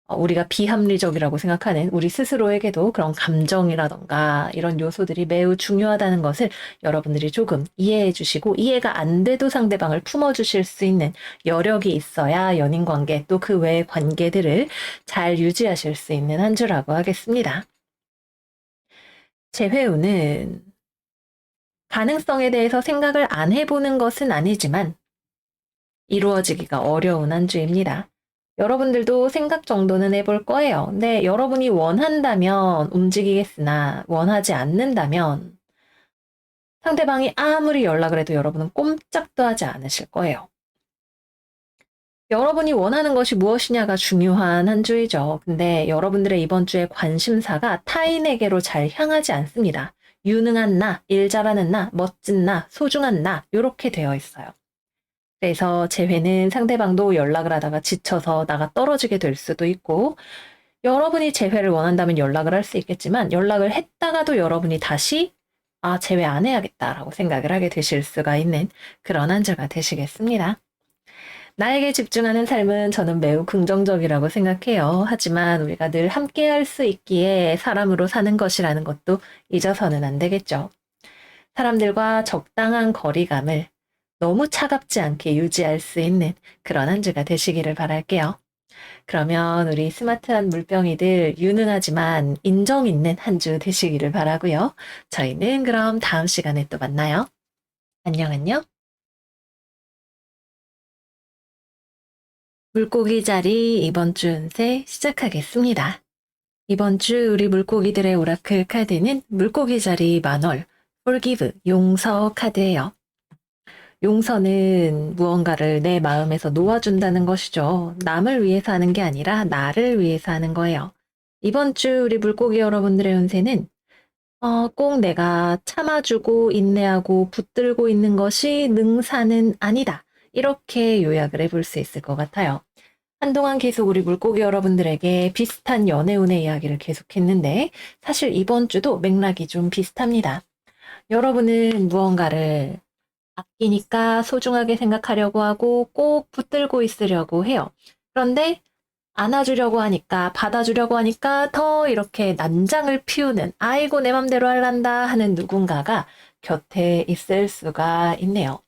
우리가 비합리적이라고 생각하는 우리 스스로에게도 그런 감정이라던가 이런 요소들이 매우 중요하다는 것을 여러분들이 조금 이해해 주시고 이해가 안 돼도 상대방을 품어주실 수 있는 여력이 있어야 연인 관계 또 그 외의 관계들을 잘 유지하실 수 있는 한 주라고 하겠습니다. 재회운은 가능성에 대해서 생각을 안 해보는 것은 아니지만 이루어지기가 어려운 한 주입니다. 여러분들도 생각 정도는 해볼 거예요. 근데 여러분이 원한다면 움직이겠으나 원하지 않는다면 상대방이 아무리 연락을 해도 여러분은 꼼짝도 하지 않으실 거예요. 여러분이 원하는 것이 무엇이냐가 중요한 한 주이죠. 근데 여러분들의 이번 주의 관심사가 타인에게로 잘 향하지 않습니다. 유능한 나, 일 잘하는 나, 멋진 나, 소중한 나 이렇게 되어 있어요. 그래서 재회는 상대방도 연락을 하다가 지쳐서 나가 떨어지게 될 수도 있고 여러분이 재회를 원한다면 연락을 할 수 있겠지만 연락을 했다가도 여러분이 다시 재회 안 해야겠다라고 생각을 하게 되실 수가 있는 그런 한 주가 되시겠습니다. 나에게 집중하는 삶은 저는 매우 긍정적이라고 생각해요. 하지만 우리가 늘 함께 할 수 있기에 사람으로 사는 것이라는 것도 잊어서는 안 되겠죠. 사람들과 적당한 거리감을 너무 차갑지 않게 유지할 수 있는 그런 한 주가 되시기를 바랄게요. 그러면 우리 스마트한 물병이들 유능하지만 인정 있는 한 주 되시기를 바라고요. 저희는 그럼 다음 시간에 또 만나요. 안녕 안녕. 물고기 자리 이번 주 운세 시작하겠습니다. 이번 주 우리 물고기들의 오라클 카드는 물고기 자리 만월, Forgive, 용서 카드예요. 용서는 무언가를 내 마음에서 놓아준다는 것이죠. 남을 위해서 하는 게 아니라 나를 위해서 하는 거예요. 이번 주 우리 물고기 여러분들의 운세는 꼭 내가 참아주고 인내하고 붙들고 있는 것이 능사는 아니다. 이렇게 요약을 해볼 수 있을 것 같아요. 한동안 계속 우리 물고기 여러분들에게 비슷한 연애운의 이야기를 계속했는데 사실 이번 주도 맥락이 좀 비슷합니다. 여러분은 무언가를 아끼니까 소중하게 생각하려고 하고 꼭 붙들고 있으려고 해요. 그런데 안아주려고 하니까 받아주려고 하니까 더 이렇게 난장을 피우는 아이고 내 맘대로 할란다 하는 누군가가 곁에 있을 수가 있네요.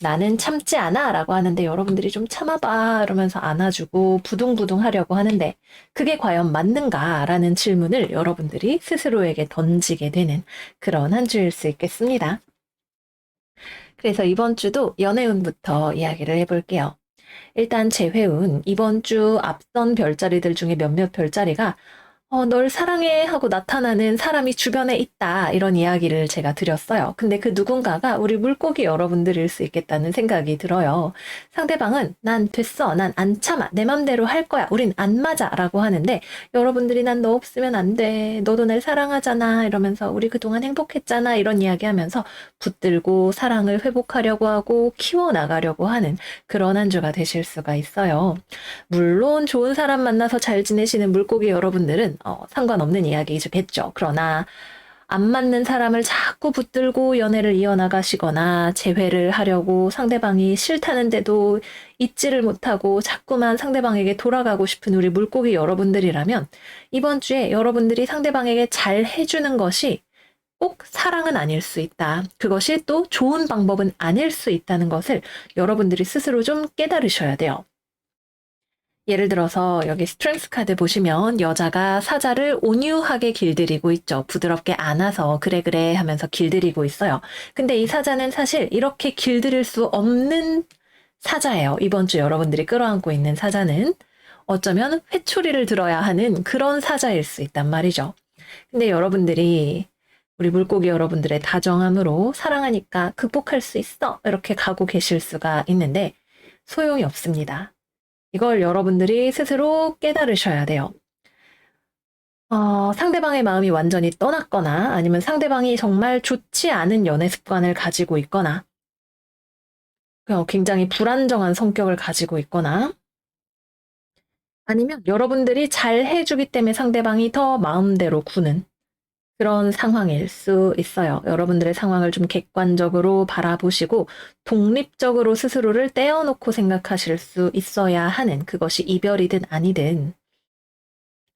나는 참지 않아 라고 하는데 여러분들이 좀 참아봐 이러면서 안아주고 부둥부둥 하려고 하는데 그게 과연 맞는가 라는 질문을 여러분들이 스스로에게 던지게 되는 그런 한 주일 수 있겠습니다. 그래서 이번 주도 연애운부터 이야기를 해볼게요. 일단 재회운, 이번 주 앞선 별자리들 중에 몇몇 별자리가 널 사랑해 하고 나타나는 사람이 주변에 있다 이런 이야기를 제가 드렸어요. 근데 그 누군가가 우리 물고기 여러분들일 수 있겠다는 생각이 들어요. 상대방은 난 됐어, 난 안 참아, 내 맘대로 할 거야, 우린 안 맞아 라고 하는데 여러분들이 난 너 없으면 안 돼, 너도 날 사랑하잖아 이러면서 우리 그동안 행복했잖아 이런 이야기 하면서 붙들고 사랑을 회복하려고 하고 키워나가려고 하는 그런 한 주가 되실 수가 있어요. 물론 좋은 사람 만나서 잘 지내시는 물고기 여러분들은 상관없는 이야기겠죠. 그러나 안 맞는 사람을 자꾸 붙들고 연애를 이어나가시거나 재회를 하려고 상대방이 싫다는데도 잊지를 못하고 자꾸만 상대방에게 돌아가고 싶은 우리 물고기 여러분들이라면 이번 주에 여러분들이 상대방에게 잘 해주는 것이 꼭 사랑은 아닐 수 있다. 그것이 또 좋은 방법은 아닐 수 있다는 것을 여러분들이 스스로 좀 깨달으셔야 돼요. 예를 들어서 여기 스트렝스 카드 보시면 여자가 사자를 온유하게 길들이고 있죠. 부드럽게 안아서 그래 그래 하면서 길들이고 있어요. 근데 이 사자는 사실 이렇게 길들일 수 없는 사자예요. 이번 주 여러분들이 끌어안고 있는 사자는 어쩌면 회초리를 들어야 하는 그런 사자일 수 있단 말이죠. 근데 여러분들이 우리 물고기 여러분들의 다정함으로 사랑하니까 극복할 수 있어 이렇게 가고 계실 수가 있는데 소용이 없습니다. 이걸 여러분들이 스스로 깨달으셔야 돼요. 상대방의 마음이 완전히 떠났거나 아니면 상대방이 정말 좋지 않은 연애 습관을 가지고 있거나 굉장히 불안정한 성격을 가지고 있거나 아니면 여러분들이 잘 해주기 때문에 상대방이 더 마음대로 구는 그런 상황일 수 있어요. 여러분들의 상황을 좀 객관적으로 바라보시고 독립적으로 스스로를 떼어놓고 생각하실 수 있어야 하는 그것이 이별이든 아니든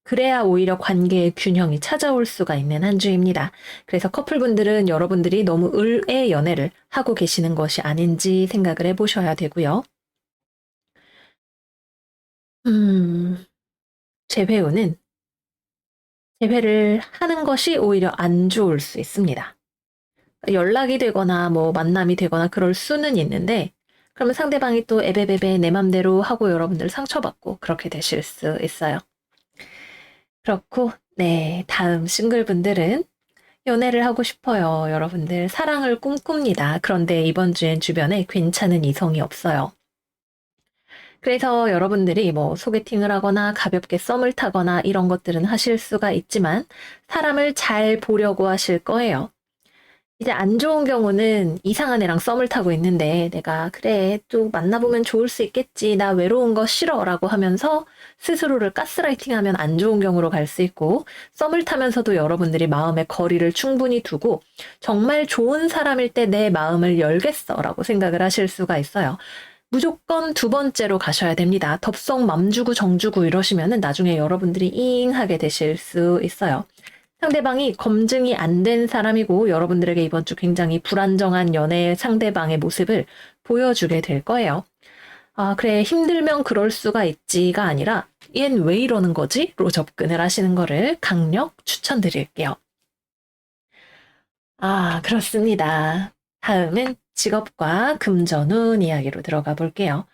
그래야 오히려 관계의 균형이 찾아올 수가 있는 한 주입니다. 그래서 커플분들은 여러분들이 너무 을의 연애를 하고 계시는 것이 아닌지 생각을 해보셔야 되고요. 재회운은 재회를 하는 것이 오히려 안 좋을 수 있습니다. 연락이 되거나 뭐 만남이 되거나 그럴 수는 있는데 그러면 상대방이 또 에베베베 내 맘대로 하고 여러분들 상처받고 그렇게 되실 수 있어요. 그렇고 네, 다음 싱글분들은 연애를 하고 싶어요. 여러분들 사랑을 꿈꿉니다. 그런데 이번 주엔 주변에 괜찮은 이성이 없어요. 그래서 여러분들이 뭐 소개팅을 하거나 가볍게 썸을 타거나 이런 것들은 하실 수가 있지만 사람을 잘 보려고 하실 거예요. 이제 안 좋은 경우는 이상한 애랑 썸을 타고 있는데 내가 그래 또 만나보면 좋을 수 있겠지 나 외로운 거 싫어 라고 하면서 스스로를 가스라이팅하면 안 좋은 경우로 갈 수 있고 썸을 타면서도 여러분들이 마음의 거리를 충분히 두고 정말 좋은 사람일 때 내 마음을 열겠어 라고 생각을 하실 수가 있어요. 무조건 두 번째로 가셔야 됩니다. 덥석 맘 주고 정 주고 이러시면은 나중에 여러분들이 잉하게 되실 수 있어요. 상대방이 검증이 안 된 사람이고 여러분들에게 이번 주 굉장히 불안정한 연애 상대방의 모습을 보여주게 될 거예요. 아, 그래, 힘들면 그럴 수가 있지가 아니라 얜 왜 이러는 거지? 로 접근을 하시는 거를 강력 추천드릴게요. 아, 그렇습니다. 다음은 직업과 금전운 이야기로 들어가 볼게요.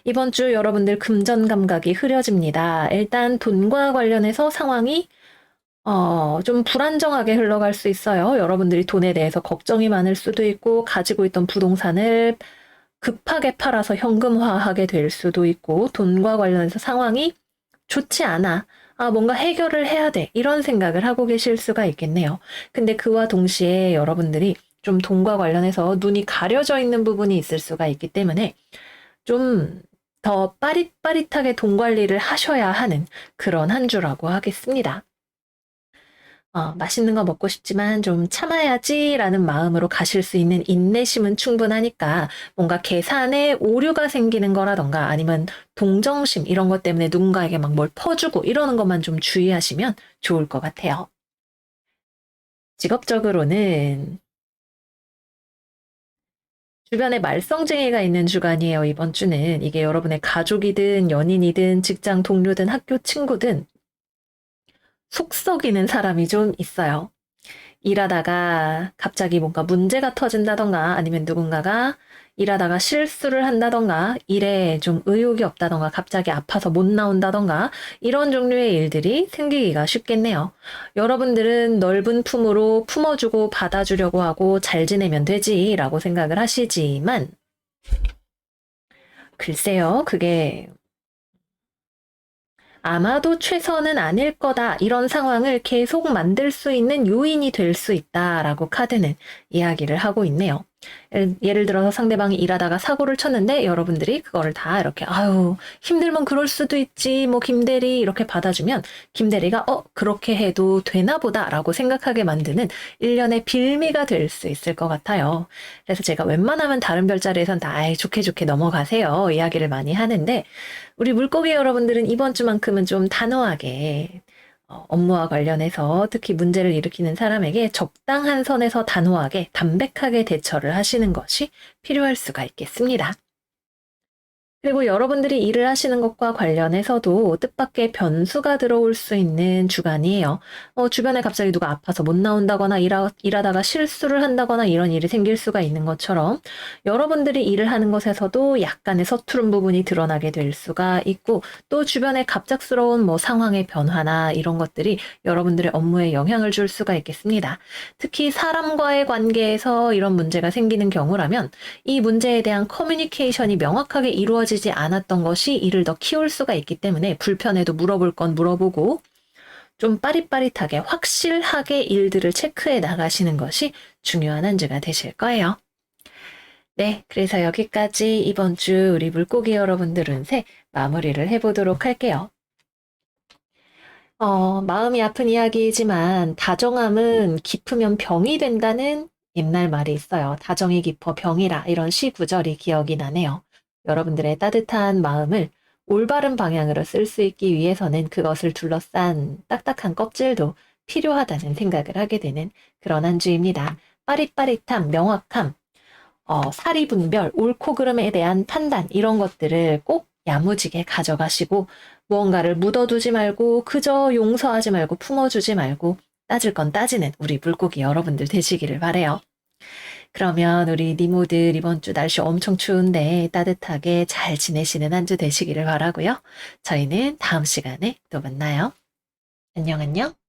이번 주 여러분들 금전 감각이 흐려집니다. 일단 돈과 관련해서 상황이 좀 불안정하게 흘러갈 수 있어요. 여러분들이 돈에 대해서 걱정이 많을 수도 있고, 가지고 있던 부동산을 급하게 팔아서 현금화하게 될 수도 있고, 돈과 관련해서 상황이 좋지 않아. 아, 뭔가 해결을 해야 돼. 이런 생각을 하고 계실 수가 있겠네요. 근데 그와 동시에 여러분들이 좀 돈과 관련해서 눈이 가려져 있는 부분이 있을 수가 있기 때문에 좀 더 빠릿빠릿하게 돈 관리를 하셔야 하는 그런 한 주라고 하겠습니다. 맛있는 거 먹고 싶지만 좀 참아야지라는 마음으로 가실 수 있는 인내심은 충분하니까 뭔가 계산에 오류가 생기는 거라던가 아니면 동정심 이런 것 때문에 누군가에게 막 뭘 퍼주고 이러는 것만 좀 주의하시면 좋을 것 같아요. 직업적으로는 주변에 말썽쟁이가 있는 주간이에요, 이번 주는. 이게 여러분의 가족이든 연인이든 직장 동료든 학교 친구든 속 썩이는 사람이 좀 있어요. 일하다가 갑자기 뭔가 문제가 터진다던가 아니면 누군가가 일하다가 실수를 한다던가 일에 좀 의욕이 없다던가 갑자기 아파서 못 나온다던가 이런 종류의 일들이 생기기가 쉽겠네요. 여러분들은 넓은 품으로 품어주고 받아주려고 하고 잘 지내면 되지라고 생각을 하시지만 글쎄요, 그게 아마도 최선은 아닐 거다. 이런 상황을 계속 만들 수 있는 요인이 될 수 있다라고 카드는 이야기를 하고 있네요. 예를 들어서 상대방이 일하다가 사고를 쳤는데 여러분들이 그거를 다 이렇게 아유 힘들면 그럴 수도 있지 뭐 김대리 이렇게 받아주면 김대리가 그렇게 해도 되나 보다라고 생각하게 만드는 일련의 빌미가 될 수 있을 것 같아요. 그래서 제가 웬만하면 다른 별자리에선 다 아이 좋게 좋게 넘어가세요 이야기를 많이 하는데 우리 물고기 여러분들은 이번 주만큼은 좀 단호하게 업무와 관련해서 특히 문제를 일으키는 사람에게 적당한 선에서 단호하게 담백하게 대처를 하시는 것이 필요할 수가 있겠습니다. 그리고 여러분들이 일을 하시는 것과 관련해서도 뜻밖의 변수가 들어올 수 있는 주간이에요. 주변에 갑자기 누가 아파서 못 나온다거나 일하다가 실수를 한다거나 이런 일이 생길 수가 있는 것처럼 여러분들이 일을 하는 것에서도 약간의 서투른 부분이 드러나게 될 수가 있고 또 주변에 갑작스러운 뭐 상황의 변화나 이런 것들이 여러분들의 업무에 영향을 줄 수가 있겠습니다. 특히 사람과의 관계에서 이런 문제가 생기는 경우라면 이 문제에 대한 커뮤니케이션이 명확하게 이루어지지 않았던 것이 이를 더 키울 수가 있기 때문에 불편해도 물어볼 건 물어보고 좀 빠릿빠릿하게 확실하게 일들을 체크해 나가시는 것이 중요한 한 주가 되실 거예요. 네, 그래서 여기까지 이번 주 우리 물고기 여러분들 운세 마무리를 해보도록 할게요. 마음이 아픈 이야기이지만 다정함은 깊으면 병이 된다는 옛날 말이 있어요. 다정이 깊어 병이라 이런 시 구절이 기억이 나네요. 여러분들의 따뜻한 마음을 올바른 방향으로 쓸 수 있기 위해서는 그것을 둘러싼 딱딱한 껍질도 필요하다는 생각을 하게 되는 그런 한 주입니다. 빠릿빠릿함, 명확함, 사리 분별, 옳고 그름에 대한 판단 이런 것들을 꼭 야무지게 가져가시고 무언가를 묻어두지 말고 그저 용서하지 말고 품어주지 말고 따질 건 따지는 우리 물고기 여러분들 되시기를 바래요. 그러면 우리 니모들 이번 주 날씨 엄청 추운데 따뜻하게 잘 지내시는 한 주 되시기를 바라고요. 저희는 다음 시간에 또 만나요. 안녕 안녕.